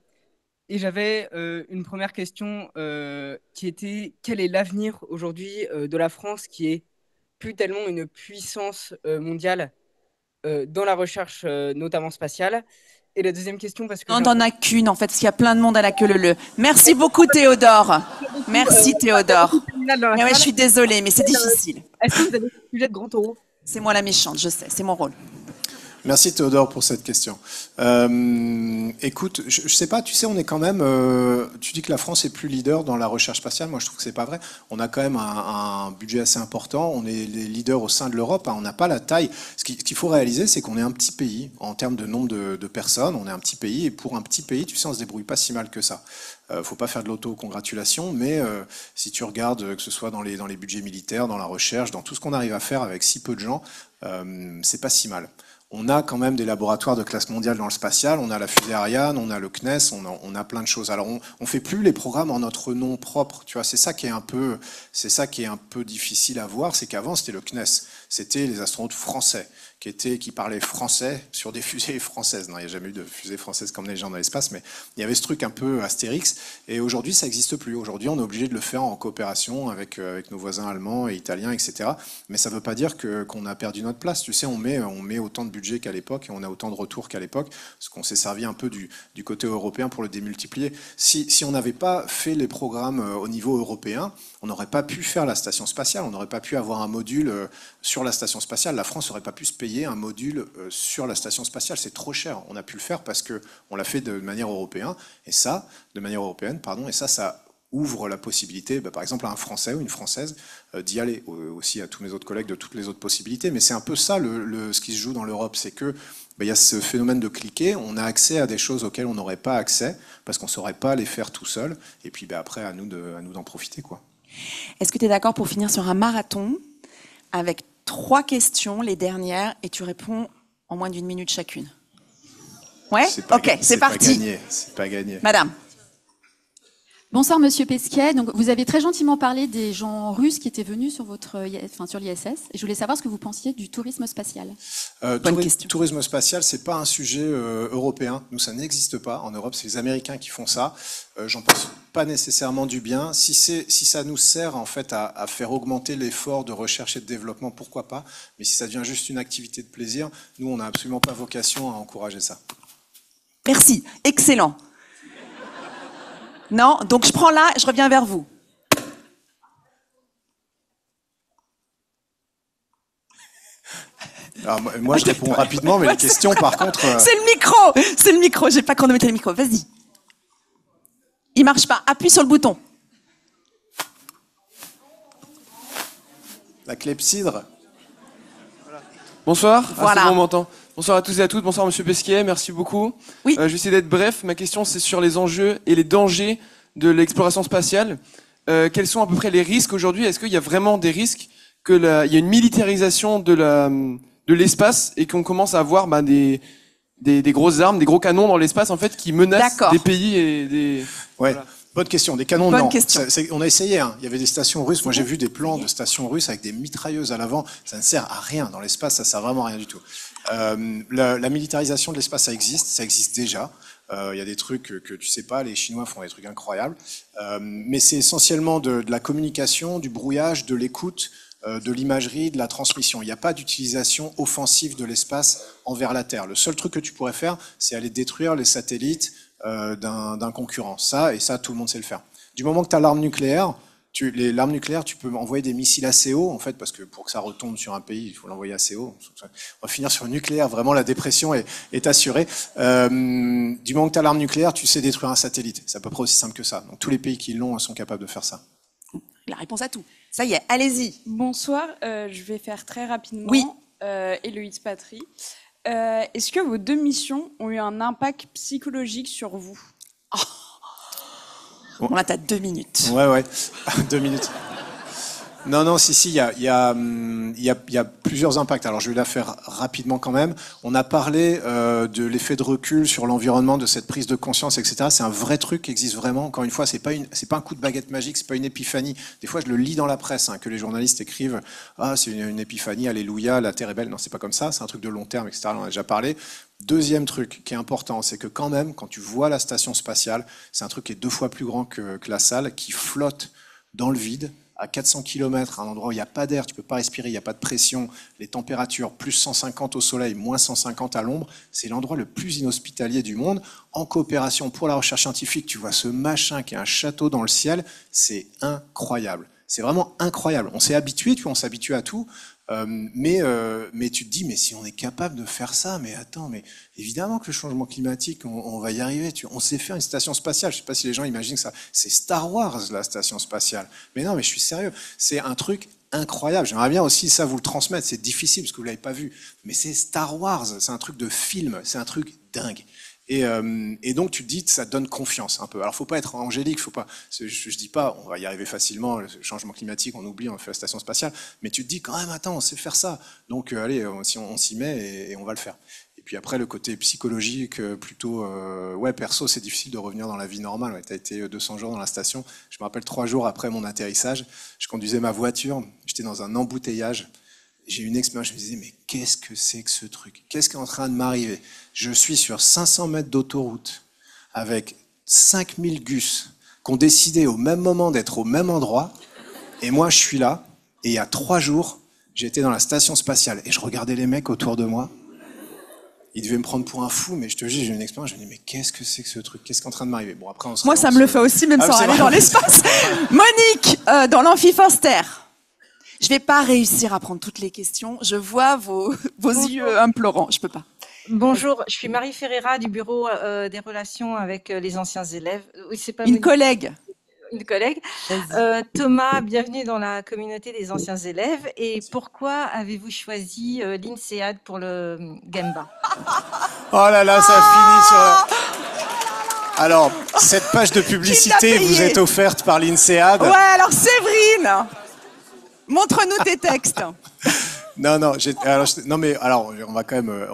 Et j'avais une première question qui était quel est l'avenir aujourd'hui de la France qui est plus tellement une puissance mondiale dans la recherche notamment spatiale. Et la deuxième question parce que... Non, t'en as qu'une en fait, parce qu'il y a plein de monde à la queue leu. Merci beaucoup Théodore. Merci Théodore. Mais ouais, je suis désolée, mais c'est difficile. Est-ce que vous avez un sujet de grand taureau? C'est moi la méchante, je sais, c'est mon rôle. Merci Théodore pour cette question. Écoute, je sais pas, tu sais, on est quand même... tu dis que la France est plus leader dans la recherche spatiale, moi je trouve que c'est pas vrai. On a quand même un budget assez important, on est les leaders au sein de l'Europe, hein, on n'a pas la taille. Ce qu'il faut réaliser, c'est qu'on est un petit pays, en termes de nombre de personnes, on est un petit pays, et pour un petit pays, tu sais, on se débrouille pas si mal que ça. Faut pas faire de l'auto-congratulation, mais si tu regardes, que ce soit dans les budgets militaires, dans la recherche, dans tout ce qu'on arrive à faire avec si peu de gens, c'est pas si mal. On a quand même des laboratoires de classe mondiale dans le spatial, on a la fusée Ariane, on a le CNES, on a plein de choses. Alors on fait plus les programmes en notre nom propre, tu vois, c'est ça qui est un peu difficile à voir, c'est qu'avant c'était le CNES, c'était les astronautes français qui parlait français sur des fusées françaises. Non, il n'y a jamais eu de fusée française comme les gens dans l'espace, mais il y avait ce truc un peu Astérix. Et aujourd'hui, ça n'existe plus. Aujourd'hui, on est obligé de le faire en coopération avec nos voisins allemands et italiens, etc. Mais ça ne veut pas dire qu'on a perdu notre place. Tu sais, on met autant de budget qu'à l'époque et on a autant de retours qu'à l'époque, parce qu'on s'est servi un peu du côté européen pour le démultiplier. Si on n'avait pas fait les programmes au niveau européen, on n'aurait pas pu faire la station spatiale, on n'aurait pas pu avoir un module sur la station spatiale. La France n'aurait pas pu se payer un module sur la station spatiale, c'est trop cher. On a pu le faire parce qu'on l'a fait de manière européenne, et ça ouvre la possibilité, par exemple, à un Français ou une Française d'y aller, aussi à tous mes autres collègues de toutes les autres possibilités. Mais c'est un peu ça ce qui se joue dans l'Europe, c'est que il y a ce phénomène de cliquer, on a accès à des choses auxquelles on n'aurait pas accès parce qu'on ne saurait pas les faire tout seul, et puis après à nous d'en profiter, quoi. Est-ce que tu es d'accord pour finir sur un marathon avec 3 questions, les dernières, et tu réponds en moins d'1 minute chacune? Ouais? Ok, c'est parti. C'est pas gagné. Madame. Bonsoir Monsieur Pesquet. Donc vous avez très gentiment parlé des gens russes qui étaient venus sur sur l'ISS. Et je voulais savoir ce que vous pensiez du tourisme spatial. Tourisme spatial, c'est pas un sujet européen. Nous, ça n'existe pas. En Europe, c'est les Américains qui font ça. J'en pense pas nécessairement du bien. Si ça nous sert en fait à faire augmenter l'effort de recherche et de développement, pourquoi pas. Mais si ça devient juste une activité de plaisir, nous, on n'a absolument pas vocation à encourager ça. Merci. Excellent. Non, donc je prends là, je reviens vers vous. Alors, moi, je réponds rapidement, mais les questions, par contre... C'est le micro, j'ai pas chronométré le micro, vas-y. Il marche pas, appuie sur le bouton. La clepsydre. Bonsoir, voilà. C'est bon, on m'entend. Bonsoir à tous et à toutes, bonsoir Monsieur Pesquet, merci beaucoup. Oui. Je vais essayer d'être bref, ma question c'est sur les enjeux et les dangers de l'exploration spatiale. Quels sont à peu près les risques aujourd'hui? Est-ce qu'il y a vraiment des risques qu'il y a une militarisation de l'espace et qu'on commence à avoir des grosses armes, des gros canons dans l'espace en fait qui menacent des pays et des... Ouais. Voilà. Bonne question. Des canons, Bonne non. Question. On a essayé. Hein. Il y avait des stations russes. Moi, j'ai vu des plans de stations russes avec des mitrailleuses à l'avant. Ça ne sert à rien dans l'espace. Ça sert vraiment à rien du tout. La militarisation de l'espace, ça existe déjà. Il y a des trucs que tu sais pas. Les Chinois font des trucs incroyables. Mais c'est essentiellement de la communication, du brouillage, de l'écoute, de l'imagerie, de la transmission. Il n'y a pas d'utilisation offensive de l'espace envers la Terre. Le seul truc que tu pourrais faire, c'est aller détruire les satellites d'un concurrent. Ça, tout le monde sait le faire. Du moment que tu as l'arme nucléaire, l'arme nucléaire, tu peux envoyer des missiles assez haut, en fait, parce que pour que ça retombe sur un pays, il faut l'envoyer assez haut. On va finir sur le nucléaire, vraiment la dépression est assurée. Du moment que tu as l'arme nucléaire, tu sais détruire un satellite. C'est à peu près aussi simple que ça. Donc tous les pays qui l'ont sont capables de faire ça. La réponse à tout. Ça y est, allez-y. Bonsoir, je vais faire très rapidement. Oui. Héloïse Patry. Est-ce que vos 2 missions ont eu un impact psychologique sur vous? Bon, là, t'as 2 minutes. Ouais. 2 minutes. Non, si, il y a plusieurs impacts. Alors, je vais la faire rapidement quand même. On a parlé de l'effet de recul sur l'environnement, de cette prise de conscience, etc. C'est un vrai truc qui existe vraiment. Encore une fois, c'est pas un coup de baguette magique, c'est pas une épiphanie. Des fois, je le lis dans la presse, que les journalistes écrivent. Ah, c'est une épiphanie, alléluia, la Terre est belle. Non, c'est pas comme ça. C'est un truc de long terme, etc. On en a déjà parlé. Deuxième truc qui est important, c'est que quand même, quand tu vois la station spatiale, c'est un truc qui est 2 fois plus grand que la salle, qui flotte dans le vide, à 400 km, à un endroit où il n'y a pas d'air, tu ne peux pas respirer, il n'y a pas de pression, les températures, plus 150 au soleil, moins 150 à l'ombre, c'est l'endroit le plus inhospitalier du monde. En coopération pour la recherche scientifique, tu vois ce machin qui est un château dans le ciel, c'est incroyable. C'est vraiment incroyable. On s'est habitué, on s'habitue à tout, mais tu te dis, mais si on est capable de faire ça, mais attends, mais évidemment que le changement climatique, on va y arriver. On sait faire une station spatiale. Je ne sais pas si les gens imaginent que ça. C'est Star Wars, la station spatiale. Mais non, mais je suis sérieux. C'est un truc incroyable. J'aimerais bien aussi ça vous le transmettre. C'est difficile parce que vous ne l'avez pas vu. Mais c'est Star Wars. C'est un truc de film. C'est un truc dingue. Et donc tu te dis, ça donne confiance un peu. Alors faut pas être angélique, faut pas. Je dis pas, on va y arriver facilement. Le changement climatique, on oublie, on fait la station spatiale. Mais tu te dis quand même, attends, on sait faire ça. Donc allez, si on s'y met et on va le faire. Et puis après le côté psychologique, plutôt, perso, c'est difficile de revenir dans la vie normale. Ouais, t'as été 200 jours dans la station. Je me rappelle 3 jours après mon atterrissage, je conduisais ma voiture, j'étais dans un embouteillage. j'ai eu une expérience, je me disais, mais qu'est-ce que c'est que ce truc? Qu'est-ce qui est en train de m'arriver? Je suis sur 500 mètres d'autoroute avec 5000 gus qui ont décidé au même moment d'être au même endroit. Et moi, je suis là. Et il y a 3 jours, j'étais dans la station spatiale et je regardais les mecs autour de moi. Ils devaient me prendre pour un fou, mais je te dis, j'ai une expérience. Je me dis, mais qu'est-ce que c'est que ce truc? Qu'est-ce qui est en train de m'arriver? Bon, après, Moi, ça me le fait aussi, même sans aller dans l'espace. Monique, dans l'amphi Forster. Je vais pas réussir à prendre toutes les questions. Je vois vos yeux implorants. Je peux pas. Bonjour, je suis Marie Ferreira du bureau des relations avec les anciens élèves. Oui, c'est pas Une collègue. Une collègue. Thomas, bienvenue dans la communauté des anciens élèves. Et pourquoi avez-vous choisi l'INSEAD pour le Gemba? Oh là là, ça finit sur la... Alors, cette page de publicité vous est offerte par l'INSEAD. Ouais, alors Séverine, montre-nous tes textes. Non, mais on va quand même...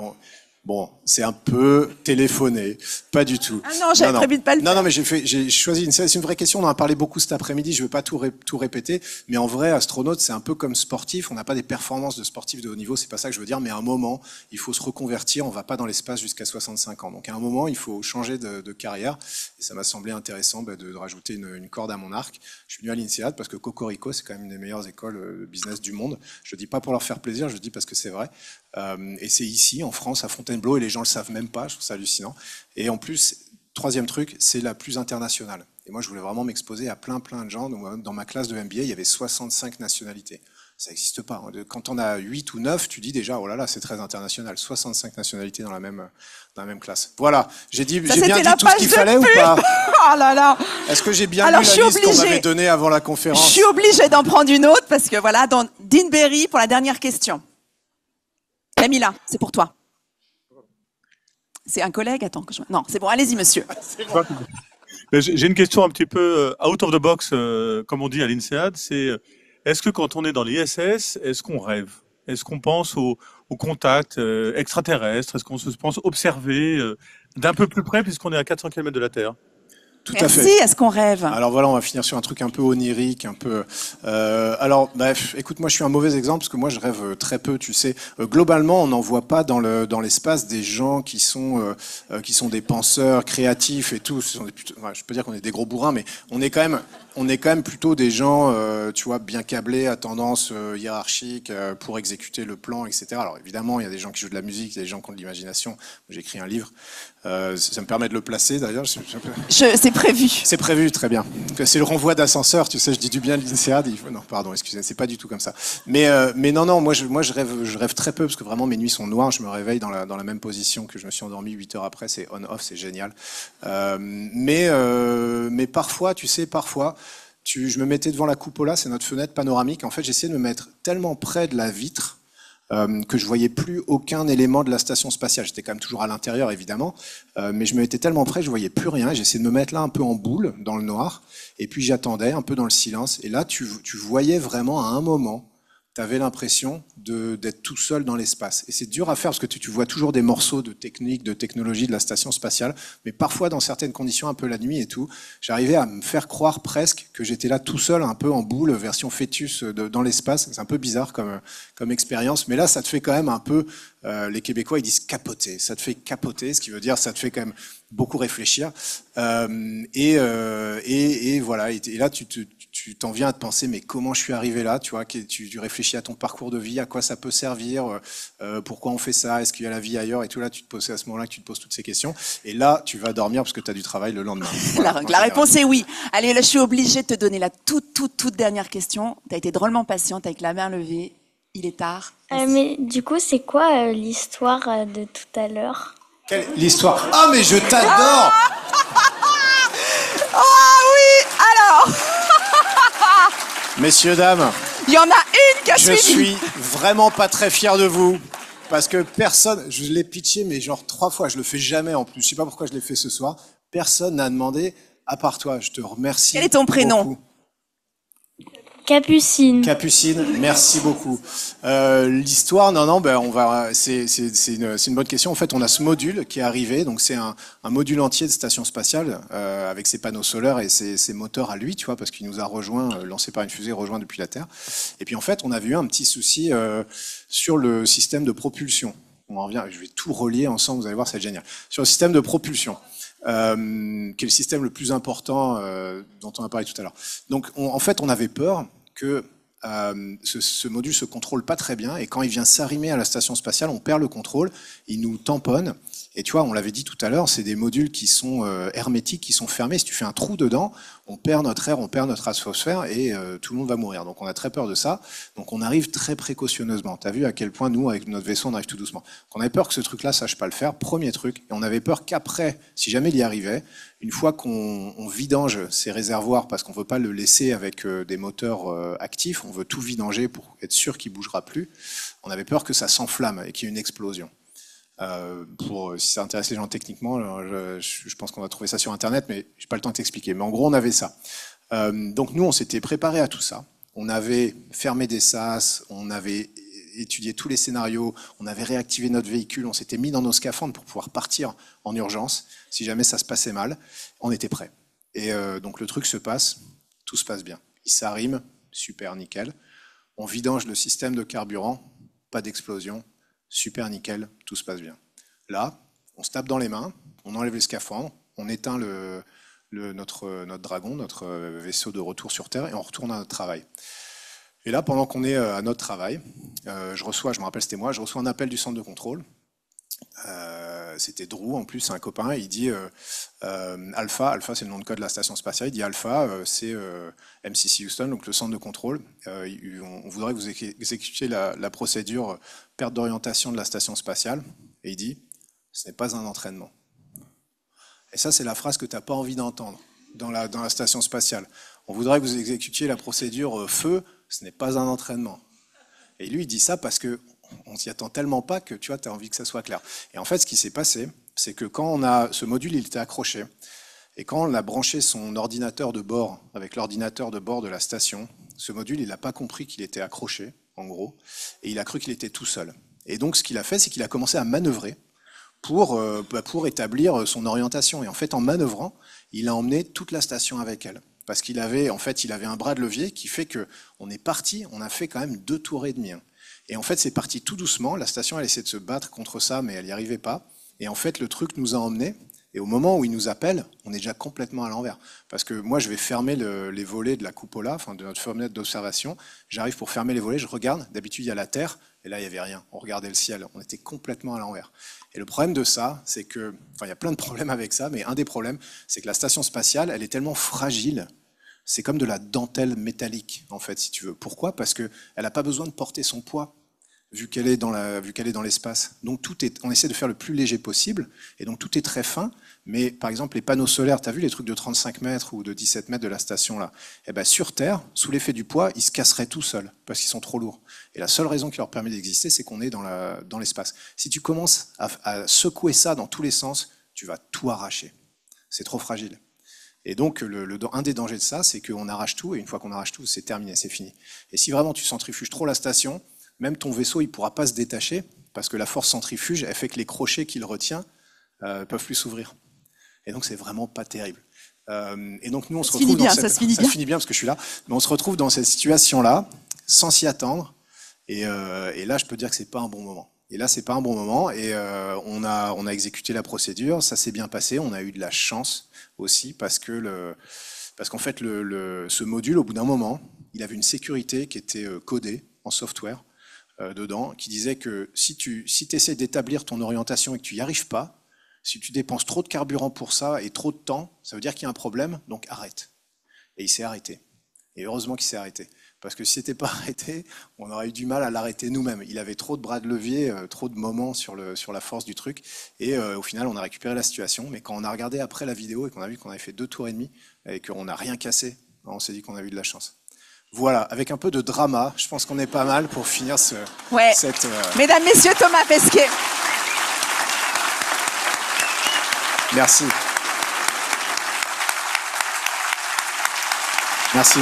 Bon, c'est un peu téléphoné, pas du tout. Ah non, j'avais prévu de pas le faire. Non, mais j'ai choisi c'est une vraie question. On en a parlé beaucoup cet après-midi. Je ne veux pas tout répéter, mais en vrai, astronaute, c'est un peu comme sportif. On n'a pas des performances de sportifs de haut niveau. C'est pas ça que je veux dire. Mais à un moment, il faut se reconvertir. On va pas dans l'espace jusqu'à 65 ans. Donc à un moment, il faut changer de carrière. Et ça m'a semblé intéressant de rajouter une corde à mon arc. Je suis venu à l'INSEAD parce que Cocorico, c'est quand même une des meilleures écoles de business du monde. Je le dis pas pour leur faire plaisir. Je le dis parce que c'est vrai. Et c'est ici, en France, à Fontainebleau, et les gens le savent même pas. Je trouve ça hallucinant. Et en plus, troisième truc, c'est la plus internationale. Et moi, je voulais vraiment m'exposer à plein de gens. Donc, dans ma classe de MBA, il y avait 65 nationalités. Ça n'existe pas. Quand on a 8 ou 9, tu dis déjà, oh là là, c'est très international. 65 nationalités dans la même classe. Voilà. J'ai bien dit tout ce qu'il fallait ou pas? Oh là là. Est-ce que j'ai bien lu la liste qu'on m'avait donnée avant la conférence? Je suis obligée d'en prendre une autre parce que voilà, dans Dean Berry pour la dernière question. Camilla, c'est pour toi. C'est un collègue? Attends. Non, c'est bon, allez-y, monsieur. J'ai une question un petit peu out of the box, comme on dit à l'INSEAD. C'est, est-ce que quand on est dans l'ISS, est-ce qu'on rêve? Est-ce qu'on pense au contact extraterrestre? Est-ce qu'on se pense observer d'un peu plus près puisqu'on est à 400 km de la Terre? Tout à fait. Merci, est-ce qu'on rêve? Alors voilà, on va finir sur un truc un peu onirique, un peu... alors, bref, écoute, moi je suis un mauvais exemple parce que moi je rêve très peu, tu sais. Globalement, on n'en voit pas dans l'espace des gens qui sont des penseurs créatifs et tout. Je peux dire qu'on est des gros bourrins, mais on est quand même plutôt des gens, tu vois, bien câblés, à tendance hiérarchique pour exécuter le plan, etc. Alors évidemment, il y a des gens qui jouent de la musique, il y a des gens qui ont de l'imagination. J'ai écrit un livre. Ça me permet de le placer d'ailleurs. C'est prévu. C'est prévu, très bien. C'est le renvoi d'ascenseur, tu sais, je dis du bien de l'INSEAD. Non, pardon, excusez, c'est pas du tout comme ça. Mais non, moi je rêve très peu parce que vraiment mes nuits sont noires. Je me réveille dans la même position que je me suis endormi 8 heures après. C'est on-off, c'est génial. Mais parfois, tu sais, je me mettais devant la cupola, c'est notre fenêtre panoramique. En fait, j'essayais de me mettre tellement près de la vitre que je voyais plus aucun élément de la station spatiale. J'étais quand même toujours à l'intérieur, évidemment, mais je me mettais tellement près que je voyais plus rien. J'essayais de me mettre là un peu en boule, dans le noir, et puis j'attendais un peu dans le silence. Et là, tu voyais vraiment à un moment, tu avais l'impression d'être tout seul dans l'espace. Et c'est dur à faire parce que tu vois toujours des morceaux de technique, de technologie de la station spatiale, mais parfois dans certaines conditions, un peu la nuit et tout, j'arrivais à me faire croire presque que j'étais là tout seul, un peu en boule, version fœtus dans l'espace. C'est un peu bizarre comme expérience, mais là ça te fait quand même un peu, les Québécois ils disent capoter, ça te fait capoter, ce qui veut dire ça te fait quand même beaucoup réfléchir. Et voilà, et là tu t'en viens à te penser, mais comment je suis arrivé là, tu vois, tu réfléchis à ton parcours de vie, à quoi ça peut servir, pourquoi on fait ça, est-ce qu'il y a la vie ailleurs, et tout là, tu te poses à ce moment-là que tu te poses toutes ces questions, et là, tu vas dormir parce que tu as du travail le lendemain. Voilà, la réponse est oui. Allez, là, je suis obligée de te donner la toute dernière question. Tu as été drôlement patiente avec la main levée. Il est tard. Mais du coup, c'est quoi l'histoire de tout à l'heure? L'histoire? Ah, mais je t'adore! Oh oui, alors Messieurs, dames, il y en a une qui a suivi. Je suis vraiment pas très fier de vous, parce que personne, je l'ai pitché, mais genre 3 fois, je le fais jamais en plus, je sais pas pourquoi je l'ai fait ce soir, personne n'a demandé, à part toi, je te remercie. Quel est ton prénom? beaucoup. Capucine. Capucine, merci beaucoup. L'histoire, non, ben c'est une bonne question. En fait, on a ce module qui est arrivé, donc c'est un module entier de station spatiale avec ses panneaux solaires et ses moteurs à lui, tu vois, parce qu'il nous a rejoint, lancé par une fusée, rejoint depuis la Terre. Et puis en fait, on avait eu un petit souci sur le système de propulsion. On en revient, je vais tout relier ensemble, vous allez voir, c'est génial. Sur le système de propulsion. Qui est le système le plus important dont on a parlé tout à l'heure. Donc, en fait, on avait peur que ce module se contrôle pas très bien et quand il vient s'arrimer à la station spatiale, on perd le contrôle, il nous tamponne. Et tu vois, on l'avait dit tout à l'heure, c'est des modules qui sont hermétiques, qui sont fermés. Si tu fais un trou dedans, on perd notre air, on perd notre atmosphère et tout le monde va mourir. Donc on a très peur de ça. Donc on arrive très précautionneusement. Tu as vu à quel point nous, avec notre vaisseau, on arrive tout doucement. Donc on avait peur que ce truc-là sache pas le faire, premier truc. Et on avait peur qu'après, si jamais il y arrivait, une fois qu'on vidange ces réservoirs, parce qu'on veut pas le laisser avec des moteurs actifs, on veut tout vidanger pour être sûr qu'il bougera plus, on avait peur que ça s'enflamme et qu'il y ait une explosion. Si ça intéresse les gens techniquement, je pense qu'on va trouver ça sur Internet, mais j'ai pas le temps de t'expliquer. Mais en gros, on avait ça. Donc nous, on s'était préparé à tout ça. On avait fermé des sas, on avait étudié tous les scénarios, on avait réactivé notre véhicule, on s'était mis dans nos scaphandres pour pouvoir partir en urgence. Si jamais ça se passait mal, on était prêts. Et donc le truc se passe, tout se passe bien. Il s'arrime, super, nickel. On vidange le système de carburant, pas d'explosion. Super nickel, tout se passe bien. Là, on se tape dans les mains, on enlève les scaphandres, on éteint notre dragon, notre vaisseau de retour sur Terre, et on retourne à notre travail. Et là, pendant qu'on est à notre travail, je me rappelle c'était moi, je reçois un appel du centre de contrôle. C'était Drew, en plus, c'est un copain, il dit Alpha c'est le nom de code de la station spatiale, il dit Alpha, c'est MCC Houston, donc le centre de contrôle. On voudrait que vous exécutiez la procédure perte d'orientation de la station spatiale. Et il dit, ce n'est pas un entraînement. Et ça, c'est la phrase que tu n'as pas envie d'entendre dans la station spatiale. On voudrait que vous exécutiez la procédure feu, ce n'est pas un entraînement. Et lui, il dit ça parce que on s'y attend tellement pas que tu vois, as envie que ça soit clair. Et en fait, ce qui s'est passé, c'est que quand ce module, il était accroché, et quand on a branché son ordinateur de bord avec l'ordinateur de bord de la station, ce module, il n'a pas compris qu'il était accroché, en gros, et il a cru qu'il était tout seul. Et donc, ce qu'il a fait, c'est qu'il a commencé à manœuvrer pour établir son orientation. Et en fait, en manœuvrant, il a emmené toute la station avec elle. Parce qu'il avait, il avait un bras de levier qui fait qu'on est parti, on a fait quand même 2 tours et demi. Et en fait, c'est parti tout doucement. La station, elle essayait de se battre contre ça, mais elle n'y arrivait pas. Et en fait, le truc nous a emmenés. Et au moment où il nous appelle, on est déjà complètement à l'envers. Parce que moi, je vais fermer les volets de la cupola, enfin de notre fenêtre d'observation. J'arrive pour fermer les volets, je regarde. D'habitude, il y a la Terre. Et là, il n'y avait rien. On regardait le ciel. On était complètement à l'envers. Et le problème de ça, c'est que... Enfin, il y a plein de problèmes avec ça, mais un des problèmes, c'est que la station spatiale, elle est tellement fragile. C'est comme de la dentelle métallique, en fait, si tu veux. Pourquoi ? Parce qu'elle n'a pas besoin de porter son poids, vu qu'elle est dans l'espace. Donc on essaie de faire le plus léger possible, et donc tout est très fin, mais par exemple les panneaux solaires, tu as vu les trucs de 35 mètres ou de 17 mètres de la station là, et ben sur Terre, sous l'effet du poids, ils se casseraient tout seuls, parce qu'ils sont trop lourds. Et la seule raison qui leur permet d'exister, c'est qu'on est dans l'espace. Si tu commences à secouer ça dans tous les sens, tu vas tout arracher. C'est trop fragile. Et donc, un des dangers de ça, c'est qu'on arrache tout, et une fois qu'on arrache tout, c'est terminé, c'est fini. Et si vraiment tu centrifuges trop la station, même ton vaisseau, il ne pourra pas se détacher, parce que la force centrifuge, elle fait que les crochets qu'il retient ne peuvent plus s'ouvrir. Et donc, c'est vraiment pas terrible. Et donc, nous, on se retrouve dans cette... Ça se finit bien, parce que je suis là. Mais on se retrouve dans cette situation-là, sans s'y attendre. Et là, je peux dire que c'est pas un bon moment. Et là, c'est pas un bon moment. Et on a exécuté la procédure, ça s'est bien passé. On a eu de la chance aussi, parce qu'en fait, ce module, au bout d'un moment, il avait une sécurité qui était codée en software dedans, qui disait que si tu essaies d'établir ton orientation et que tu n'y arrives pas, si tu dépenses trop de carburant pour ça et trop de temps, ça veut dire qu'il y a un problème, donc arrête. Et il s'est arrêté. Et heureusement qu'il s'est arrêté. Parce que si c'était pas arrêté, on aurait eu du mal à l'arrêter nous-mêmes. Il avait trop de bras de levier, trop de moments sur la force du truc. Et au final, on a récupéré la situation. Mais quand on a regardé après la vidéo et qu'on a vu qu'on avait fait 2 tours et demi et qu'on n'a rien cassé, on s'est dit qu'on avait eu de la chance. Voilà, avec un peu de drama, je pense qu'on est pas mal pour finir cette... Mesdames, Messieurs, Thomas Pesquet. Merci. Merci.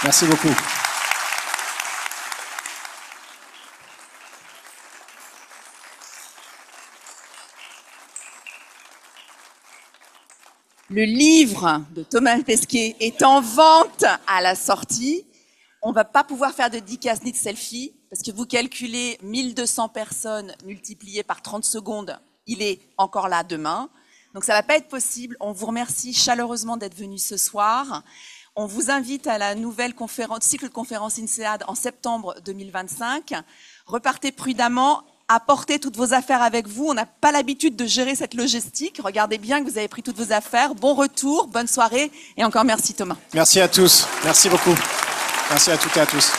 Merci beaucoup. Le livre de Thomas Pesquet est en vente à la sortie. On va pas pouvoir faire de dédicace ni de selfie parce que vous calculez 1200 personnes multipliées par 30 secondes. Il est encore là demain. Donc ça va pas être possible. On vous remercie chaleureusement d'être venus ce soir. On vous invite à la nouvelle cycle de conférences INSEAD en septembre 2025. Repartez prudemment. Apportez toutes vos affaires avec vous. On n'a pas l'habitude de gérer cette logistique. Regardez bien que vous avez pris toutes vos affaires. Bon retour, bonne soirée et encore merci Thomas. Merci à tous. Merci beaucoup. Merci à toutes et à tous.